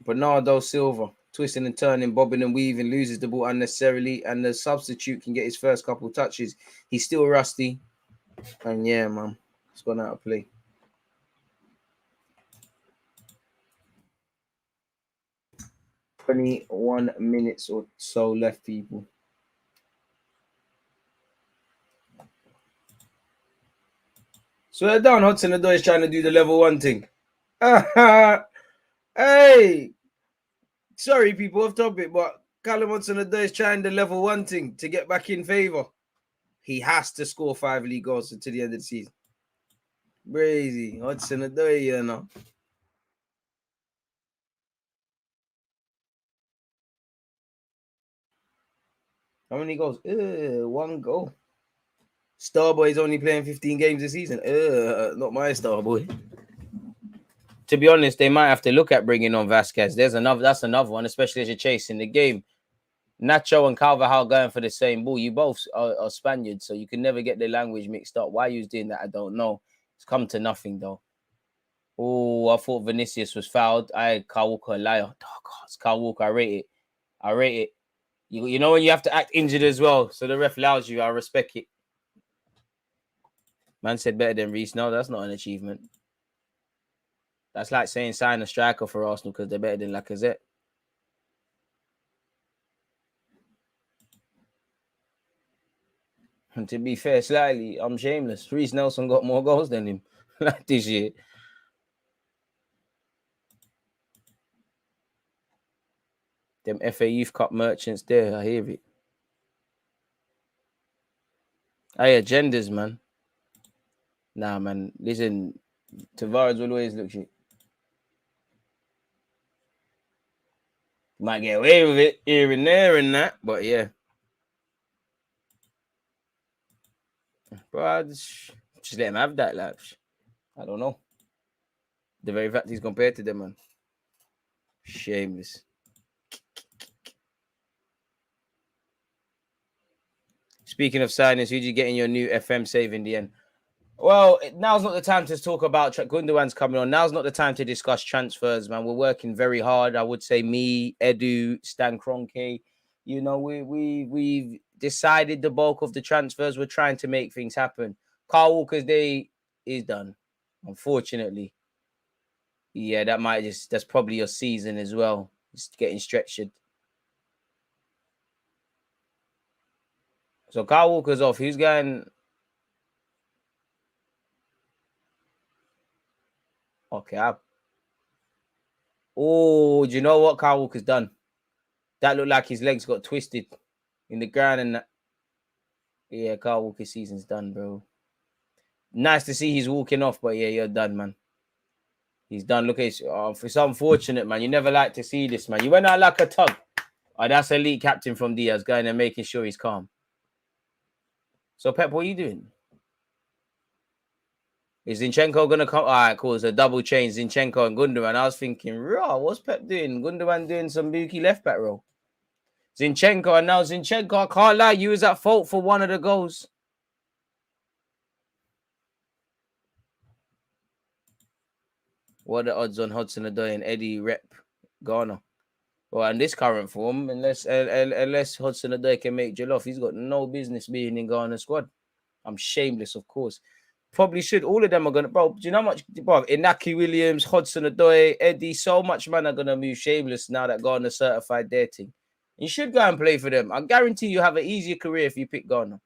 Bernardo Silva. Twisting and turning, bobbing and weaving, loses the ball unnecessarily, and the substitute can get his first couple touches. He's still rusty. And yeah, man, it's gone out of play. $21 minutes or so left, people. So they're down. Hudson Odoi is trying to do the level 1 thing. Hey, sorry, people, off topic, but Callum Hudson Odoi is trying the level 1 thing to get back in favour. He has to score 5 league goals until the end of the season. Crazy. Hudson Odoi, you know. How many goals? 1 goal. Starboy is only playing 15 games this season. Not my Starboy. To be honest, they might have to look at bringing on Vasquez. That's another one, especially as you're chasing the game. Nacho and Carvajal going for the same ball. You both are Spaniards, so you can never get the language mixed up. Why you was doing that, I don't know. It's come to nothing, though. Oh, I thought Vinicius was fouled. I had Kyle Walker a liar. Oh, God, it's Kyle Walker. I rate it. You know when you have to act injured as well, so the ref allows you. I respect it. Man said better than Reece. No, that's not an achievement. That's like saying sign a striker for Arsenal because they're better than Lacazette. And to be fair, slightly, I'm shameless. Reece Nelson got more goals than him like this year. Them FA Youth Cup merchants there, I hear it. Hey, agendas, man. Nah, man. Listen, Tavares will always look shit. Might get away with it here and there and that, but yeah. Bro, just let him have that, like. I don't know. The very fact he's compared to them, man. Shameless. Speaking of signings, who did you get in your new FM save in the end? Well, now's not the time to talk about Gundogan's coming on. Now's not the time to discuss transfers, man. We're working very hard. I would say me, Edu, Stan Kroenke. You know, we've decided the bulk of the transfers. We're trying to make things happen. Kyle Walker's day is done, unfortunately. Yeah, that's probably your season as well. It's getting stretched. So Kyle Walker's off. Who's going? Okay. Oh, do you know what Kyle Walker's done? That looked like his legs got twisted in the ground and that. Yeah, Kyle Walker's season's done, bro. Nice to see he's walking off, but yeah, you're done, man. He's done. Look, it's unfortunate, man. You never like to see this, man. You went out like a tug. Oh, that's elite captain from Diaz going and making sure he's calm. So, Pep, what are you doing? Is Zinchenko going to come? All right, cool. It's a double change, Zinchenko and Gundogan. I was thinking, raw, what's Pep doing? Gundogan doing some bookie left back role. Zinchenko, and now Zinchenko, I can't lie, you was at fault for one of the goals. What are the odds on Hudson-Odoi and Eddie rep Ghana? Well, in this current form, unless Hudson-Odoi can make jollof, he's got no business being in Ghana squad. I'm shameless, of course. Probably should. All of them are going to... Bro, do you know how much... Bro, Inaki Williams, Hudson-Odoi, Eddie, so much man are going to move shameless now that Ghana certified their team. You should go and play for them. I guarantee you have an easier career if you pick Ghana.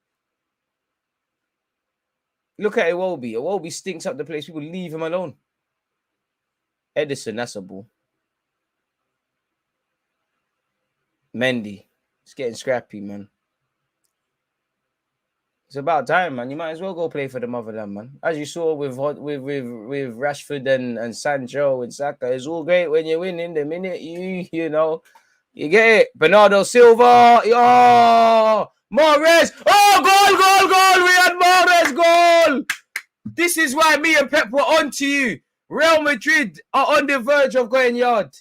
Look at Iwobi. Iwobi stinks up the place. People leave him alone. Edison, that's a ball. Mendy. It's getting scrappy, man. It's about time, man. You might as well go play for the motherland, man. As you saw with Rashford and Sancho and Saka, it's all great when you win in the minute you know. You get it? Bernardo Silva. Oh, Mahrez. Oh, goal. We had Mahrez goal. This is why me and Pep were on to you. Real Madrid are on the verge of going yard.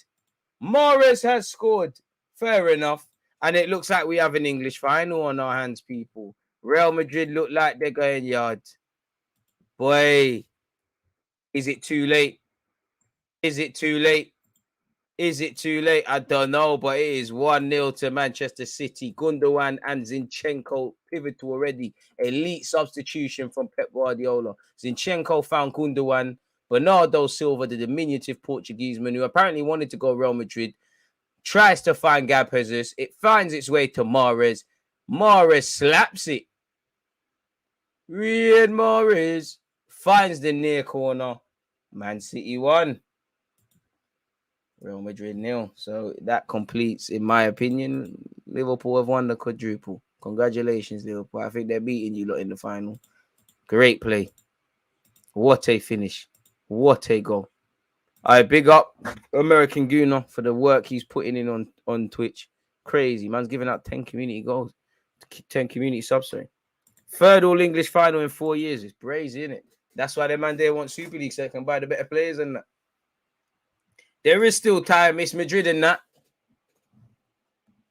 Mahrez has scored. Fair enough. And it looks like we have an English final on our hands, people. Real Madrid look like they're going yard. Boy, is it too late? Is it too late? Is it too late? I don't know, but it is 1-0 to Manchester City. Gundogan and Zinchenko pivotal already. Elite substitution from Pep Guardiola. Zinchenko found Gundogan. Bernardo Silva, the diminutive Portuguese man who apparently wanted to go Real Madrid, tries to find Gab Jesus. It finds its way to Mahrez. Mahrez slaps it. Riyad Mahrez finds the near corner. Man City 1. Real Madrid 0. So that completes, in my opinion, Liverpool have won the quadruple. Congratulations, Liverpool. I think they're beating you lot in the final. Great play. What a finish. What a goal. I big up American Gooner for the work he's putting in on Twitch. Crazy. Man's giving out 10 community goals. 10 community subs, sorry. Third all-English final in 4 years. It's crazy, isn't it? That's why the man there wants Super League so they can buy the better players and that. There is still time. It's Madrid and that.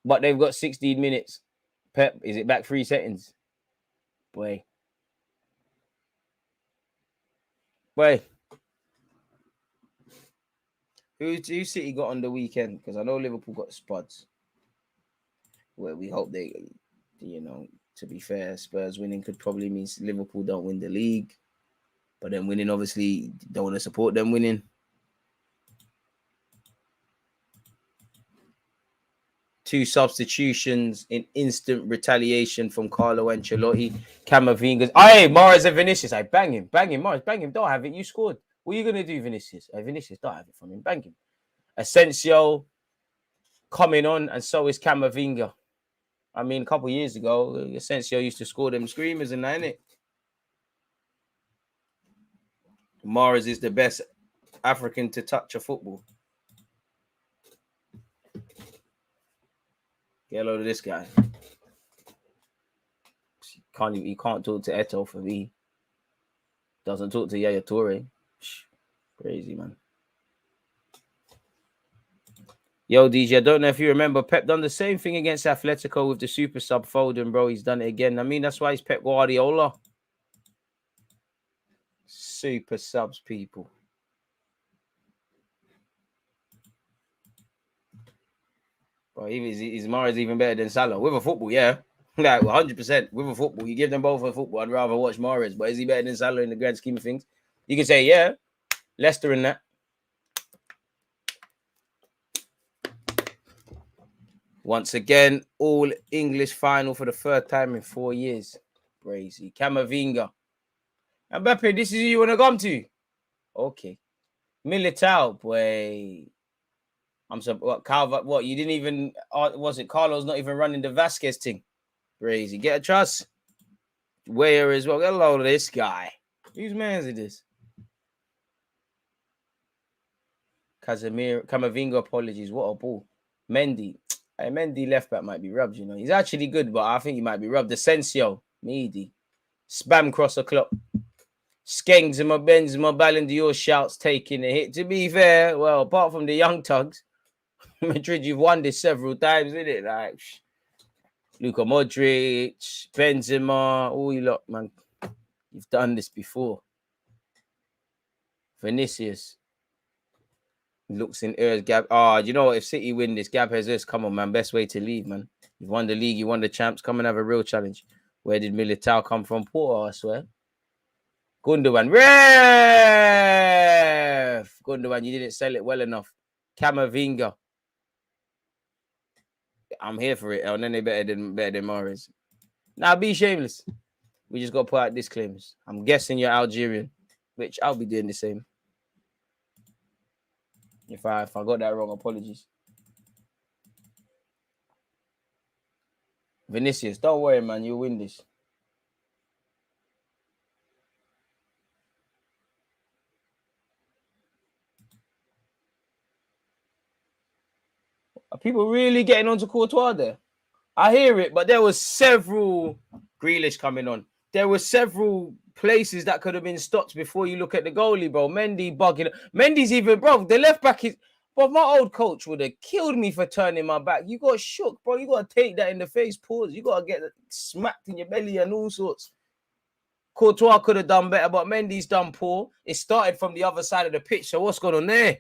But they've got 16 minutes. Pep, is it back 3 seconds? Boy. Who City got on the weekend? Because I know Liverpool got spuds. Well, we hope they, to be fair, Spurs winning could probably mean Liverpool don't win the league. But then winning, obviously, don't want to support them winning. 2 substitutions in instant retaliation from Carlo Ancelotti. Camavinga's. Hey, Mahrez and Vinicius. I bang him, Mahrez, bang him. Don't have it. You scored. What are you gonna do, Vinicius? Hey, Vinicius, don't have it from him. Bang him. Asensio coming on, and so is Camavinga. I mean, a couple of years ago, Asensio used to score them screamers and that, innit? Mahrez is the best African to touch a football. Get a load of this guy. He can't talk to Eto'o for me. Doesn't talk to Yaya Toure. Crazy, man. Yo, DJ, I don't know if you remember, Pep done the same thing against Atletico with the super sub Foden, bro. He's done it again. I mean, that's why he's Pep Guardiola. Super subs, people. Bro, is Mahrez even better than Salah? With a football, yeah. Like 100%. With a football. You give them both a football, I'd rather watch Mahrez. But is he better than Salah in the grand scheme of things? You can say, yeah. Leicester in that. Once again, all English final for the third time in 4 years. Crazy. Camavinga. Mbappe, this is who you want to come to? Okay. Militao, boy. I'm so what? Calva, what? You didn't even. Was it Carlos not even running the Vasquez thing? Crazy. Get a trust. Wenger as well. Get a load of this guy. Whose man is this? Camavinga, apologies. What a ball. Mendy. Hey, Mendy left back might be rubbed, you know. He's actually good, but I think he might be rubbed. Asensio. Meaty. Spam cross a clock. Skengs and my Benzema Ballon d'Or shouts taking a hit. To be fair, well, apart from the young tugs, Madrid, you've won this several times, isn't it? Like Luka Modric, Benzema, all you lot, man. You've done this before. Vinicius looks in ears. Gab. You know what? If City win this, Gab Jesus, come on, man. Best way to leave, man. You've won the league, you won the champs. Come and have a real challenge. Where did Militao come from? Porto, I swear. Gundogan. Ref! Gundogan, you didn't sell it well enough. Camavinga. I'm here for it. And then they better than Mahrez. Now, be shameless. We just got to put out disclaimers. I'm guessing you're Algerian, which I'll be doing the same. If I got that wrong, apologies. Vinicius, don't worry, man. You'll win this. Are people really getting onto Courtois there? I hear it, but there was several Grealish coming on. There were several places that could have been stopped before you look at the goalie, bro. Mendy bugging. Mendy's even, bro, the left back is... But my old coach would have killed me for turning my back. You got shook, bro. You got to take that in the face, pause. You got to get smacked in your belly and all sorts. Courtois could have done better, but Mendy's done poor. It started from the other side of the pitch, so what's going on there?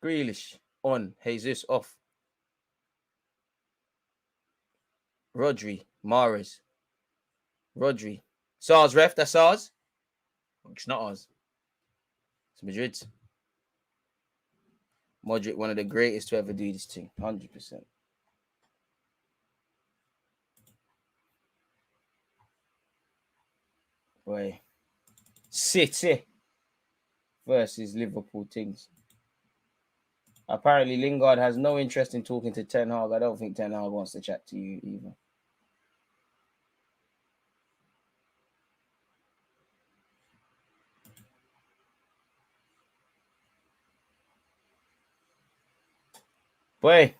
Grealish on, Jesus off. Rodri, Mahrez. Rodri. SARS ref, that's ours. It's not ours. It's Madrid's. Modric, one of the greatest to ever do this thing. 100%. Boy. City versus Liverpool things. Apparently, Lingard has no interest in talking to Ten Hag. I don't think Ten Hag wants to chat to you either. Boy.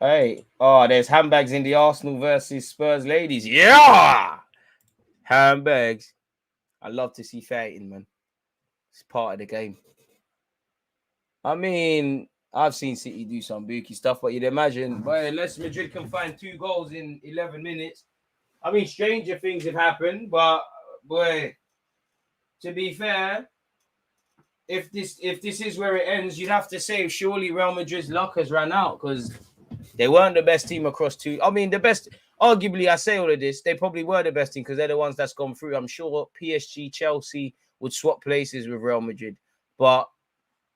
Hey, oh, there's handbags in the Arsenal versus Spurs ladies. Yeah, handbags. I love to see fighting, man. It's part of the game. I mean, I've seen City do some bookie stuff, but you'd imagine, boy, unless Madrid can find 2 goals in 11 minutes. I mean, stranger things have happened, but boy, to be fair, if this is where it ends, you'd have to say surely Real Madrid's luck has ran out because they weren't the best team across two. I mean, the best, arguably, I say all of this, they probably were the best team because they're the ones that's gone through. I'm sure PSG, Chelsea would swap places with Real Madrid, but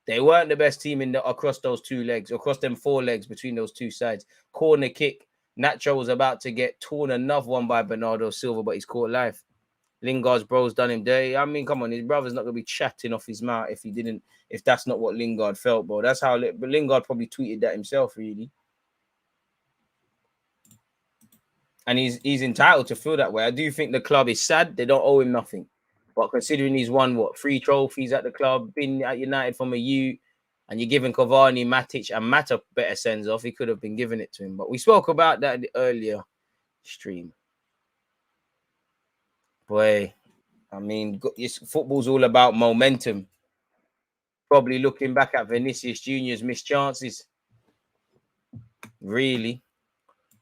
they weren't the best team across those 2 legs, across them 4 legs between those 2 sides. Corner kick. Nacho was about to get torn another one by Bernardo Silva, but he's caught life. Lingard's bro's done him dirty. I mean, come on, his brother's not gonna be chatting off his mouth if that's not what Lingard felt, bro. That's how. But Lingard probably tweeted that himself, really. And he's entitled to feel that way. I do think the club is sad. They don't owe him nothing. But considering he's won, 3 trophies at the club, been at United from a youth, and you're giving Cavani, Matic, and Mata better sends off, he could have been giving it to him. But we spoke about that in the earlier stream. Boy, I mean, football's all about momentum. Probably looking back at Vinicius Junior's missed chances. Really.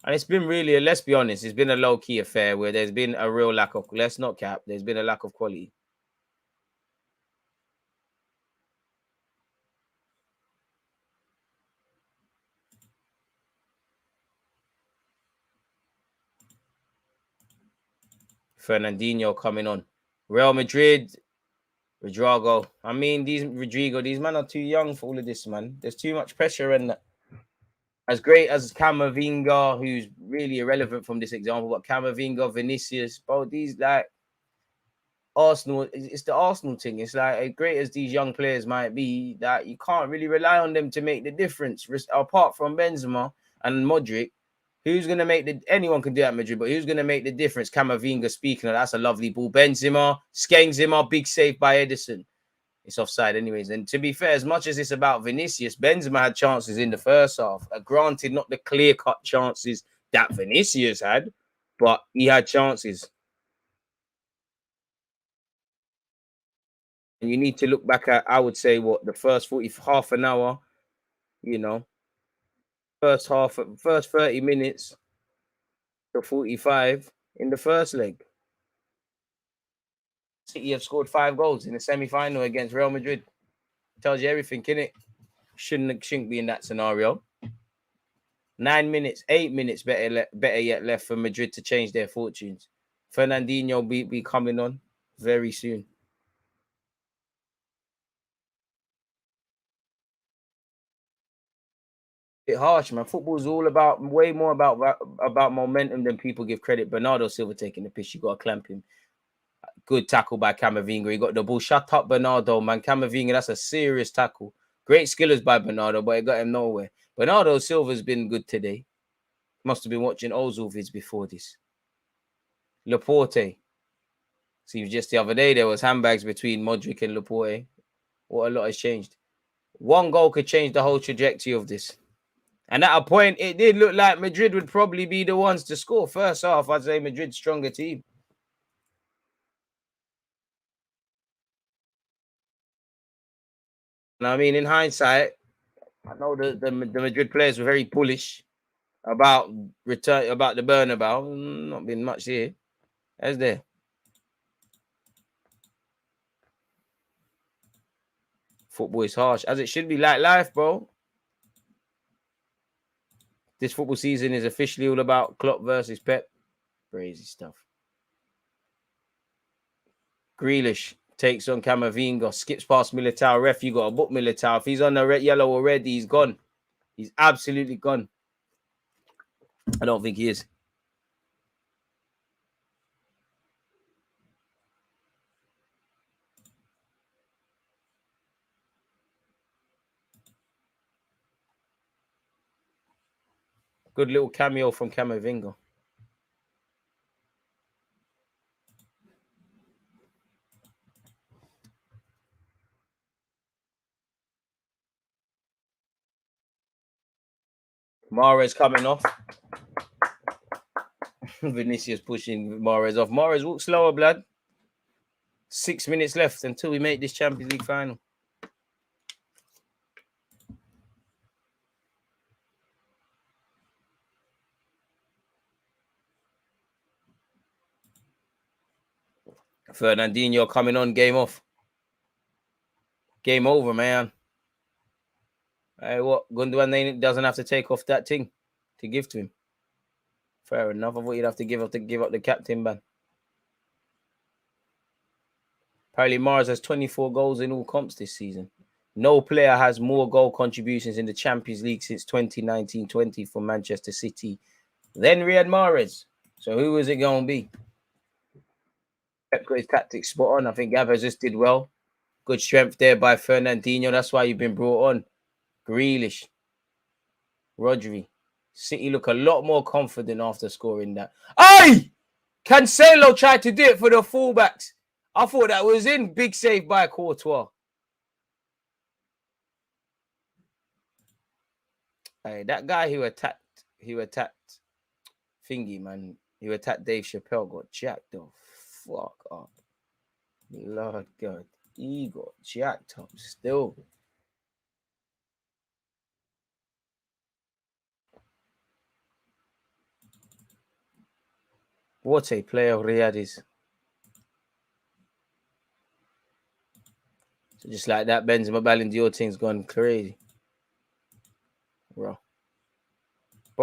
And it's been really, let's be honest, it's been a low-key affair where there's been a real lack of, let's not cap, there's been a lack of quality. Fernandinho coming on. Real Madrid, Rodrigo. I mean, these men are too young for all of this, man. There's too much pressure, and as great as Camavinga, who's really irrelevant from this example, but Camavinga, Vinicius, bro, these like Arsenal, it's the Arsenal thing. It's like, as great as these young players might be, that you can't really rely on them to make the difference. Apart from Benzema and Modric, who's going to make anyone can do that, Madrid, but who's going to make the difference? Camavinga, speaking of, that's a lovely ball. Benzema, Skenzema, big save by Edison. It's offside anyways. And to be fair, as much as it's about Vinicius, Benzema had chances in the first half. Granted, not the clear-cut chances that Vinicius had, but he had chances. And you need to look back at, I would say, the first half an hour, first 30 minutes to 45 in the first leg. City have scored 5 goals in the semi-final against Real Madrid. Tells you everything, innit? Shouldn't be in that scenario. 9 minutes, 8 minutes, better yet left for Madrid to change their fortunes. Fernandinho be coming on very soon. Bit harsh, man. Football's all about way more about momentum than people give credit. Bernardo Silva taking the piss. You got to clamp him. Good tackle by Camavinga. He got the ball. Shut up, Bernardo, man. Camavinga, that's a serious tackle. Great skillers by Bernardo, but it got him nowhere. Bernardo Silva's been good today. Must have been watching Ozil vids before this. Laporte. See, just the other day, there was handbags between Modric and Laporte. What a lot has changed. 1 goal could change the whole trajectory of this. And at a point, it did look like Madrid would probably be the ones to score. First half, I'd say Madrid's stronger team. And I mean, in hindsight, I know the Madrid players were very bullish about the Bernabeu. Not been much here, has there? Football is harsh, as it should be, like life, bro. This football season is officially all about Klopp versus Pep. Crazy stuff. Grealish takes on Camavinga, skips past Militao. Ref, you got to book Militao. If he's on the red yellow already, he's gone. He's absolutely gone. I don't think he is. Good little cameo from Camavinga. Mahrez coming off. Vinicius pushing Mahrez off. Mahrez, walk slower, blood. 6 minutes left until we make this Champions League final. Fernandinho coming on, game off. Game over, man. Hey, what? Gundogan doesn't have to take off that thing to give to him. Fair enough. I thought you'd have to give up the captain ban. Apparently, Mahrez has 24 goals in all comps this season. No player has more goal contributions in the Champions League since 2019-20 for Manchester City than Riyad Mahrez. So who is it going to be? Pep got his tactics spot on. I think Gavin just did well. Good strength there by Fernandinho. That's why you've been brought on. Grealish. Rodri. City look a lot more confident after scoring that. Aye! Cancelo tried to do it for the fullbacks. I thought that was in. Big save by Courtois. Hey, that guy who attacked Thingy, man. Who attacked Dave Chappelle got jacked off. Fuck up. Lord God. He got jacked up still. What a player Riyad is. So just like that, Benzema Ballon d'Or thing's gone crazy. Bro,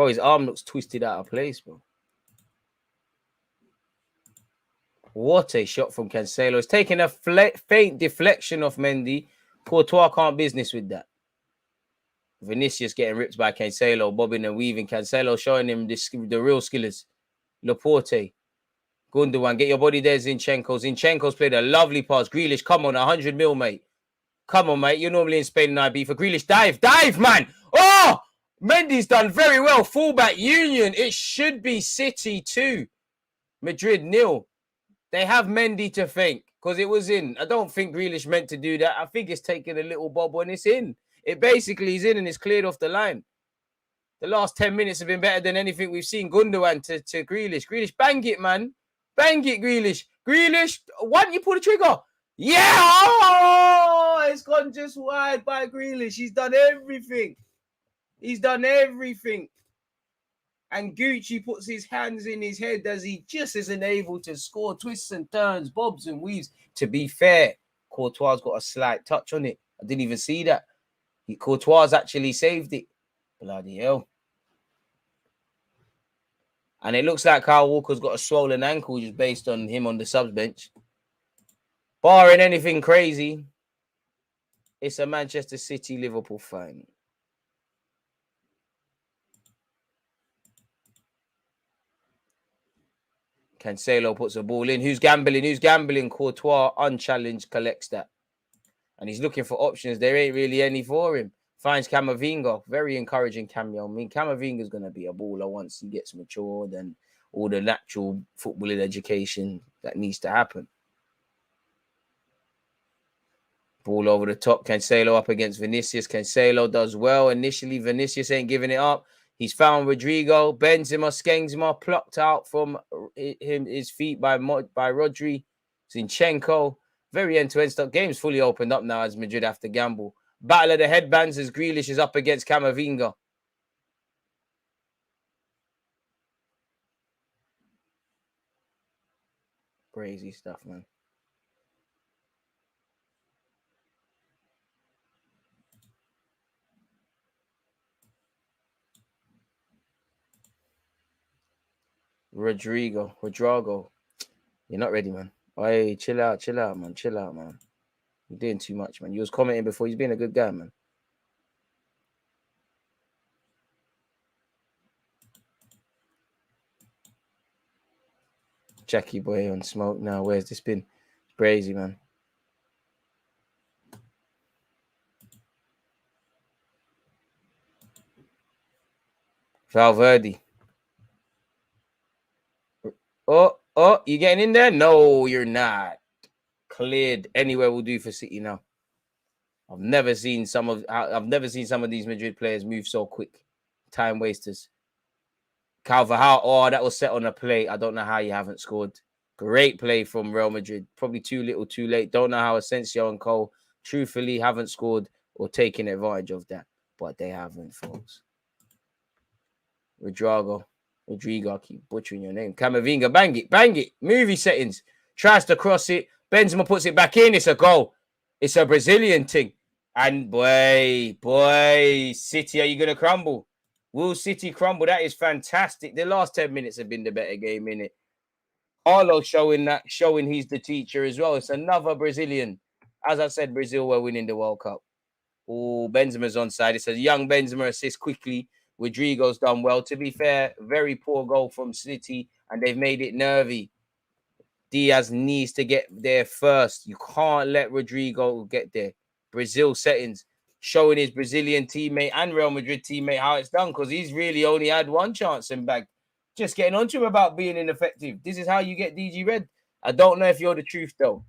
his arm looks twisted out of place, bro. What a shot from Cancelo. It's taking a faint deflection off Mendy. Courtois can't business with that. Vinicius getting ripped by Cancelo, bobbing and weaving. Cancelo showing him the real skillers. Laporte. Gundogan, get your body there, Zinchenko. Zinchenko's played a lovely pass. Grealish, come on, 100 mil, mate. Come on, mate. You're normally in Spain and IB for Grealish. Dive, man. Oh, Mendy's done very well. Fullback union. It should be City 2. Madrid 0. They have Mendy to thank because it was in. I don't think Grealish meant to do that. I think it's taken a little bob when it's in. It basically is in and it's cleared off the line. The last 10 minutes have been better than anything we've seen. Gundogan to Grealish. Grealish, bang it, man. Bang it, Grealish. Grealish, why don't you pull the trigger? Yeah! Oh, it's gone just wide by Grealish. He's done everything. And Gucci puts his hands in his head as he just isn't able to score. Twists and turns, bobs and weaves. To be fair, Courtois got a slight touch on it. I didn't even see that. Courtois actually saved it. Bloody hell. And it looks like Kyle Walker's got a swollen ankle just based on him on the subs bench. Barring anything crazy, it's a Manchester City-Liverpool final. Cancelo puts a ball in. Who's gambling? Courtois, unchallenged, collects that. And he's looking for options. There ain't really any for him. Finds Camavinga. Very encouraging cameo. I mean, Camavinga's going to be a baller once he gets matured and all the natural footballing education that needs to happen. Ball over the top. Cancelo up against Vinicius. Cancelo does well. Initially, Vinicius ain't giving it up. He's found Rodrigo. Skenzema plucked out from his feet by Rodri. Zinchenko. Very end-to-end stuff. Game's fully opened up now as Madrid have to gamble. Battle of the headbands as Grealish is up against Camavinga. Crazy stuff, man. Rodrigo. You're not ready, man. Hey, chill out, man. You're doing too much, man. You was commenting before. He's been a good guy, man. Jackie boy on smoke now. Where's this been? It's crazy, man. Valverde. Oh, you getting in there? No, you're not. Cleared. Anywhere will do for City now. I've never seen some of these Madrid players move so quick. time wasters. Carvajal, oh, that was set on a play. I don't know how you haven't scored. Great play from Real Madrid. Probably too little, too late. Don't know how Asensio and Cole truthfully haven't scored or taken advantage of that. But they haven't, folks. Rodrigo, I keep butchering your name. Camavinga, bang it. Movie settings. Tries to cross it. Benzema puts it back in. It's a goal. It's a Brazilian thing. And boy, City, are you going to crumble? Will City crumble? That is fantastic. The last 10 minutes have been the better game, innit? Arlo showing he's the teacher as well. It's another Brazilian. As I said, Brazil were winning the World Cup. Oh, Benzema's onside. It's a young Benzema assist quickly. Rodrigo's done well. To be fair, very poor goal from City, and they've made it nervy. Diaz needs to get there first. You can't let Rodrigo get there. Brazil settings, showing his Brazilian teammate and Real Madrid teammate how it's done, because he's really only had one chance and back. Just getting on to him about being ineffective. This is how you get DG red. I don't know if you're the truth, though.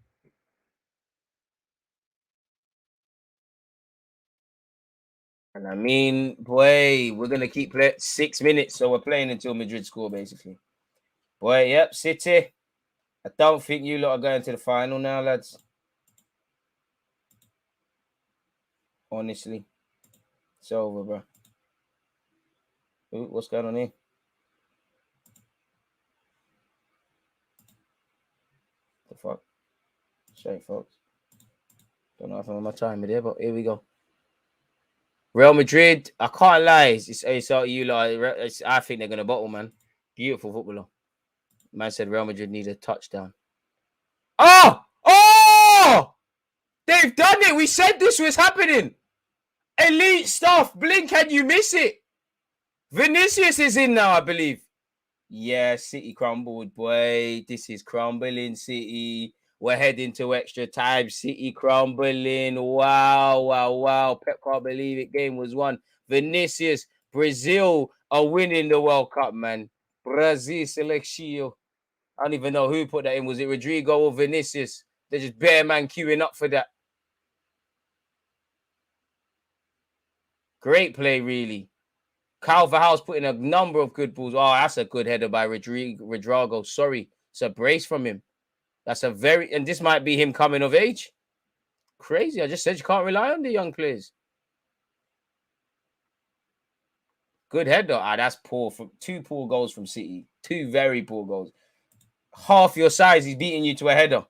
And I mean, boy, we're going to keep playing 6 minutes, so we're playing until Madrid score, basically. Boy, yep, City. I don't think you lot are going to the final now, lads. Honestly. It's over, bro. Ooh, what's going on here? The fuck? Straight, folks. Don't know if I'm on my time there, but here we go. Real Madrid, I can't lie. It's you lot. I think they're going to bottle, man. Beautiful footballer. Man said Real Madrid need a touchdown. Oh! They've done it. We said this was happening. Elite stuff. Blink and you miss it. Vinicius is in now, I believe. Yeah, City crumbled, boy. This is crumbling, City. We're heading to extra time. City crumbling. Wow. Pep can't believe it. Game was won. Vinicius, Brazil are winning the World Cup, man. Brazil selection. I don't even know who put that in. Was it Rodrigo or Vinicius? They're just bare man queuing up for that. Great play, really. Carvajal's putting a number of good balls. Oh, that's a good header by Rodrigo. Sorry. It's a brace from him. That's a very... And this might be him coming of age. Crazy. I just said you can't rely on the young players. Good header. That's poor. From 2 poor goals from City. 2 very poor goals. Half your size, he's beating you to a header.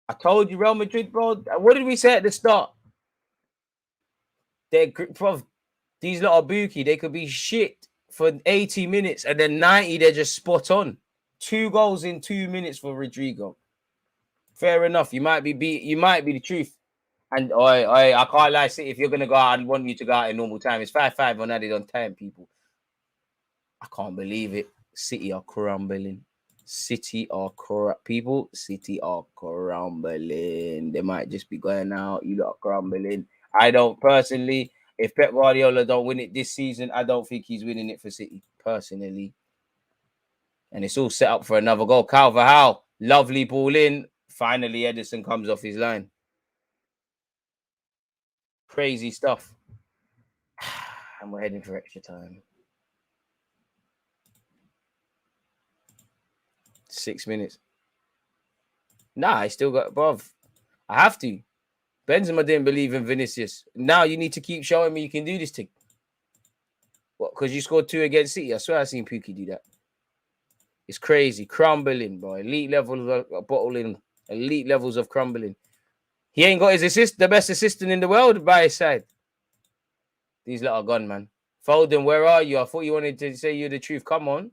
I told you, Real Madrid, bro. What did we say at the start? These lot are bookie. They could be shit for 80 minutes, and then 90, they're just spot on. 2 goals in 2 minutes for Rodrigo. Fair enough. You might be the truth. And I can't lie. See, if you're gonna go out, I want you to go out in normal time. It's 5-5 on added on time, people. I can't believe it. City are crumbling. City are people. City are crumbling. They might just be going out. You lot are crumbling. I don't personally. If Pep Guardiola don't win it this season, I don't think he's winning it for City personally. And it's all set up for another goal. Carvajal, lovely ball in. Finally, Edison comes off his line. Crazy stuff. And we're heading for extra time. 6 minutes. Nah, I still got above. I have to. Benzema didn't believe in Vinicius. Now you need to keep showing me you can do this thing. What? Because you scored 2 against City. I swear I've seen Pookie do that. It's crazy. Crumbling, bro. Elite levels of bottling. Elite levels of crumbling. He ain't got his assist, the best assistant in the world by his side. These lot are gone, man. Foden, where are you? I thought you wanted to say you're the truth. Come on.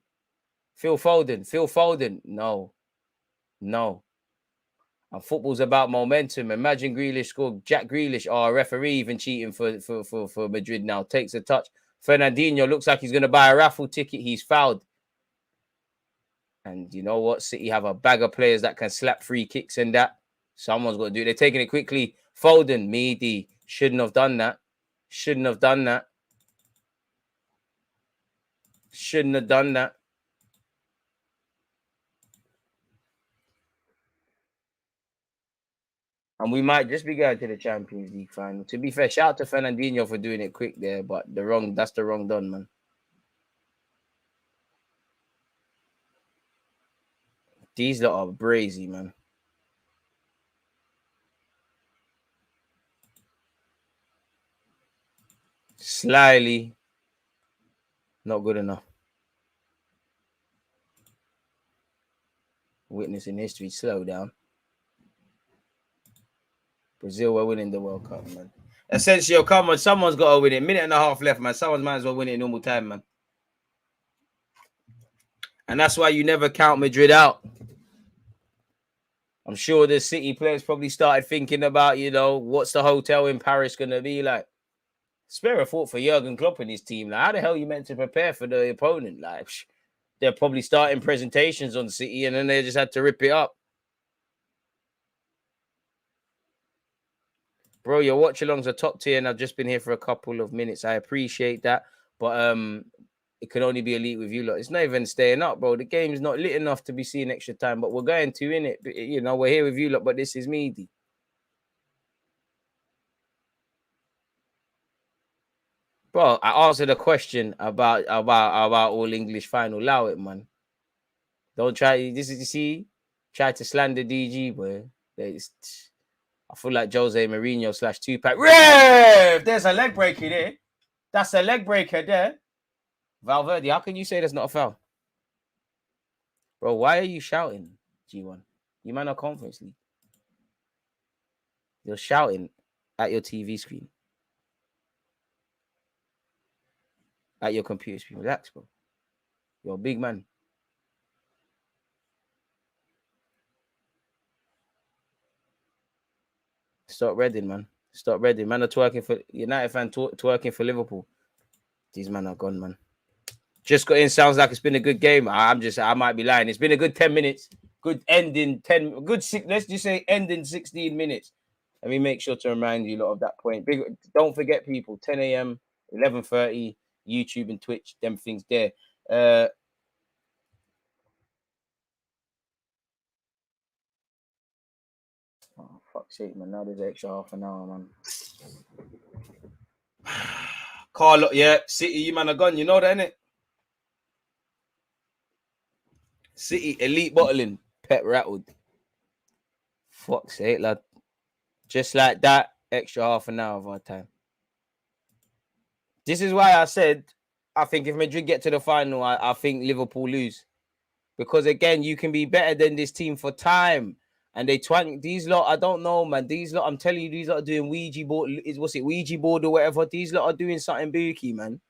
Phil Foden. No. And football's about momentum. Imagine Grealish scored. Jack Grealish, referee even cheating for Madrid now. Takes a touch. Fernandinho looks like he's going to buy a raffle ticket. He's fouled. And you know what? City have a bag of players that can slap free kicks and that. Someone's got to do it. They're taking it quickly. Foden, Meaty. Shouldn't have done that. And we might just be going to the Champions League final. To be fair, shout out to Fernandinho for doing it quick there, but that's the wrong done, man. These lot are brazy, man. Slyly. Not good enough. Witnessing history slow down. Brazil were winning the World Cup, man. Asensio, come on. Someone's got to win it. Minute and a half left, man. Someone might as well win it in normal time, man. And that's why you never count Madrid out. I'm sure the City players probably started thinking about, what's the hotel in Paris going to be like? Spare a thought for Jurgen Klopp and his team. Like, how the hell are you meant to prepare for the opponent? Like, they're probably starting presentations on City and then they just had to rip it up. Bro, your watch-alongs are top tier and I've just been here for a couple of minutes. I appreciate that. But it can only be elite with you lot. It's not even staying up, bro. The game's not lit enough to be seeing extra time, but we're going to, innit? We're here with you lot, but this is meaty. Bro, I answered a question about all English final. Allow it, man. Don't try. Try to slander DG, boy. I feel like Jose Mourinho / Tupac. Rev! There's a leg breaker there. That's a leg breaker there. Valverde, how can you say that's not a foul? Bro, why are you shouting, G1? You man are Conference League. You're shouting at your TV screen. At your computer screen. Relax, bro. You're a big man. Stop Reading, man. Stop Reading. Man are twerking for United fan twerking for Liverpool. These men are gone, man. Just got in. Sounds like it's been a good game. I might be lying. It's been a good 10 minutes. Good ending 10. Good. Let's just say ending 16 minutes. Let me make sure to remind you lot of that point. Don't forget, people. 10 a.m., 11:30, YouTube and Twitch. Them things there. Oh, fuck's sake, man. Now there's an extra half an hour, man. Carlo, yeah. City, you man are gone. You know that, innit? City, elite bottling. Pet rattled. Fuck's sake, lad. Just like that, extra half an hour of our time. This is why I said, I think if Madrid get to the final, I think Liverpool lose. Because, again, you can be better than this team for time. And they twang these lot. I don't know, man. These lot, I'm telling you, these lot are doing Ouija board. Ouija board or whatever? These lot are doing something booky, man.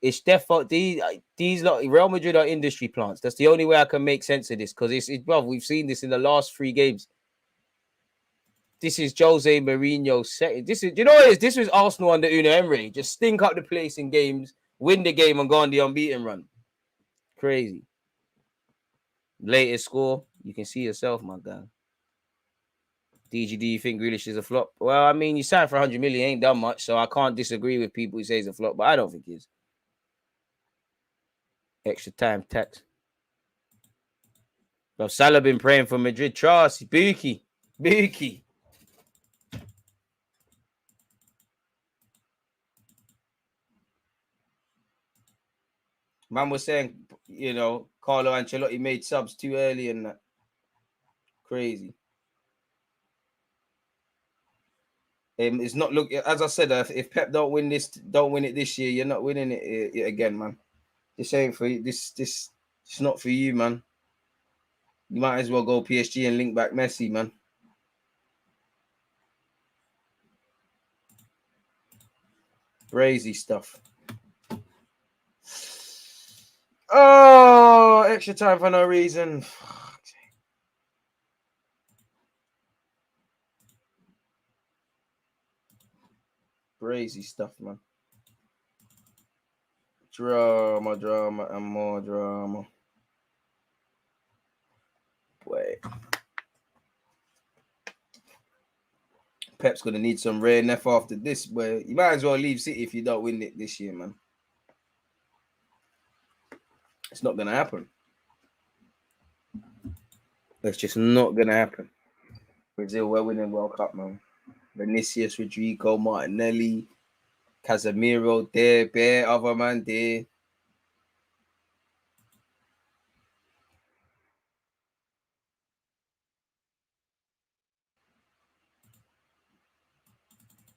It's definitely these lot. Real Madrid are industry plants. That's the only way I can make sense of this. Because bro, we've seen this in the last 3 games. This is Jose Mourinho setting. This was Arsenal under Unai Emery. Just stink up the place in games, win the game, and go on the unbeaten run. Crazy. Latest score, you can see yourself, my guy. DG, do you think Grealish is a flop? Well, I mean, you signed for 100 million, ain't done much, so I can't disagree with people who say he's a flop, but I don't think he is. Extra time tax. Bro, Salah been praying for Madrid. Trust, Bookie. Man was saying, Carlo Ancelotti made subs too early and that. Crazy. It's not as I said, if Pep don't win it this year, you're not winning it again, man. This ain't for you. This it's not for you, man. You might as well go PSG and link back Messi, man. Crazy stuff. Oh, extra time for no reason. Crazy stuff, man. Drama, and more drama. Wait. Pep's gonna need some rare neff after this, but you might as well leave City if you don't win it this year, man. It's not gonna happen. It's just not gonna happen. Brazil, we're winning World Cup, man. Vinicius, Rodrigo, Martinelli, Casemiro, there, Bear, other man, there.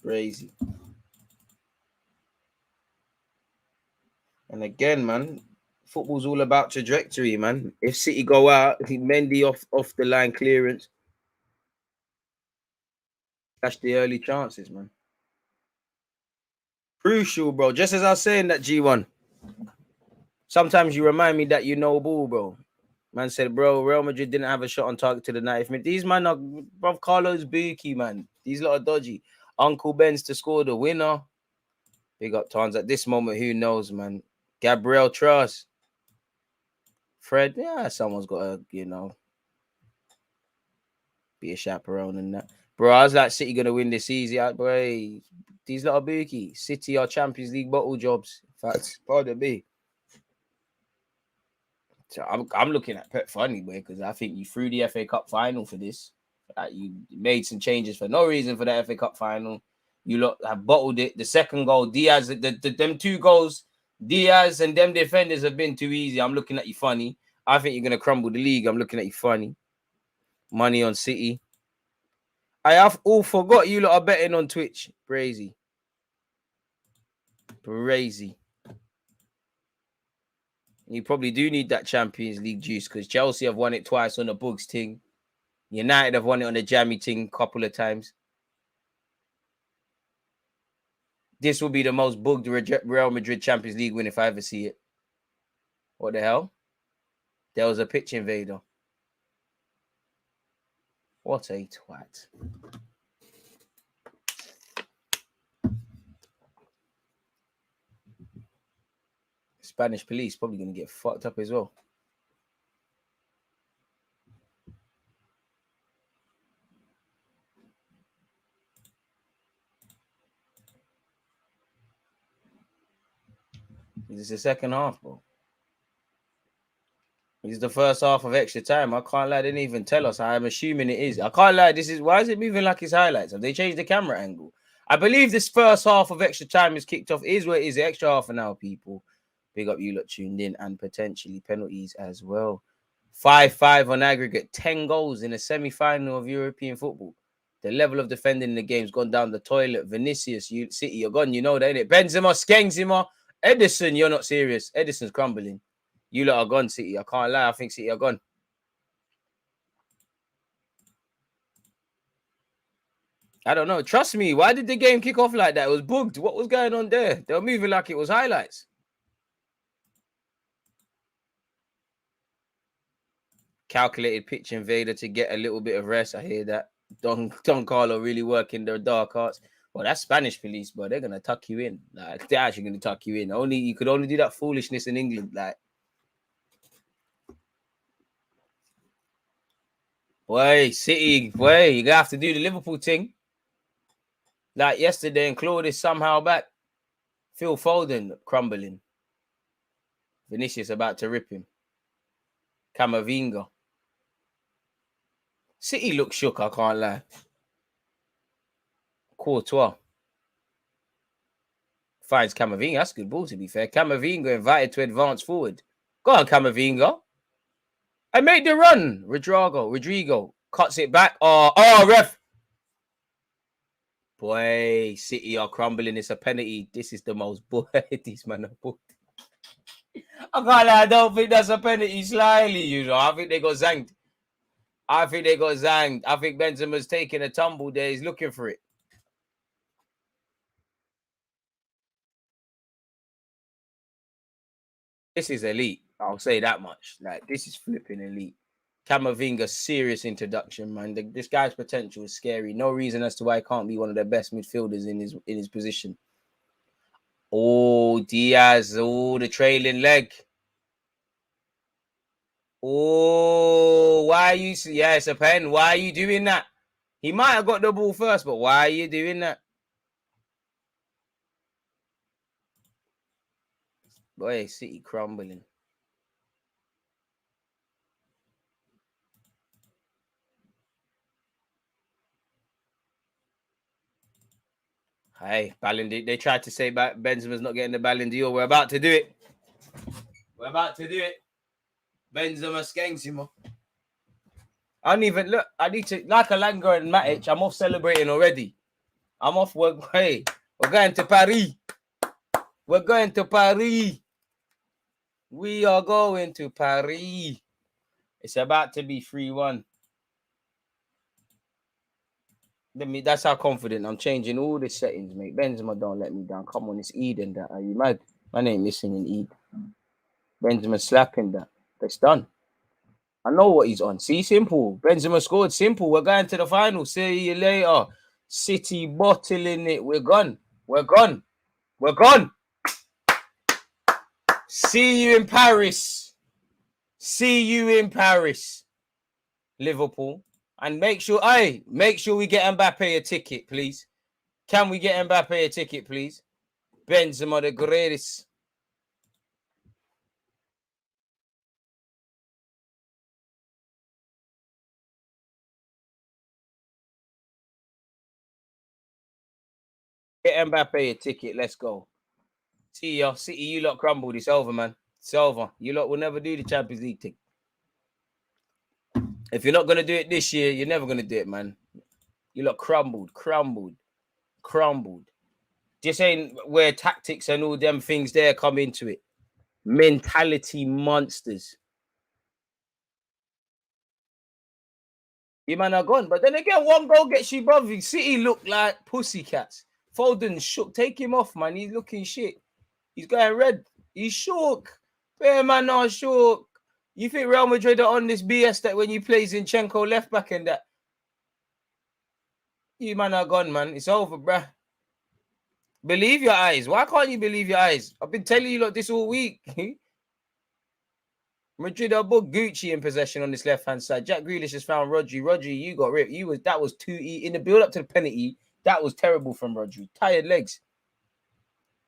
Crazy. And again, man, football's all about trajectory, man. If City go out, Mendy off the line clearance. That's the early chances, man. Crucial, bro. Just as I was saying that, G1. Sometimes you remind me that you know ball, bro. Man said, bro, Real Madrid didn't have a shot on target to the 90th minute. These man are, bro, Carlos Buki, man. These lot are dodgy. Uncle Ben's to score the winner. Big up Tons. At this moment, who knows, man? Gabriel Truss. Fred, yeah, someone's got to, be a chaperone and that. Bro, I was like, City going to win this easy. Bro, these lot are Buki. City are Champions League bottle jobs. In fact, pardon me. So I'm looking at Pep funny, boy, because I think you threw the FA Cup final for this. You made some changes for no reason for the FA Cup final. You lot have bottled it. The second goal, Diaz, them 2 goals, Diaz and them defenders have been too easy. I'm looking at you funny. I think you're going to crumble the league. I'm looking at you funny. Money on City. I have all forgot you lot are betting on Twitch. Brazy. You probably do need that Champions League juice because Chelsea have won it twice on the Bugs thing. United have won it on the Jammy thing a couple of times. This will be the most bugged Real Madrid Champions League win if I ever see it. What the hell? There was a pitch invader. What a twat. Spanish police probably going to get fucked up as well. This is the second half, bro. This is the first half of extra time. I can't lie. They didn't even tell us. I'm assuming it is. I can't lie. Why is it moving like it's highlights? Have they changed the camera angle? I believe this first half of extra time is kicked off. Is where it is. The extra half an hour, people. Big up you lot tuned in and potentially penalties as well. 5-5 on aggregate. 10 goals in a semi-final of European football. The level of defending in the game's gone down the toilet. Vinicius, City, you're gone. You know that, innit? Benzema, Skenzema. Edison, you're not serious. Edison's crumbling. You lot are gone, City. I can't lie. I think City are gone. I don't know. Trust me. Why did the game kick off like that? It was bugged. What was going on there? They were moving like it was highlights. Calculated pitch invader to get a little bit of rest. I hear that. Don Carlo really working their dark arts. Well, that's Spanish police, but they're gonna tuck you in. Like they're actually gonna tuck you in. You could only do that foolishness in England. Like, boy, City, boy, you're gonna have to do the Liverpool thing. Like yesterday, and Claude is somehow back. Phil Foden crumbling. Vinicius about to rip him. Camavinga. City looks shook, I can't lie. Courtois. Finds Camavinga. That's a good ball, to be fair. Camavinga invited to advance forward. Go on, Camavinga. I made the run. Rodrigo cuts it back. Oh, ref. Boy, City are crumbling. It's a penalty. This is the most boy. These men are booked. I can't lie. I don't think that's a penalty slyly, you know. I think they got zanged. I think Benzema's taking a tumble there. He's looking for it. This is elite. I'll say that much. Like, this is flipping elite. Camavinga, serious introduction, man. This guy's potential is scary. No reason as to why he can't be one of the best midfielders in his position. Oh, Diaz. Oh, the trailing leg. Oh, why are you? Yeah, it's a pen. Why are you doing that? He might have got the ball first, but why are you doing that? Boy, City crumbling. Hey, Ballon d'Or. They tried to say Benzema's not getting the Ballon d'Or. We're about to do it. We're about to do it. Benzema skanks him. I don't even look. I need to like Alanga and Matic. I'm off celebrating already. I'm off work. Hey, we're going to Paris. We're going to Paris. We are going to Paris. It's about to be 3-1. That's how confident I'm changing all the settings, mate. Benzema don't let me down. Come on, it's Eden that. Are you mad? Man ain't missing in Eden. Benzema slapping that. That's done. I know what he's on. See, simple. Benzema scored. Simple. We're going to the final. See you later. City bottling it. We're gone. We're gone. We're gone. See you in Paris. See you in Paris. Liverpool. And make sure we get Mbappe a ticket, please. Can we get Mbappe a ticket, please? Benzema the greatest. Get Mbappe a ticket. Let's go. See ya. City, you lot crumbled. It's over, man. It's over. You lot will never do the Champions League thing. If you're not going to do it this year, you're never going to do it, man. You lot crumbled. Just ain't where tactics and all them things there come into it. Mentality monsters. You man are gone. But then again, one goal gets you, brother. City look like pussycats. Foden shook. Take him off, man. He's looking shit. He's going red. He's shook. Bear man not shook. You think Real Madrid are on this BS that when you play Zinchenko left back and that? You man are gone, man. It's over, bruh. Believe your eyes. Why can't you believe your eyes? I've been telling you like this all week. Madrid are both Gucci in possession on this left-hand side. Jack Grealish has found Rodri. Rodri, you got ripped. That was too in the build-up to the penalty. That was terrible from Rodri. Tired legs.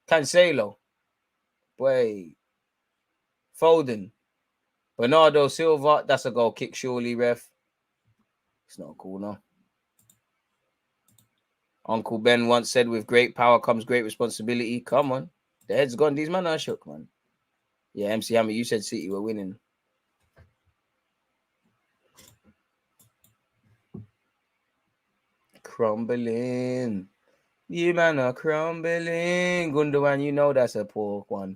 Cancelo. Boy. Foden. Bernardo Silva. That's a goal kick, surely, ref. It's not cool, no. Uncle Ben once said, with great power comes great responsibility. Come on. The head's gone. These men are shook, man. Yeah, MC Hammer, you said City were winning. Crumbling. You man are crumbling. Gundogan, you know that's a poor one.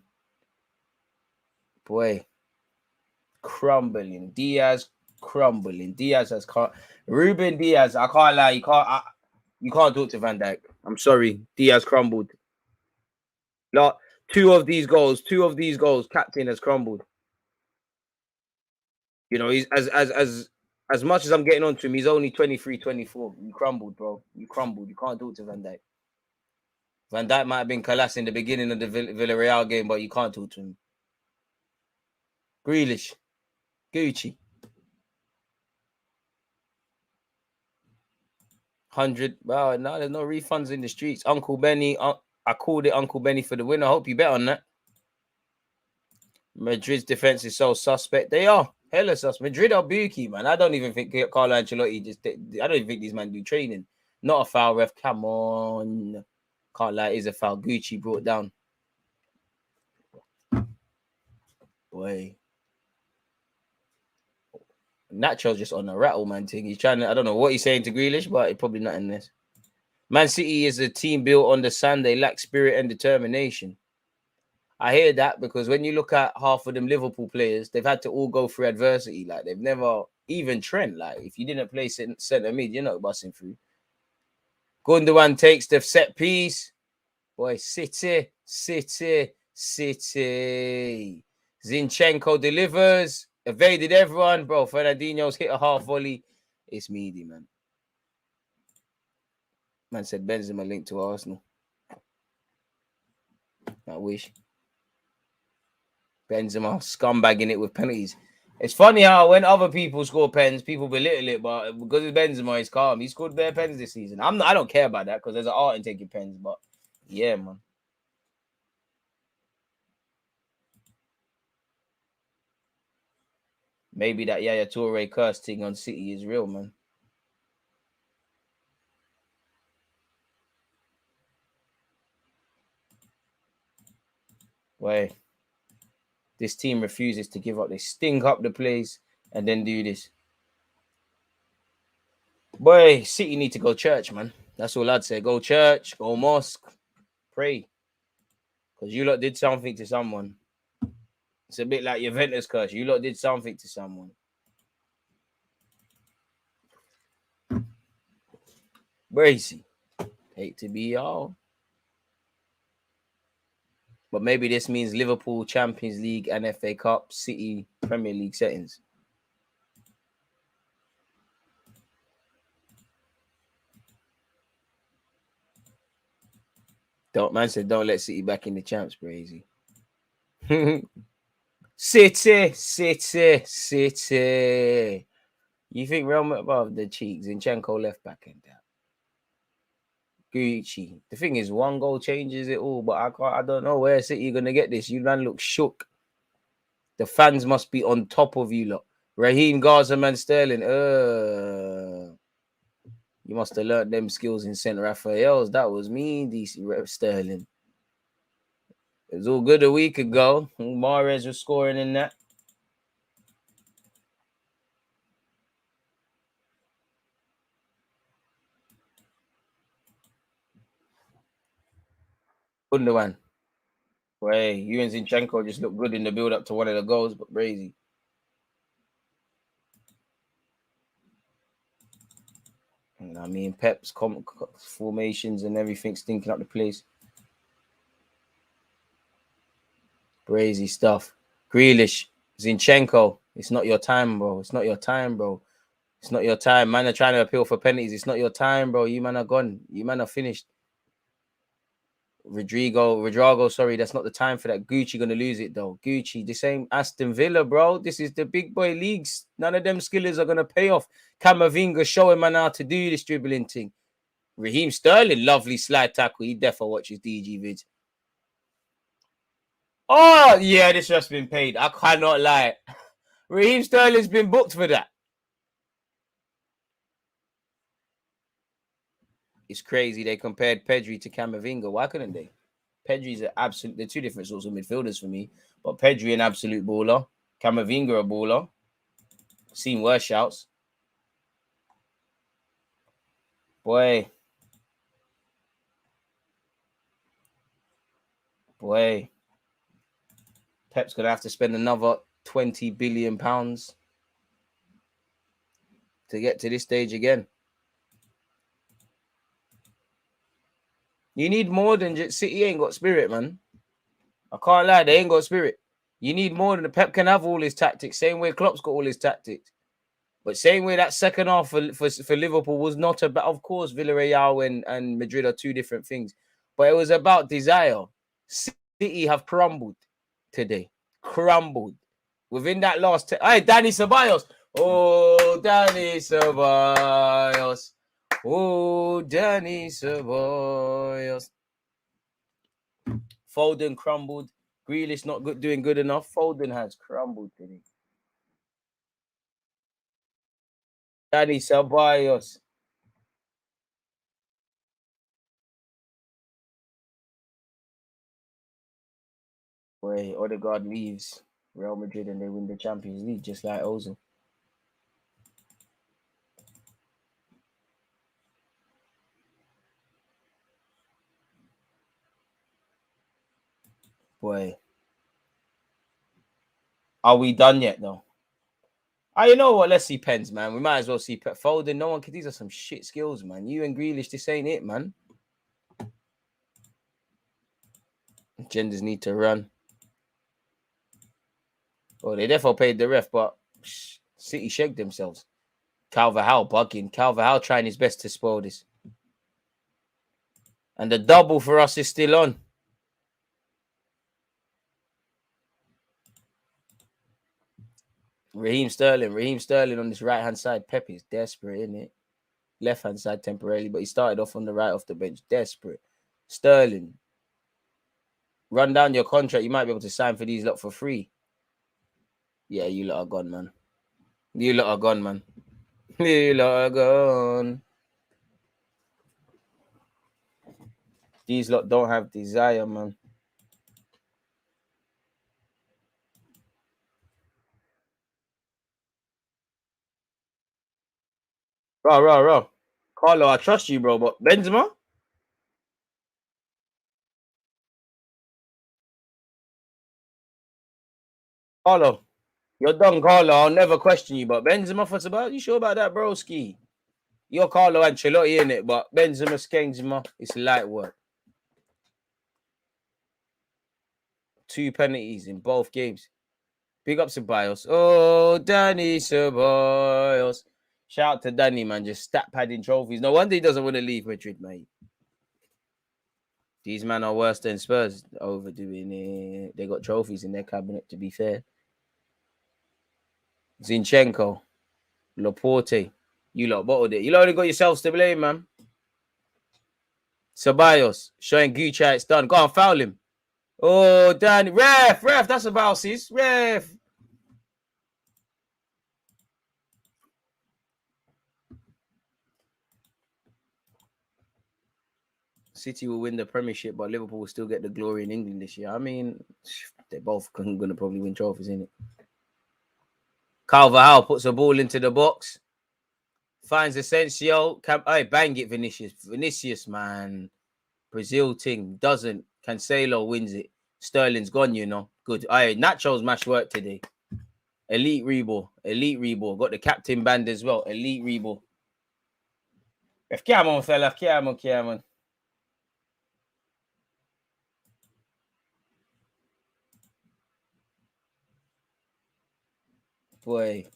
Boy. Crumbling. Diaz crumbling. Diaz has Ruben Diaz, I can't lie. You can't talk to Van Dijk. I'm sorry. Diaz crumbled. Not two of these goals, captain has crumbled. You know, he's as much as I'm getting on to him, he's only 23, 24. You crumbled, bro. You crumbled. You can't talk to Van Dijk. Van Dijk might have been class in the beginning of the Villarreal game, but you can't talk to him. Grealish. Gucci. 100. Well, no, there's no refunds in the streets. Uncle Benny. I called it Uncle Benny for the win. I hope you bet on that. Madrid's defense is so suspect. They are hella suspect. Madrid are bookie, man. I don't even think Carlo Ancelotti I don't even think these men do training. Not a foul, ref. Come on. Can't lie, it is a foul. Gucci brought down. Boy. Nacho's just on a rattle, man. Thing. He's trying to, I don't know what he's saying to Grealish, but it's probably not in this. Man City is a team built on the sand. They lack spirit and determination. I hear that because when you look at half of them Liverpool players, they've had to all go through adversity. Like they've never, even Trent, like if you didn't play centre mid, you're not busting through. Gundogan takes the set piece. Boy, City. Zinchenko delivers. Evaded everyone. Bro, Fernandinho's hit a half volley. It's meaty, man. Man said Benzema linked to Arsenal. I wish. Benzema scumbagging it with penalties. It's funny how when other people score pens, people belittle it, but because of Benzema, he's calm. He scored bare pens this season. I don't care about that because there's an art in taking pens, but yeah, man. Maybe that Yaya Toure curse thing on City is real, man. Wait. This team refuses to give up. They stink up the place and then do this. Boy, City need to go church, man. That's all I'd say. Go church, go mosque, pray. Because you lot did something to someone. It's a bit like Juventus curse. You lot did something to someone. Bracy. Hate to be y'all. But maybe this means Liverpool, Champions League and FA Cup, City, Premier League settings. Man said don't let City back in the champs, Brazy. City. You think Real Madrid above the cheeks? Zinchenko left back and that. Gucci. The thing is, one goal changes it all, but I don't know where City gonna get this. You man look shook. The fans must be on top of you lot. Raheem, Garza, man, Sterling. You must have learnt them skills in St. Raphael's. That was me, DC Sterling. It was all good a week ago. Mahrez was scoring in that. Gundogan. Way, you and Zinchenko just look good in the build-up to one of the goals, but crazy. And I mean, Pep's formations and everything stinking up the place. Crazy stuff. Grealish, Zinchenko. It's not your time, bro. It's not your time, bro. It's not your time. Man are trying to appeal for penalties. It's not your time, bro. You man are gone. You man are finished. Rodrigo, sorry, that's not the time for that. Gucci gonna lose it though. Gucci, the same Aston Villa, bro. This is the big boy leagues. None of them skillers are gonna pay off. Camavinga showing man how to do this dribbling thing. Raheem Sterling, lovely slide tackle. He defo watches DG vids. Oh yeah, this just been paid. I cannot lie. Raheem Sterling's been booked for that. It's crazy. They compared Pedri to Camavinga. Why couldn't they? Pedri's an absolute. They're two different sorts of midfielders for me. But Pedri an absolute baller. Camavinga a baller. Seen worse shouts. Boy. Pep's gonna have to spend another £20 billion to get to this stage again. You need more than just City ain't got spirit, man. I can't lie, they ain't got spirit. You need more than the Pep can have all his tactics. Same way Klopp's got all his tactics. But same way that second half for Liverpool was not about, of course, Villarreal and Madrid are two different things. But it was about desire. City have crumbled today. Crumbled. Within that last... Hey, Danny Ceballos. Oh, Danny Ceballos. Oh, Danny Ceballos. Foden crumbled. Grealish not good, doing good enough. Foden has crumbled today. Danny Ceballos. Boy, Odegaard leaves Real Madrid and they win the Champions League just like Ozil. Boy. Are we done yet, though? You know what? Let's see Pens, man. We might as well see Foden. No one can. These are some shit skills, man. You and Grealish, this ain't it, man. Genders need to run. Oh, they definitely paid the ref, but City shagged themselves. Carvajal bugging. Carvajal trying his best to spoil this. And the double for us is still on. Raheem Sterling on this right-hand side. Pep is desperate, isn't it? Left-hand side temporarily, but he started off on the right off the bench. Desperate. Sterling. Run down your contract. You might be able to sign for these lot for free. Yeah, you lot are gone, man. You lot are gone, man. You lot are gone. These lot don't have desire, man. Raw. Carlo, I trust you, bro, but Benzema? Carlo, you're done, Carlo. I'll never question you, but Benzema, what's about? You sure about that, broski? You're Carlo Ancelotti, innit? But Benzema, it's light work. 2 penalties in both games. Big up Ceballos. Oh, Danny Ceballos. Shout out to Danny, man. Just stat padding trophies. No wonder he doesn't want to leave Madrid, mate. These men are worse than Spurs overdoing it. They got trophies in their cabinet, to be fair. Zinchenko, Laporte. You lot bottled it. You lot only got yourselves to blame, man. Ceballos showing Gucci it's done. Go on, foul him. Oh, Danny. Ref. That's about sis. Ref. City will win the Premiership, but Liverpool will still get the glory in England this year. I mean, they're both going to probably win trophies, isn't it? Carvajal puts a ball into the box. Finds Asensio. Hey, bang it, Vinicius. Vinicius, man. Brazil team doesn't. Cancelo wins it. Sterling's gone, you know. Good. Hey, Nacho's match work today. Elite Rebo. Got the captain band as well. Elite Rebo. Come on, fella. Come on. Boy.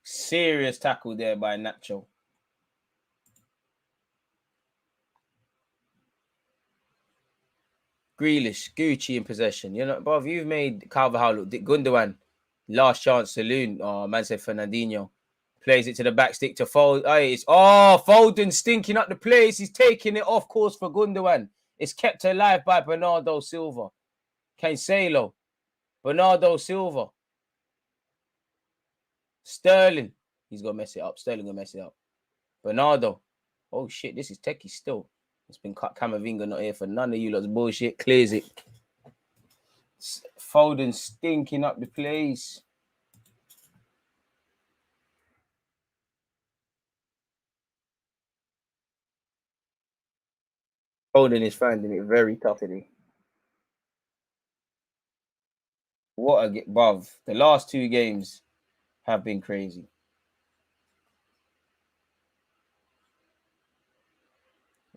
Serious tackle there by Nacho. Grealish, Gucci in possession. You know, bruv, you've made Carvajal look. Gundogan, last chance saloon. Oh, man said Fernandinho. Plays it to the back stick to Foden. Hey, Foden stinking up the place. He's taking it off course for Gundogan. It's kept alive by Bernardo Silva. Cancelo. Bernardo Silva. Sterling. He's going to mess it up. Bernardo. Oh, shit. This is techie still. It's been cut. Camavinga not here for none of you lot's bullshit. Clears it. Foden stinking up the place. Foden is finding it very tough today. What a get, bruv. The last 2 games have been crazy.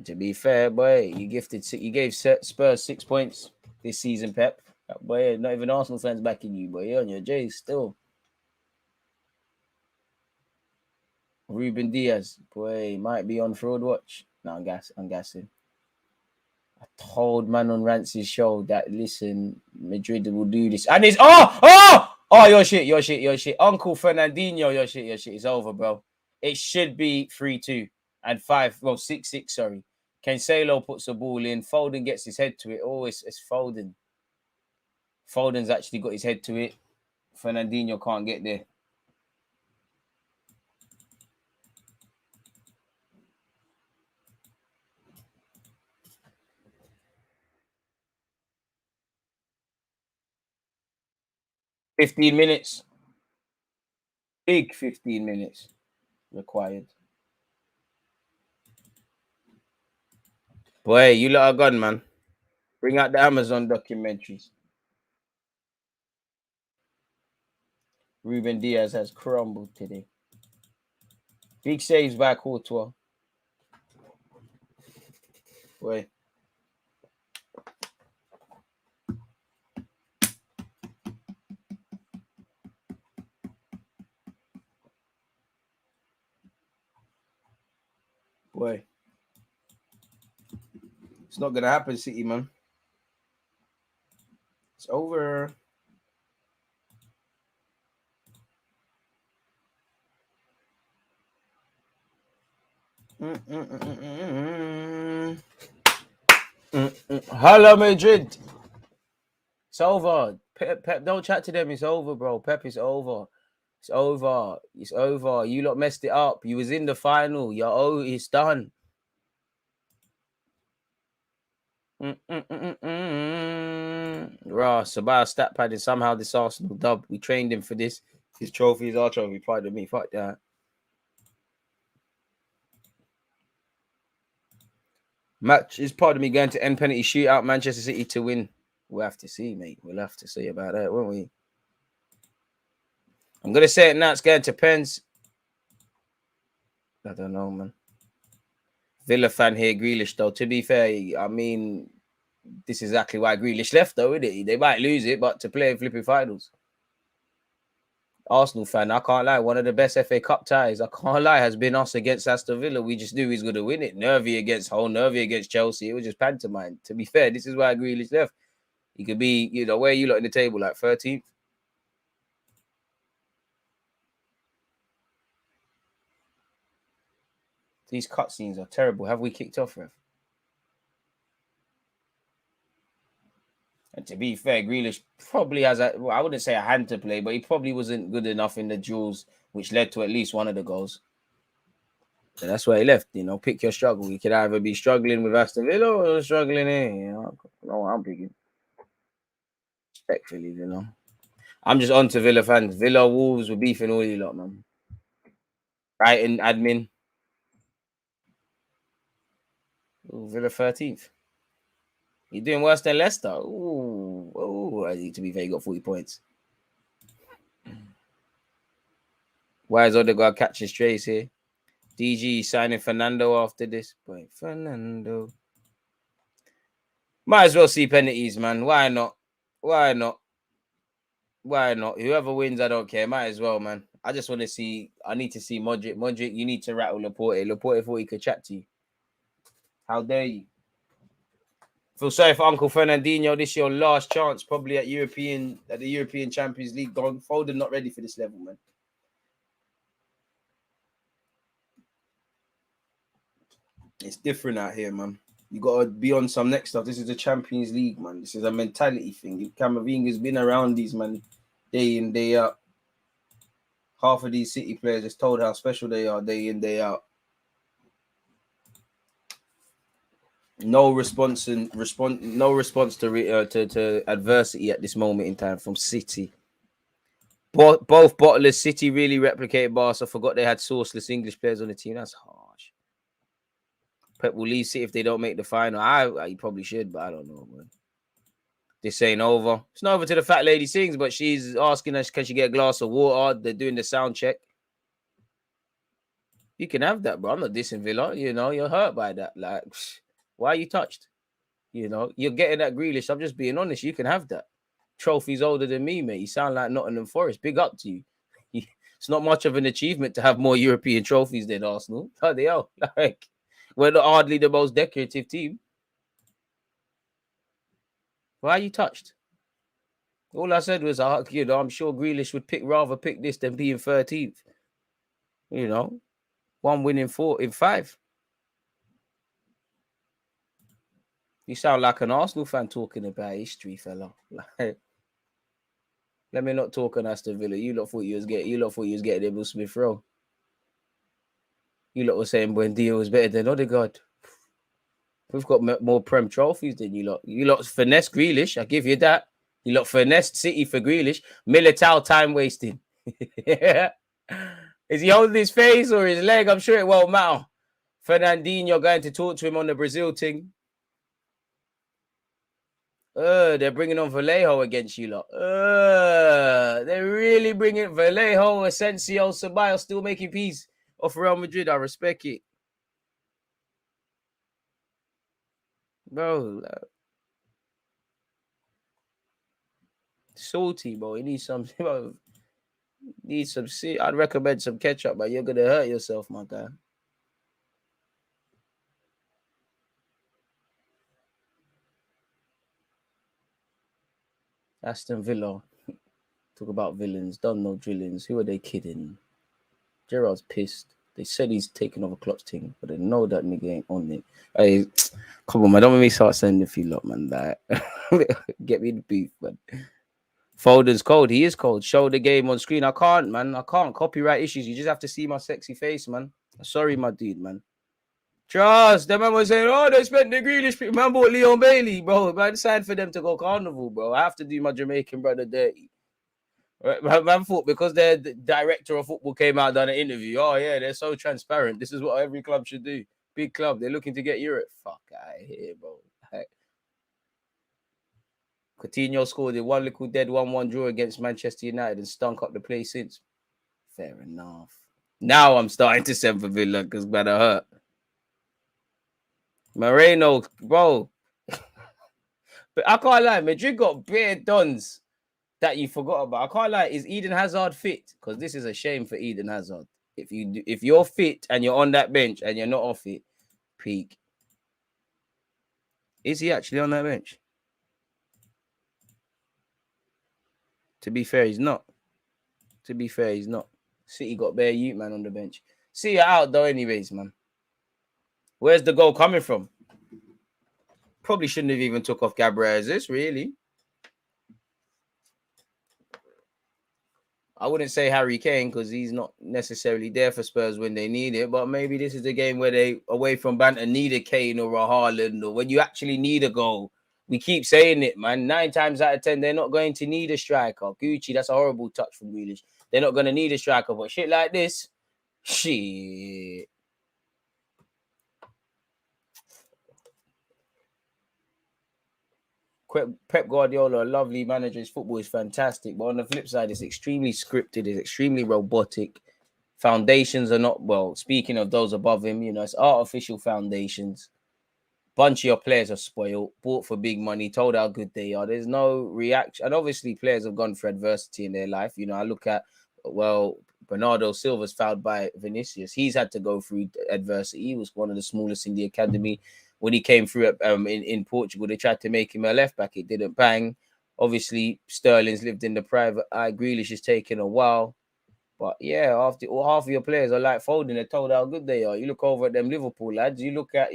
To be fair, boy, you gave Spurs 6 points this season, Pep. Boy, not even Arsenal fans backing you, boy. You're on your J still. Ruben Diaz, boy, might be on fraud watch. No, I'm gassing. I told man on Rance's show that listen, Madrid will do this, and it's your shit. Uncle Fernandinho, your shit. It's over, bro. It should be 3-2 and 6-6. Sorry. Cancelo puts the ball in. Foden gets his head to it. Oh, it's Foden. Foden's actually got his head to it. Fernandinho can't get there. $15 minutes. Big 15 minutes required. Boy, you lot are gone, man. Bring out the Amazon documentaries. Ruben Diaz has crumbled today. Big saves by Courtois. Boy. It's not going to happen, City, man. It's over. Hello, Madrid. It's over. Pep, don't chat to them. It's over, bro. Pep, it's over. It's over. You lot messed it up. You was in the final. It's done. Sabah stat padding. Somehow this Arsenal dub. We trained him for this. His trophy is our trophy. Pride of me. Fuck that. Match is part of me going to end penalty shootout. Manchester City to win. We'll have to see, mate. We'll have to see about that, won't we? I'm gonna say it now. It's going to pens. I don't know, man. Villa fan here, Grealish though. To be fair, I mean, this is exactly why Grealish left, though, isn't it? They might lose it, but to play in flipping finals. Arsenal fan, I can't lie. One of the best FA Cup ties, I can't lie, has been us against Aston Villa. We just knew he's going to win it. Nervy against Hull, nervy against Chelsea. It was just pantomime. To be fair, this is why Grealish left. He could be, you know, where are you lot in the table, like 13th? These cutscenes are terrible. Have we kicked off, Rev? And to be fair, Grealish probably has I wouldn't say a hand to play, but he probably wasn't good enough in the duels, which led to at least one of the goals. So that's why he left. You know, pick your struggle. You could either be struggling with Aston Villa or struggling here. You know, I'm picking. Respectfully, you know. I'm just on to Villa fans. Villa, Wolves were beefing all you lot, man. Brighton, admin. Ooh, Villa 13th. You're doing worse than Leicester. Ooh, I need to be fair, you got 40 points. Why is Odegaard catching strays here? DG signing Fernando after this point. Fernando. Might as well see penalties, man. Why not? Whoever wins, I don't care. Might as well, man. I just want to see. I need to see Modric. Modric, you need to rattle Laporte. Laporte thought he could chat to you. How dare you? Feel sorry for Uncle Fernandinho. This is your last chance, probably at the European Champions League. Gone. Foden not ready for this level, man. It's different out here, man. You gotta be on some next stuff. This is the Champions League, man. This is a mentality thing. Camavinga's been around these, man, day in, day out. Half of these City players just told how special they are day in, day out. No response to adversity at this moment in time from City. Both bottlers, City really replicated Barca. Forgot they had sourceless English players on the team. That's harsh. Pep will leave City if they don't make the final. He probably should, but I don't know, man. This ain't over. It's not over till the fat lady sings, but she's asking us, can she get a glass of water? They're doing the sound check. You can have that, bro. I'm not dissing Villa. You know, you're hurt by that. Like, why are you touched? You know, you're getting that Grealish. I'm just being honest. You can have that. Trophy's older than me, mate. You sound like Nottingham Forest. Big up to you. It's not much of an achievement to have more European trophies than Arsenal. How they are. Like, we're not hardly the most decorative team. Why are you touched? All I said was, you know, I'm sure Grealish would rather pick this than being 13th. You know, one win in 5. You sound like an Arsenal fan talking about history, fella. Like, let me not talk on Aston Villa. You lot thought you was getting Emil Smith Rowe. You lot were saying Buendia was better than Odegaard. We've got more Prem trophies than you lot. You lot finesse Grealish. I give you that. You lot finessed City for Grealish. Militao time wasting. Is he holding his face or his leg? I'm sure it won't matter. Fernandinho going to talk to him on the Brazil thing. They're bringing on Vallejo against you lot. They're really bringing Vallejo, Asensio, Ceballos still making peace off Real Madrid. I respect it. Bro, salty, bro. You need some, bro. I'd recommend some ketchup, but you're gonna hurt yourself, my guy. Aston Villa. Talk about villains. Don't know drillings. Who are they kidding? Gerrard's pissed. They said he's taking over Klopp's team, but they know that nigga ain't on it. Hey, come on, man. Don't make me start sending a few lot, man. Like, get me the beef, man. Foden's cold. He is cold. Show the game on screen. I can't, man. I can't. Copyright issues. You just have to see my sexy face, man. Sorry, my dude, man. Trust. The man was saying, oh, they spent the Grealish. Man bought Leon Bailey, bro. I decided for them to go carnival, bro. I have to do my Jamaican brother dirty. Man thought because the director of football came out and done an interview. Oh, yeah, they're so transparent. This is what every club should do. Big club. They're looking to get Europe. Fuck out of here, bro. Coutinho scored in one little dead 1-1 draw against Manchester United and stunk up the place since. Fair enough. Now I'm starting to send for Villa because man, I hurt. Moreno, bro. But I can't lie, Madrid got bare dons that you forgot about. I can't lie. Is Eden Hazard fit? Because this is a shame for Eden Hazard. If you're fit and you're on that bench and you're not off it, peak. Is he actually on that bench? To be fair, he's not. City got bare youth man on the bench. See you out though, anyways, man. Where's the goal coming from? Probably shouldn't have even took off Gabriel Jesus, really. I wouldn't say Harry Kane because he's not necessarily there for Spurs when they need it, but maybe this is the game where they, away from banter, need a Kane or a Haaland, or when you actually need a goal. We keep saying it, man. 9 times out of 10, they're not going to need a striker. Gucci, that's a horrible touch from Grealish. They're not going to need a striker, but shit like this, shit. Pep Guardiola, a lovely manager. His football is fantastic, but on the flip side, it's extremely scripted. It's extremely robotic. Foundations are not, well, speaking of those above him, it's artificial foundations. Bunch of your players are spoiled, bought for big money, told how good they are. There's no reaction. And obviously, players have gone through adversity in their life. I look at, Bernardo Silva's fouled by Vinicius. He's had to go through adversity. He was one of the smallest in the academy. When he came through in Portugal, they tried to make him a left back. It didn't bang. Obviously, Sterling's lived in the private eye. Grealish is taking a while. But yeah, after half of your players are like folding, they're told how good they are. You look over at them Liverpool lads, you look at,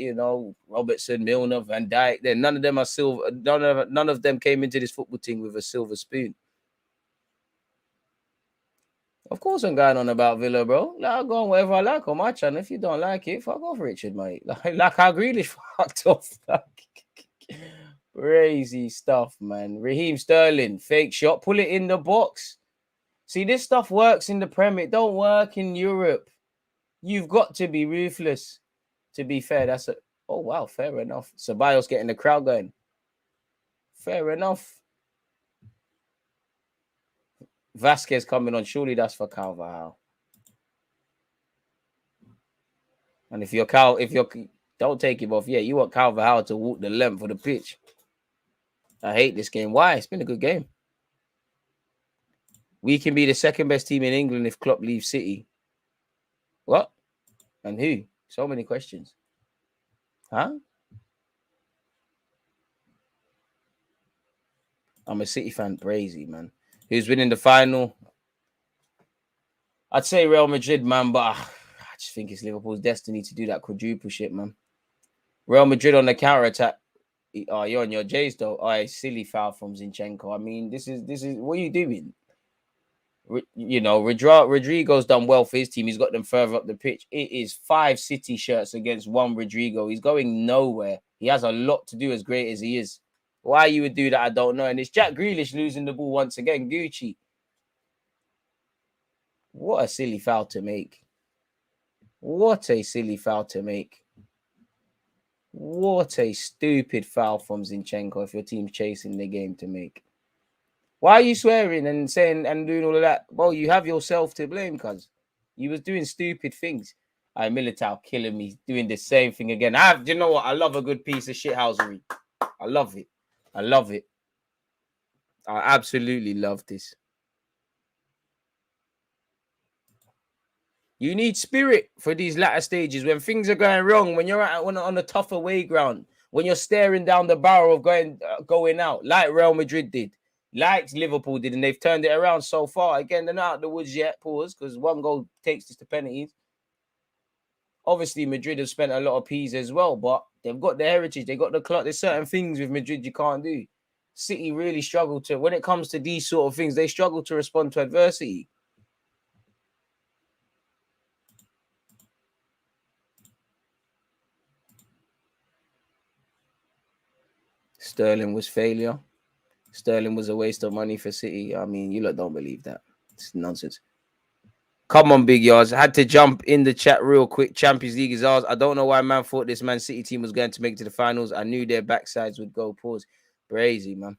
Robertson, Milner, Van Dijk, then none of them are silver. None of them came into this football team with a silver spoon. Of course I'm going on about Villa, bro. I'll go on whatever I like on my channel. If you don't like it, fuck off, Richard, mate. Like how Grealish fucked off. Crazy stuff, man. Raheem Sterling, fake shot, pull it in the box. See, this stuff works in the Premier. It don't work in Europe. You've got to be ruthless. To be fair, oh, wow, fair enough. Ceballos getting the crowd going. Fair enough. Vasquez coming on. Surely that's for Carvajal. And if you're don't take him off. Yeah, you want Carvajal to walk the length of the pitch. I hate this game. Why? It's been a good game. We can be the second best team in England if Klopp leaves City. What? And who? So many questions. Huh? I'm a City fan, crazy, man. Who's winning the final? I'd say Real Madrid, man, but I just think it's Liverpool's destiny to do that quadruple shit, man. Real Madrid on the counter-attack. Oh, you're on your J's, though. Oh, silly foul from Zinchenko. I mean, this is what are you doing? Rodrigo's done well for his team. He's got them further up the pitch. It is 5 City shirts against 1 Rodrigo. He's going nowhere. He has a lot to do, as great as he is. Why you would do that, I don't know. And it's Jack Grealish losing the ball once again. Gucci. What a silly foul to make. What a silly foul to make. What a stupid foul from Zinchenko if your team's chasing the game to make. Why are you swearing and saying and doing all of that? Well, you have yourself to blame, cuz you was doing stupid things. Militao killing me, doing the same thing again. You know what? I love a good piece of shithousery. I love it. I love it. I absolutely love this. You need spirit for these latter stages when things are going wrong, when you're on a tough away ground, when you're staring down the barrel of going out, like Real Madrid did, like Liverpool did, and they've turned it around so far. Again, they're not out of the woods yet, pause, because 1 goal takes us to penalties. Obviously, Madrid have spent a lot of P's as well, but they've got the heritage, they got the clock. There's certain things with Madrid you can't do. City really struggle to, when it comes to these sort of things, they struggle to respond to adversity. Sterling was failure. Sterling was a waste of money for City. I mean, you lot don't believe that. It's nonsense. Come on, big yards. I had to jump in the chat real quick. Champions League is ours. I don't know why man thought this Man City team was going to make it to the finals. I knew their backsides would go. Pause. Brazy, man.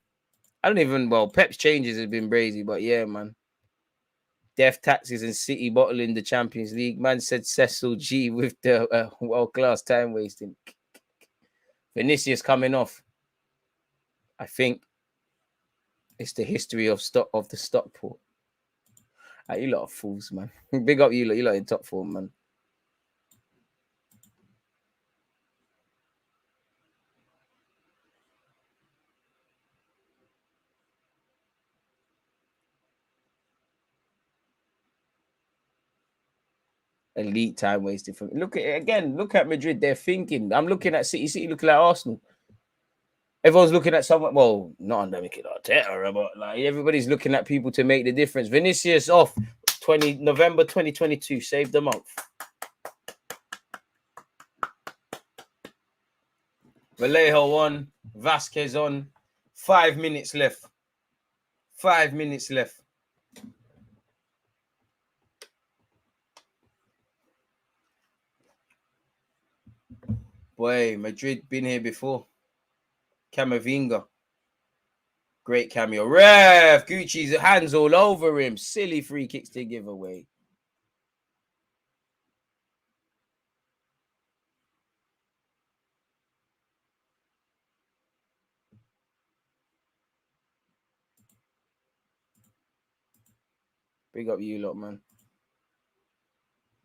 Pep's changes have been brazy, but yeah, man. Death taxes and City bottling the Champions League. Man said Cecil G with the world-class time wasting. Vinicius coming off. I think it's the history of the Stockport. You lot of fools, man. Big up you lot. You lot in top form, man. Elite time wasted from look at Madrid. They're thinking. I'm looking at City looking like Arsenal. Everyone's looking at someone. Well, not under Mikel Arteta, but like everybody's looking at people to make the difference. Vinicius off November 2022. Saved the month. Vallejo on. Vasquez on. 5 minutes left. 5 minutes left. Boy, Madrid been here before. Camavinga. Great cameo. Ref! Gucci's hands all over him. Silly free kicks to give away. Big up you lot, man.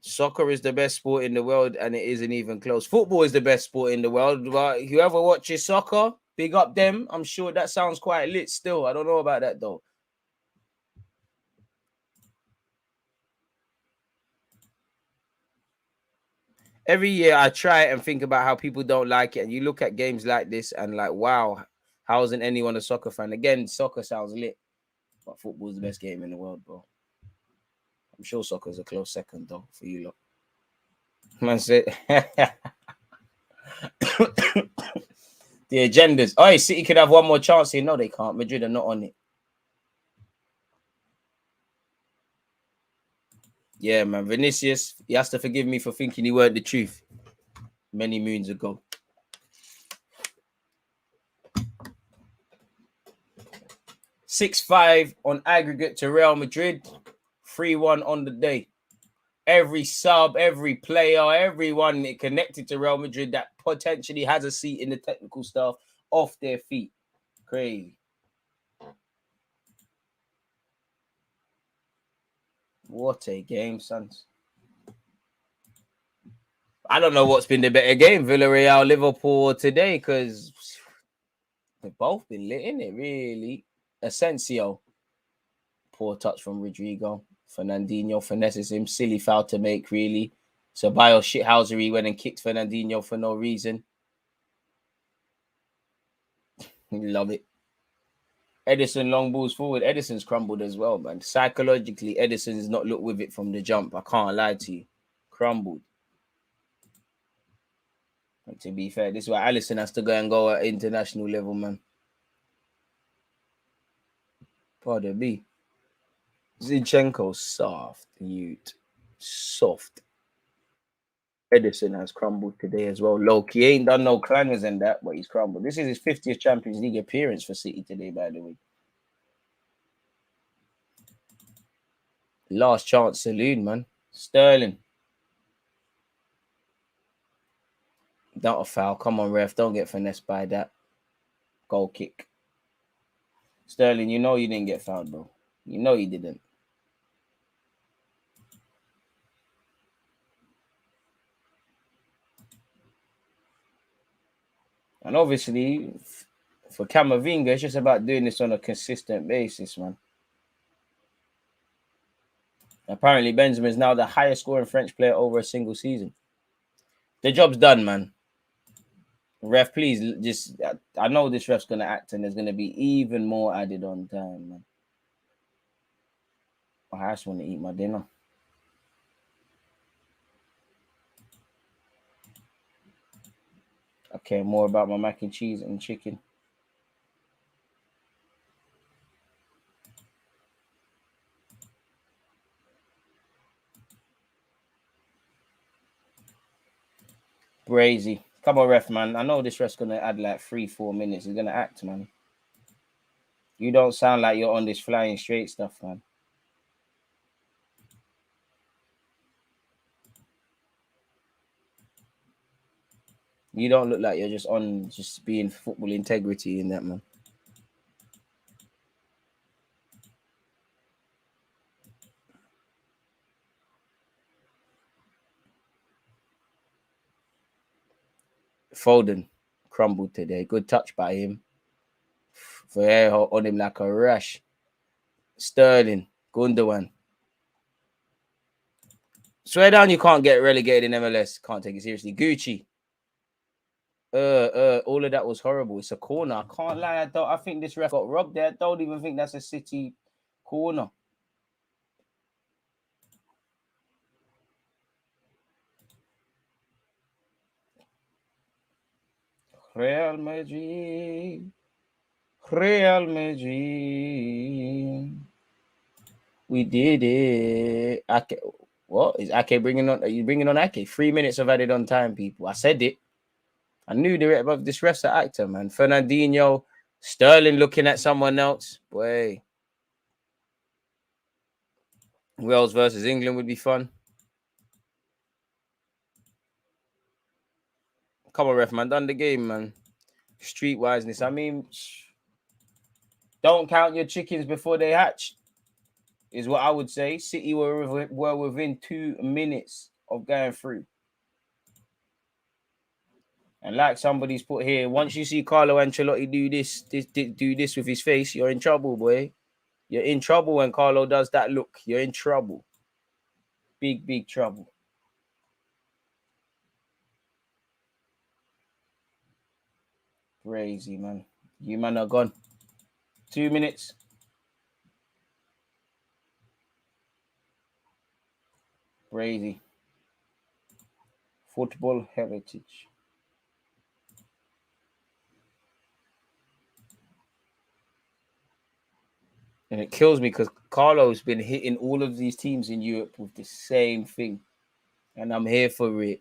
Soccer is the best sport in the world, and it isn't even close. Football is the best sport in the world. But whoever watches soccer, big up them. I'm sure that sounds quite lit still. I don't know about that, though. Every year I try and think about how people don't like it. And you look at games like this and like, wow, how isn't anyone a soccer fan? Again, soccer sounds lit. But football is the best game in the world, bro. I'm sure soccer is a close second, though, for you lot. Man said... The agendas. Oh, City could have one more chance here. No, they can't. Madrid are not on it. Yeah, man. Vinicius, he has to forgive me for thinking he weren't the truth many moons ago. 6-5 on aggregate to Real Madrid. 3-1 on the day. Every sub, every player, everyone connected to Real Madrid that potentially has a seat in the technical staff off their feet. Crazy. What a game, sons. I don't know what's been the better game, Villarreal, Liverpool today, because they've both been lit, innit, really. Asensio. Poor touch from Rodrigo. Fernandinho finesses him. Silly foul to make, really. Ceballos shithousery went and kicked Fernandinho for no reason. Love it. Edison long balls forward. Edison's crumbled as well, man. Psychologically, Edison's not looked with it from the jump. I can't lie to you. Crumbled. And to be fair, this is why Alisson has to go at international level, man. Pardon me. Zinchenko, soft, Ute. Soft. Edison has crumbled today as well. Loki he ain't done no clangers and that, but he's crumbled. This is his 50th Champions League appearance for City today, by the way. Last chance saloon, man. Sterling. Not a foul. Come on, ref. Don't get finessed by that. Goal kick. Sterling, you know you didn't get fouled, bro. You know you didn't. And obviously, for Camavinga, it's just about doing this on a consistent basis, man. Apparently, Benzema is now the highest scoring French player over a single season. The job's done, man. Ref, please, just... I know this ref's going to act and there's going to be even more added on time, man. I just want to eat my dinner. I care more about my mac and cheese and chicken. Brazy. Come on, ref, man. I know this ref's going to add like 3-4 minutes. He's going to act, man. You don't sound like you're on this flying straight stuff, man. You don't look like you're just on just being football integrity in that, man. Foden crumbled today. Good touch by him. Ferreira on him like a rush. Sterling, Gundogan. Swear down, you can't get relegated in MLS. Can't take it seriously. Gucci. All of that was horrible. It's a corner. I can't lie. I think this ref got robbed there. I don't even think that's a City corner. Real Madrid. We did it. Ake, what is Ake bringing on? Are you bringing on Ake? 3 minutes of added on time, people. I said it. I knew this ref's an actor, man. Fernandinho, Sterling looking at someone else. Boy. Wales versus England would be fun. Come on, ref, man. Done the game, man. Streetwiseness. I mean, don't count your chickens before they hatch, is what I would say. City were within 2 minutes of going through. And like somebody's put here, once you see Carlo Ancelotti do this with his face, you're in trouble, boy. You're in trouble when Carlo does that look. You're in trouble. Big, big trouble. Crazy, man. You man are gone. 2 minutes. Crazy. Football heritage. And it kills me because Carlo's been hitting all of these teams in Europe with the same thing. And I'm here for it.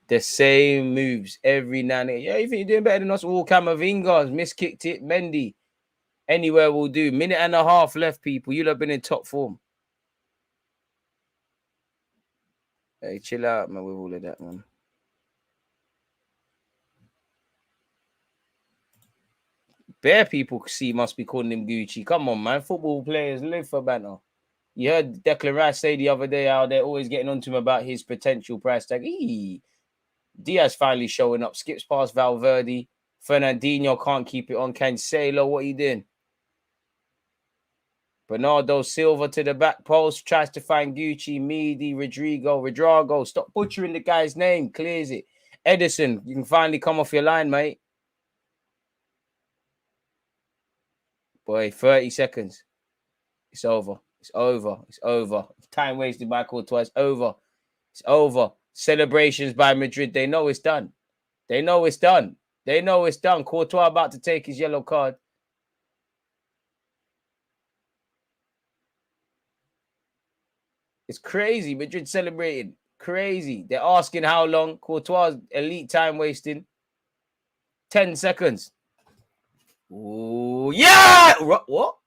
The same moves every now and then. Yeah, you think you're doing better than us? All Camavinga's miskicked it. Mendy. Anywhere will do. Minute and a half left, people. You'll have been in top form. Hey, chill out, man, with all of that, man. Bare people must be calling him Gucci. Come on, man. Football players live for banner. You heard Declan Rice say the other day how they're always getting onto him about his potential price tag. Diaz finally showing up. Skips past Valverde. Fernandinho can't keep it on. Cancelo, what are you doing? Bernardo Silva to the back post. Tries to find Gucci, Midi, Rodrigo. Stop butchering the guy's name. Clears it. Edison, you can finally come off your line, mate. Boy, 30 seconds. It's over. It's over. It's over. Time wasted by Courtois. Over. It's over. Celebrations by Madrid. They know it's done. They know it's done. They know it's done. Courtois about to take his yellow card. It's crazy. Madrid celebrating. Crazy. They're asking how long. Courtois elite time wasting. 10 seconds. Oh, yeah! What? All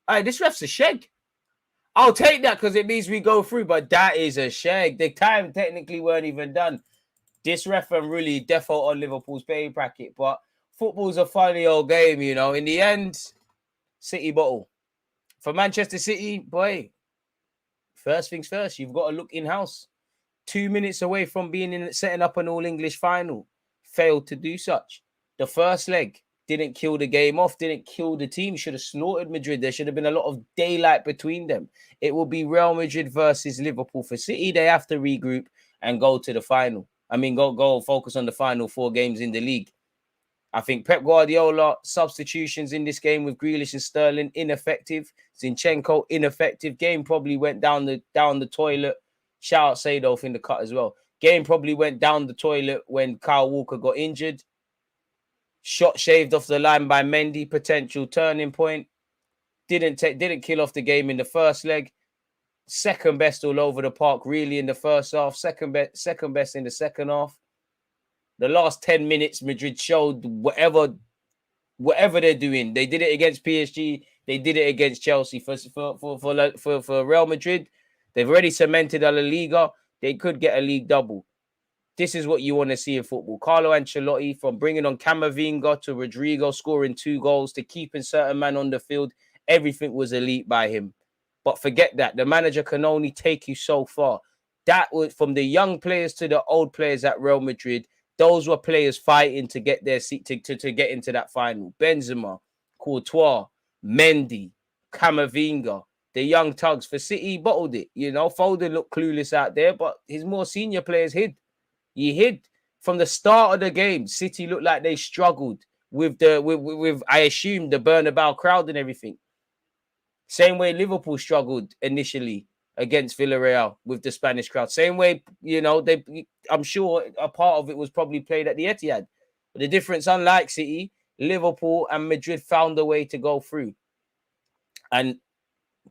right, this ref's a shag. I'll take that because it means we go through, but that is a shag. The time technically weren't even done. This ref really default on Liverpool's pay bracket, but football's a funny old game, you know. In the end, City bottle. For Manchester City, boy, first things first, you've got to look in-house. 2 minutes away from setting up an all-English final. Failed to do such. The first leg didn't kill the game off, didn't kill the team. Should have slaughtered Madrid. There should have been a lot of daylight between them. It will be Real Madrid versus Liverpool. For City, they have to regroup and go to the final. I mean, go focus on the final 4 games in the league. I think Pep Guardiola, substitutions in this game with Grealish and Sterling, ineffective. Zinchenko, ineffective. Game probably went down the toilet. Shout out Seedorf in the cut as well. Game probably went down the toilet when Kyle Walker got injured. Shot shaved off the line by Mendy, potential turning point. Didn't kill off the game in the first leg. Second best all over the park, really, in the first half. Second best in the second half. The last 10 minutes, Madrid showed whatever they're doing. They did it against PSG. They did it against Chelsea. For Real Madrid, they've already cemented a La Liga. They could get a league double. This is what you want to see in football. Carlo Ancelotti, from bringing on Camavinga to Rodrigo, scoring 2 goals, to keeping certain man on the field, everything was elite by him. But forget that. The manager can only take you so far. That was from the young players to the old players at Real Madrid. Those were players fighting to get their seat to get into that final. Benzema, Courtois, Mendy, Camavinga, the young tugs. For City, bottled it. You know, Foden looked clueless out there, but his more senior players hid. He hid from the start of the game. City looked like they struggled with I assume the Bernabeu crowd and everything. Same way Liverpool struggled initially against Villarreal with the Spanish crowd. Same way, you know, I'm sure a part of it was probably played at the Etihad. But the difference, unlike City, Liverpool and Madrid found a way to go through. And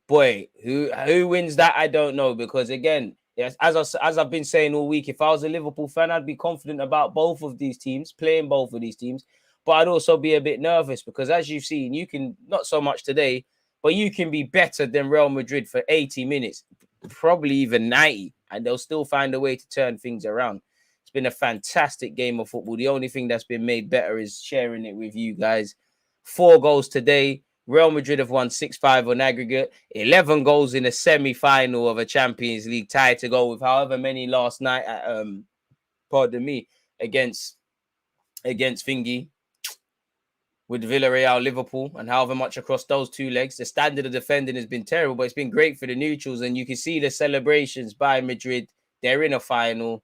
boy, who wins that? I don't know, because again, yes, as I've been saying all week, if I was a Liverpool fan, I'd be confident about both of these teams, playing both of these teams. But I'd also be a bit nervous because, as you've seen, you can, not so much today, but you can be better than Real Madrid for 80 minutes, probably even 90, and they'll still find a way to turn things around. It's been a fantastic game of football. The only thing that's been made better is sharing it with you guys. 4 goals today. Real Madrid have won 6-5 on aggregate. 11 goals in a semi-final of a Champions League tie to go with however many last night at, against Thingy with Villarreal, Liverpool, and however much across those 2 legs. The standard of defending has been terrible, but it's been great for the neutrals, and you can see the celebrations by Madrid. They're in a final.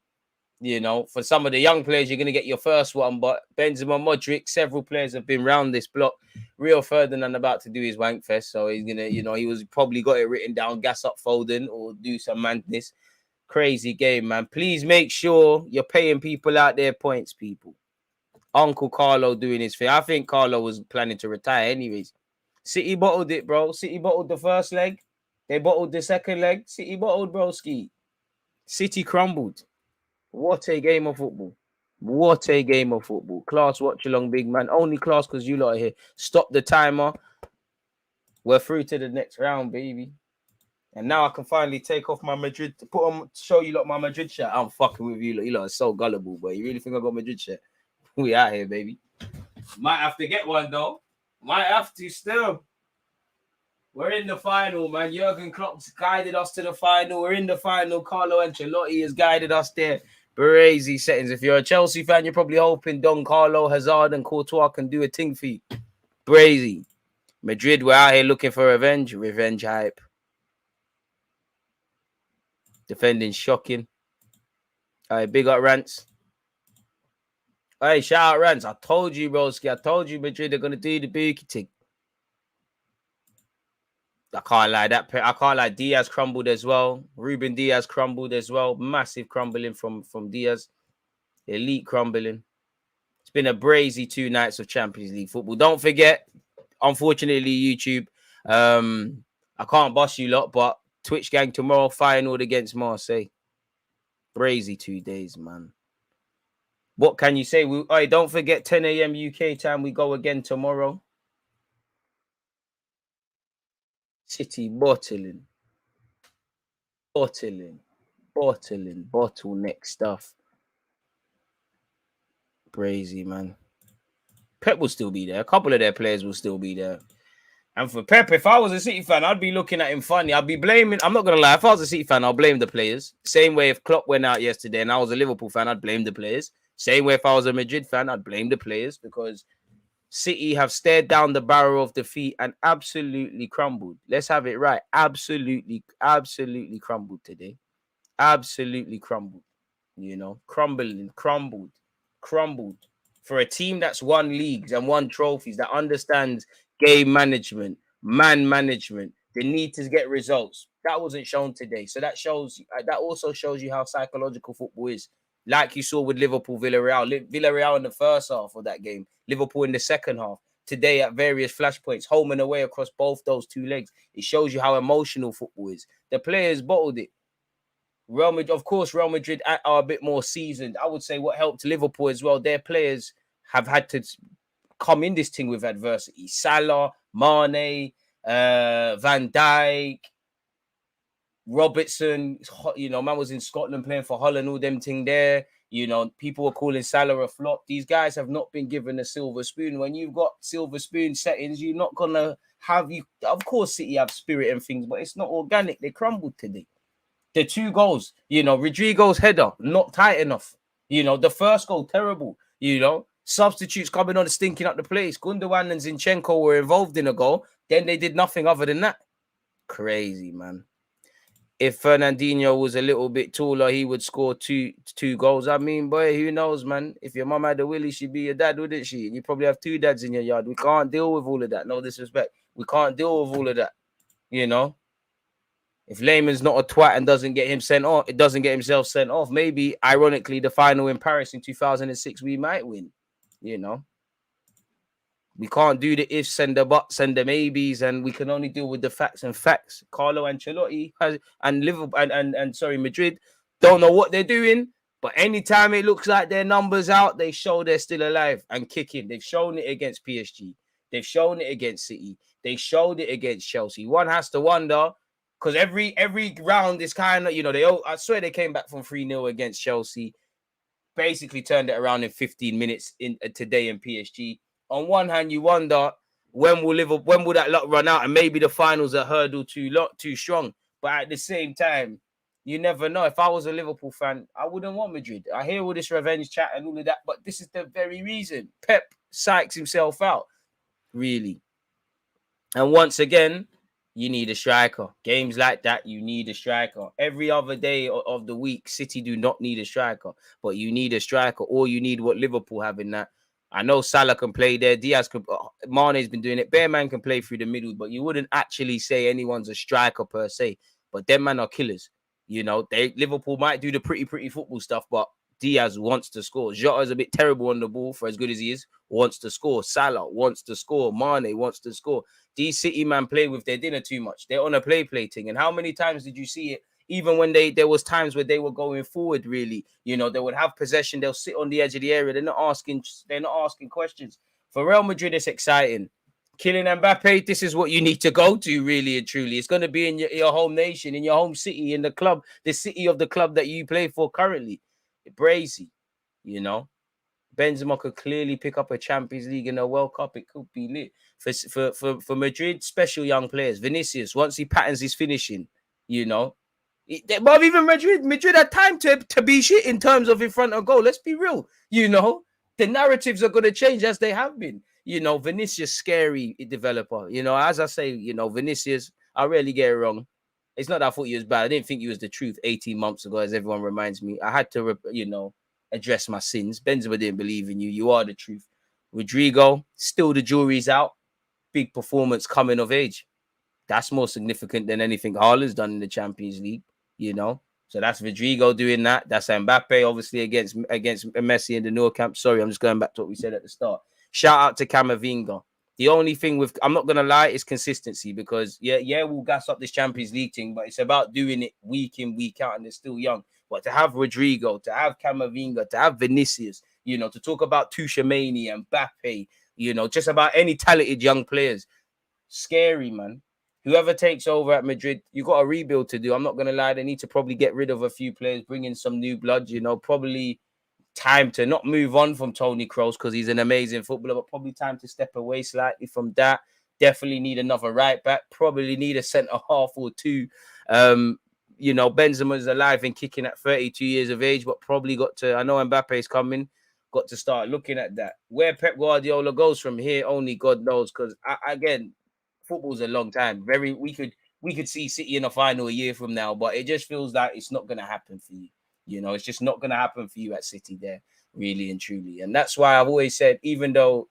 You know, for some of the young players, you're going to get your first one, but Benzema, Modric, several players have been round this block. Rio Ferdinand about to do his wank fest, so he's going to, you know, he was probably got it written down, gas up Foden or do some madness. Crazy game, man. Please make sure you're paying people out their points, people. Uncle Carlo doing his thing. I think Carlo was planning to retire anyways. City bottled it, bro. City bottled the first leg. They bottled the second leg. City bottled, broski. City crumbled. What a game of football. What a game of football. Class watch along, big man. Only class because you lot are here. Stop the timer. We're through to the next round, baby. And now I can finally take off my Madrid, show you lot my Madrid shirt. I'm fucking with you lot. You lot are so gullible, but you really think I got Madrid shirt? We out here, baby. Might have to get one, though. Might have to still. We're in the final, man. Jurgen Klopp's guided us to the final. We're in the final. Carlo Ancelotti has guided us there. Crazy settings. If you're a Chelsea fan, you're probably hoping Don Carlo, Hazard, and Courtois can do a thing for you. Crazy. Madrid, we're out here looking for revenge. Revenge hype. Defending shocking. All right, big up Rants. Hey, shout out Rants. I told you, broski. I told you Madrid are going to do the bookie thing. I can't lie. I can't lie. Diaz crumbled as well. Ruben Diaz crumbled as well. Massive crumbling from Diaz. Elite crumbling. It's been a brazy 2 nights of Champions League football. Don't forget, unfortunately, YouTube, I can't boss you lot, but Twitch gang tomorrow final against Marseille. Brazy 2 days, man. What can you say? Don't forget 10 a.m. UK time. We go again tomorrow. City bottling, bottleneck stuff. Crazy, man. Pep will still be there. A couple of their players will still be there. And for Pep, if I was a City fan, I'd be looking at him funny. I'd be blaming. I'm not going to lie. If I was a City fan, I'll blame the players. Same way if Klopp went out yesterday and I was a Liverpool fan, I'd blame the players. Same way if I was a Madrid fan, I'd blame the players because City have stared down the barrel of defeat and absolutely crumbled. Let's have it right. Absolutely crumbled today. Absolutely crumbled. You know, crumbled. For a team that's won leagues and won trophies, that understands game management, man management, the need to get results. That wasn't shown today. So that also shows you how psychological football is. Like you saw with Liverpool, Villarreal in the first half of that game, Liverpool in the second half. Today at various flashpoints, home and away across both those 2 legs. It shows you how emotional football is. The players bottled it. Real Madrid, of course, Real Madrid are a bit more seasoned. I would say what helped Liverpool as well, their players have had to come in this thing with adversity. Salah, Mane, Van Dijk, Robertson, you know, man was in Scotland playing for Holland, all them thing there. You know, people were calling Salah a flop. These guys have not been given a silver spoon. When you've got silver spoon settings, you're not gonna have you. Of course, City have spirit and things, but it's not organic. They crumbled today. The 2 goals, you know, Rodrigo's header not tight enough. You know, the first goal terrible. You know, substitutes coming on, stinking up the place. Gundogan and Zinchenko were involved in a goal. Then they did nothing other than that. Crazy, man. If Fernandinho was a little bit taller, he would score two goals. I mean, boy, who knows, man? If your mum had a willy, she'd be your dad, wouldn't she? You probably have 2 dads in your yard. We can't deal with all of that. No disrespect. We can't deal with all of that. You know? If Lehman's not a twat and doesn't get him sent off, it doesn't get himself sent off. Maybe, ironically, the final in Paris in 2006, we might win. You know? We can't do the ifs and the buts and the maybes, and we can only deal with the facts and facts. Carlo Ancelotti and Liverpool and Madrid don't know what they're doing, but anytime it looks like their numbers out, they show they're still alive and kicking. They've shown it against PSG. They've shown it against City. They showed it against Chelsea. One has to wonder, because every round is kind of, you know, I swear they came back from 3-0 against Chelsea, basically turned it around in 15 minutes today in PSG. On one hand, you wonder when will that luck run out, and maybe the finals are hurdle too strong. But at the same time, you never know. If I was a Liverpool fan, I wouldn't want Madrid. I hear all this revenge chat and all of that, but this is the very reason. Pep psychs himself out, really. And once again, you need a striker. Games like that, you need a striker. Every other day of the week, City do not need a striker, but you need a striker, or you need what Liverpool have in that. I know Salah can play there. Diaz can. Mane's been doing it. Bearman can play through the middle, but you wouldn't actually say anyone's a striker per se. But them man are killers. You know, Liverpool might do the pretty football stuff, but Diaz wants to score. Jota's a bit terrible on the ball for as good as he is. Wants to score. Salah wants to score. Mane wants to score. These City man play with their dinner too much. They're on a play thing. And how many times did you see it? Even when there was times where they were going forward, really, you know, they would have possession. They'll sit on the edge of the area. They're not asking questions. For Real Madrid, it's exciting. Kylian Mbappe, this is what you need to go to, really and truly. It's going to be in your home nation, in your home city, in the club, the city of the club that you play for currently. Brazy, you know. Benzema could clearly pick up a Champions League and a World Cup. It could be lit. For Madrid, special young players. Vinicius, once he patterns his finishing, you know. But even Madrid had time to be shit in terms of in front of goal. Let's be real. You know, the narratives are going to change as they have been. You know, Vinicius, scary developer. You know, as I say, you know, Vinicius, I rarely get it wrong. It's not that I thought he was bad. I didn't think he was the truth 18 months ago, as everyone reminds me. I had to, you know, address my sins. Benzema didn't believe in you. You are the truth. Rodrigo, still the jury's out. Big performance coming of age. That's more significant than anything Haaland's done in the Champions League. You know, so that's Rodrigo doing that. That's Mbappe, obviously, against Messi in the Nou Camp. Sorry, I'm just going back to what we said at the start. Shout out to Camavinga. The only thing I'm not gonna lie, is consistency, because we'll gas up this Champions League thing, but it's about doing it week in, week out, and they're still young. But to have Rodrigo, to have Camavinga, to have Vinicius, you know, to talk about Tuchemani and Mbappe, you know, just about any talented young players, scary, man. Whoever takes over at Madrid, you got a rebuild to do. I'm not going to lie. They need to probably get rid of a few players, bring in some new blood, you know, probably time to not move on from Toni Kroos because he's an amazing footballer, but probably time to step away slightly from that. Definitely need another right back. Probably need a centre half or two. You know, Benzema's alive and kicking at 32 years of age, but probably got to, I know Mbappe's coming, got to start looking at that. Where Pep Guardiola goes from here, only God knows, because, again, football's a long time. We could see City in a final a year from now, but it just feels like it's not going to happen for you. You know, it's just not going to happen for you at City there, really and truly. And that's why I've always said, even though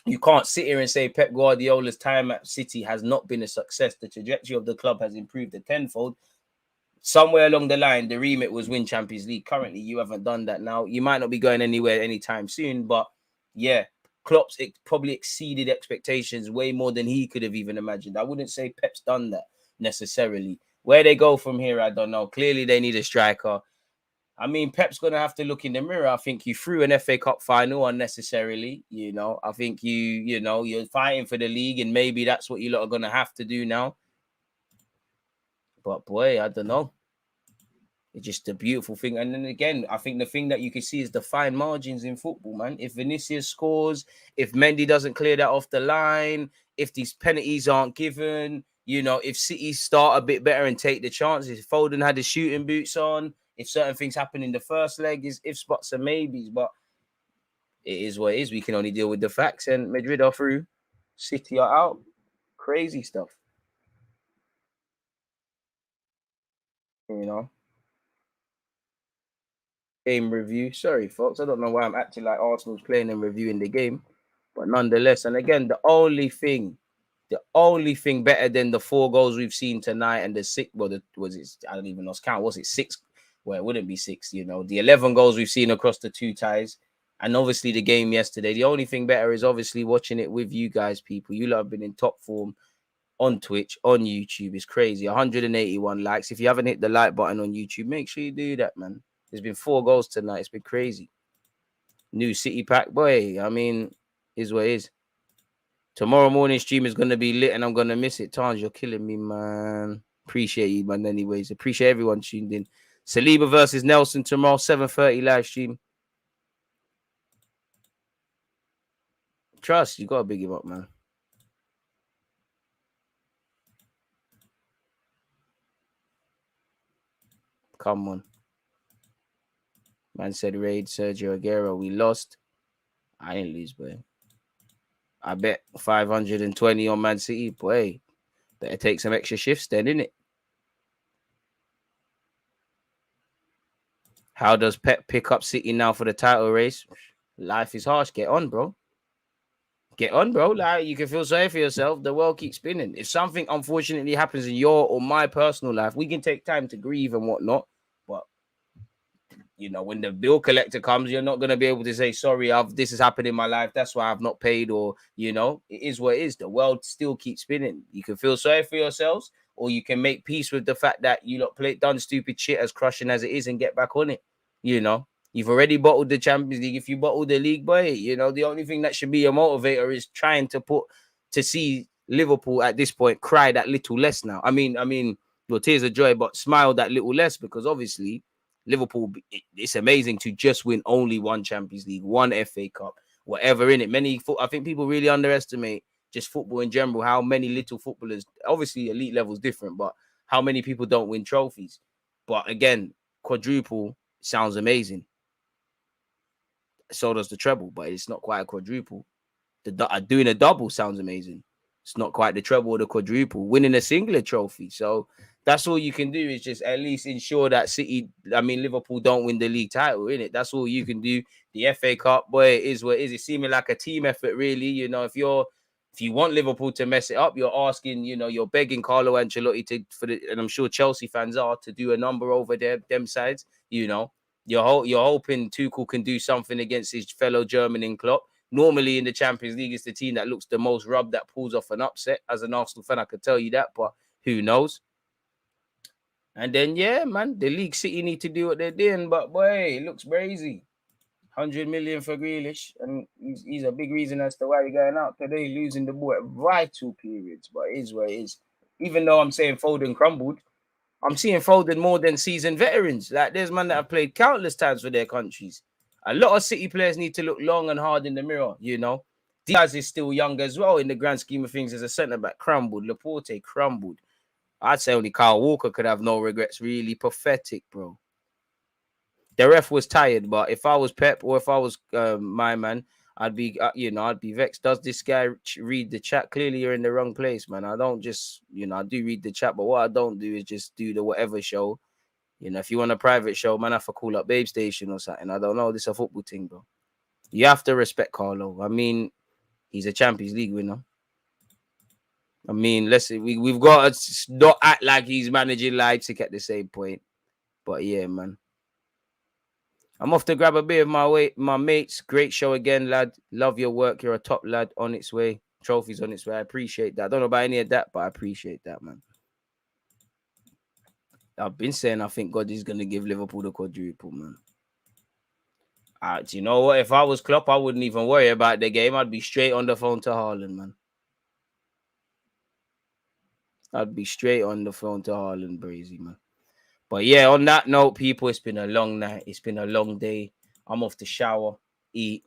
you can't sit here and say Pep Guardiola's time at City has not been a success, the trajectory of the club has improved a tenfold. Somewhere along the line, the remit was win Champions League. Currently, you haven't done that now. You might not be going anywhere anytime soon, but yeah, Klopp's probably exceeded expectations way more than he could have even imagined. I wouldn't say Pep's done that necessarily. Where they go from here, I don't know. Clearly, they need a striker. I mean, Pep's going to have to look in the mirror. I think you threw an FA Cup final unnecessarily. You know, I think you're fighting for the league, and maybe that's what you lot are going to have to do now. But boy, I don't know. It's just a beautiful thing. And then again, I think the thing that you can see is the fine margins in football, man. If Vinicius scores, if Mendy doesn't clear that off the line, if these penalties aren't given, if City start a bit better and take the chances, if Foden had his shooting boots on, if certain things happen in the first leg, is if spots and maybes. But it is what it is. We can only deal with the facts. And Madrid are through. City are out. Crazy stuff. Game review. Sorry, folks. I don't know why I'm acting like Arsenal's playing and reviewing the game. But nonetheless, and again, the only thing better than the 4 goals we've seen tonight and the 6, I don't even know count. Was it 6? Well, it wouldn't be 6, the 11 goals we've seen across the 2 ties. And obviously the game yesterday. The only thing better is obviously watching it with you guys, people. You lot have been in top form on Twitch, on YouTube. It's crazy. 181 likes. If you haven't hit the like button on YouTube, make sure you do that, man. There's been 4 goals tonight. It's been crazy. New City pack, boy. I mean, is what it is. Tomorrow morning stream is going to be lit and I'm going to miss it. Tans, you're killing me, man. Appreciate you, man. Anyways, appreciate everyone tuned in. Saliba versus Nelson tomorrow, 7:30 live stream. Trust, you got to big him up, man. Come on. Man said raid Sergio Aguero. We lost. I didn't lose, boy. I bet 520 on Man City. Boy, better take some extra shifts then, innit? How does Pep pick up City now for the title race? Life is harsh. Get on, bro. Get on, bro. Like, you can feel sorry for yourself. The world keeps spinning. If something unfortunately happens in your or my personal life, we can take time to grieve and whatnot. But when the bill collector comes, you're not going to be able to say, sorry, this has happened in my life. That's why I've not paid, or, it is what it is. The world still keeps spinning. You can feel sorry for yourselves, or you can make peace with the fact that you lot done stupid shit, as crushing as it is, and get back on it. You've already bottled the Champions League. If you bottle the league, boy, the only thing that should be a motivator is trying to see Liverpool at this point cry that little less now. I mean, your tears of joy, but smile that little less, because obviously Liverpool, it's amazing to just win only 1 Champions League, 1 FA Cup, whatever in it. I think people really underestimate just football in general, how many little footballers, obviously elite level is different, but how many people don't win trophies. But again, quadruple sounds amazing. So does the treble, but it's not quite a quadruple. Doing a double sounds amazing. It's not quite the treble or the quadruple. Winning a singular trophy. So that's all you can do, is just at least ensure that Liverpool don't win the league title, innit? That's all you can do. The FA Cup, boy, it is what it is. It's seeming like a team effort, really. If you want Liverpool to mess it up, you're asking, you're begging Carlo Ancelotti and I'm sure Chelsea fans are, to do a number over them sides. You're hoping Tuchel can do something against his fellow German in Klopp. Normally in the Champions League, it's the team that looks the most rubbed that pulls off an upset. As an Arsenal fan, I could tell you that, but who knows? And then, yeah, man, the league, City need to do what they're doing, but boy, it looks crazy. 100 million for Grealish, and he's a big reason as to why we're going out today, losing the ball at vital periods, but it is what it is. Even though I'm saying Foden crumbled, I'm seeing Foden more than seasoned veterans. Like, there's men that have played countless times for their countries. A lot of City players need to look long and hard in the mirror, Diaz is still young as well in the grand scheme of things as a centre-back. Crumbled. Laporte crumbled. I'd say only Kyle Walker could have no regrets. Really pathetic, bro. The ref was tired, but if I was Pep or if I was my man, I'd be, I'd be vexed. Does this guy read the chat? Clearly, you're in the wrong place, man. I don't just, I do read the chat, but what I don't do is just do the whatever show. If you want a private show, man, I have to call up Babe Station or something. I don't know. This is a football thing, bro. You have to respect Carlo. I mean, he's a Champions League winner. I mean, we've got to not act like he's managing Leipzig at the same point. But yeah, man. I'm off to grab a beer with my mates. Great show again, lad. Love your work. You're a top lad. On its way. Trophies on its way. I appreciate that. I don't know about any of that, but I appreciate that, man. I've been saying I think God is going to give Liverpool the quadruple, man. Do you know what? If I was Klopp, I wouldn't even worry about the game. I'd be straight on the phone to Haaland, man. I'd be straight on the phone to Haaland, Brazy, man. But yeah, on that note, people, it's been a long night. It's been a long day. I'm off to shower, eat,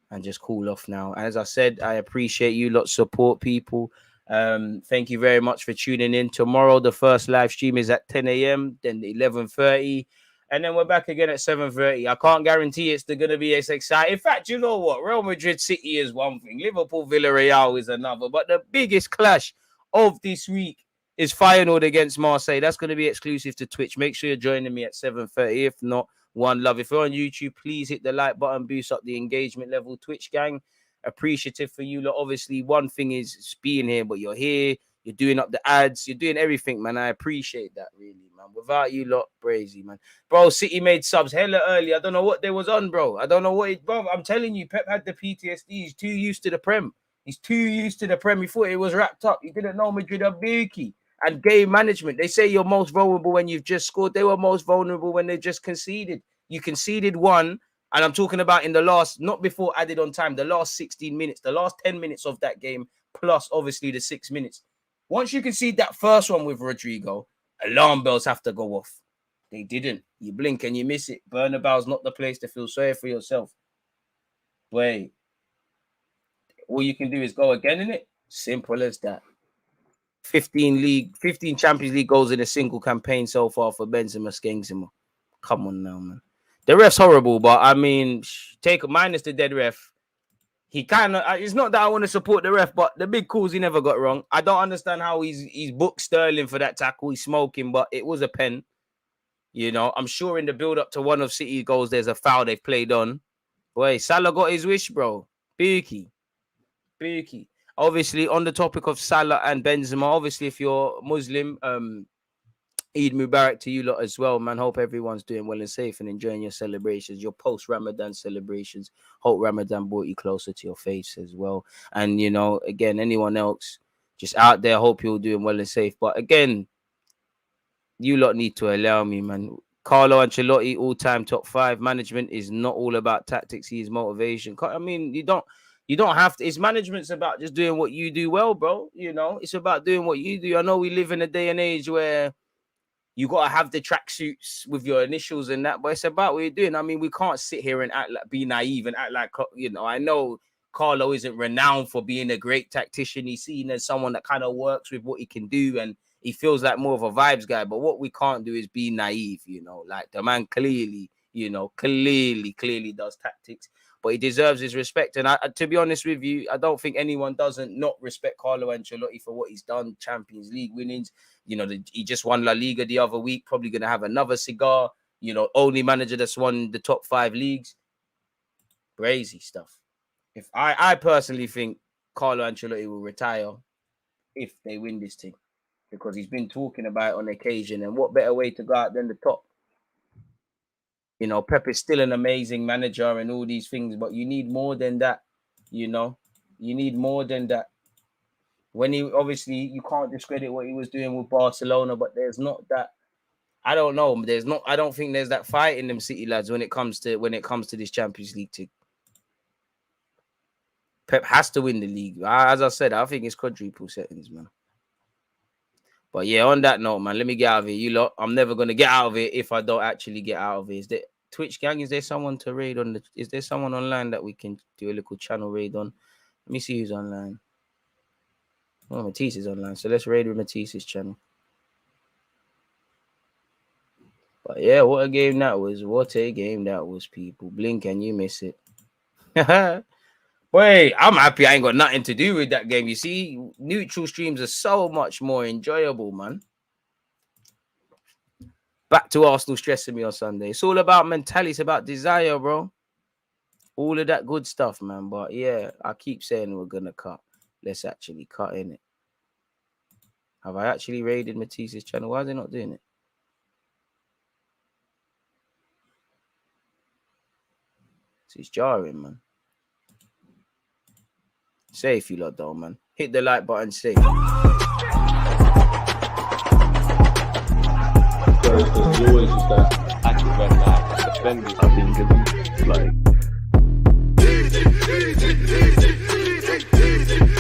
and just cool off now. As I said, I appreciate you lot support, people. Thank you very much for tuning in. Tomorrow, the first live stream is at 10 a.m., then 11:30. And then we're back again at 7:30. I can't guarantee it's going to be as exciting. In fact, you know what? Real Madrid City is one thing. Liverpool Villarreal is another. But the biggest clash of this week is Feyenoord against Marseille. That's going to be exclusive to Twitch. Make sure you're joining me at 7:30. If not, one love. If you're on YouTube, please hit the like button. Boost up the engagement level. Twitch gang, appreciative for you lot. Obviously, one thing is being here, but you're here. You're doing up the ads. You're doing everything, man. I appreciate that, really, man. Without you lot, Brazy, man. Bro, City made subs hella early. I don't know what they was on, bro. I don't know what it... Bro, I'm telling you, Pep had the PTSD. He's too used to the Prem. He's too used to the Prem. He thought it was wrapped up. He didn't know Madrid are bookie. And game management. They say you're most vulnerable when you've just scored. They were most vulnerable when they just conceded. You conceded one. And I'm talking about in the last, not before added on time, the last 16 minutes, the last 10 minutes of that game, plus obviously the 6 minutes. Once you concede that first one with Rodrigo, alarm bells have to go off. They didn't. You blink and you miss it. Bernabeu's not the place to feel sorry for yourself. Wait. All you can do is go again, innit? Simple as that. 15 Champions League goals in a single campaign so far for Benzema, Skengzima. Come on now, man. The ref's horrible, but I mean, take a minus the dead ref. He kind of, it's not that I want to support the ref, but the big calls he never got wrong. I don't understand how he's booked Sterling for that tackle. He's smoking, but it was a pen. You know, I'm sure in the build-up to one of City goals, there's a foul they've played on. Boy, Salah got his wish, bro. Bookie. Obviously, on the topic of Salah and Benzema, obviously, if you're Muslim, Eid Mubarak to you lot as well, man. Hope everyone's doing well and safe and enjoying your celebrations, your post-Ramadan celebrations. Hope Ramadan brought you closer to your faith as well. And, you know, again, anyone else just out there, hope you're doing well and safe. But again, you lot need to allow me, man. Carlo Ancelotti, all-time top 5. Management is not all about tactics. He is motivation. I mean, you don't have to. It's management's about just doing what you do well, bro. You know, it's about doing what you do. I know we live in a day and age where you got to have the tracksuits with your initials and that, but it's about what you're doing. I mean, we can't sit here and be naive and act like, you know, I know Carlo isn't renowned for being a great tactician. He's seen as someone that kind of works with what he can do, and he feels like more of a vibes guy. But what we can't do is be naive, you know, like the man clearly does tactics, but he deserves his respect. And to be honest with you, I don't think anyone doesn't not respect Carlo Ancelotti for what he's done. Champions League winnings. You know, he just won La Liga the other week, probably going to have another cigar. You know, only manager that's won the top 5 leagues. Crazy stuff. If I personally think Carlo Ancelotti will retire if they win this thing, because he's been talking about it on occasion. And what better way to go out than the top? You know, Pep is still an amazing manager and all these things, but you need more than that. You know, you need more than that. When he obviously you can't discredit what he was doing with Barcelona, but there's not that. I don't know. I don't think there's that fight in them City lads when it comes to this Champions League thing. Pep has to win the league. As I said, I think it's quadruple settings, man. But yeah, on that note, man, let me get out of here. You lot, I'm never gonna get out of it if I don't actually get out of it. Is there Twitch gang? Is there someone to raid on? Is there someone online that we can do a little channel raid on? Let me see who's online. Oh, Matisse is online, so let's raid with Matisse's channel. But yeah, what a game that was. What a game that was, people. Blink and you miss it. Wait, I'm happy I ain't got nothing to do with that game. You see, neutral streams are so much more enjoyable, man. Back to Arsenal stressing me on Sunday. It's all about mentality. It's about desire, bro. All of that good stuff, man. But yeah, I keep saying we're going to cut. Let's actually cut in it. Have I actually raided Matisse's channel? Why are they not doing it? It's jarring, man. Safe, you lot, though, man. Hit the like button, safe. defending. I think it's like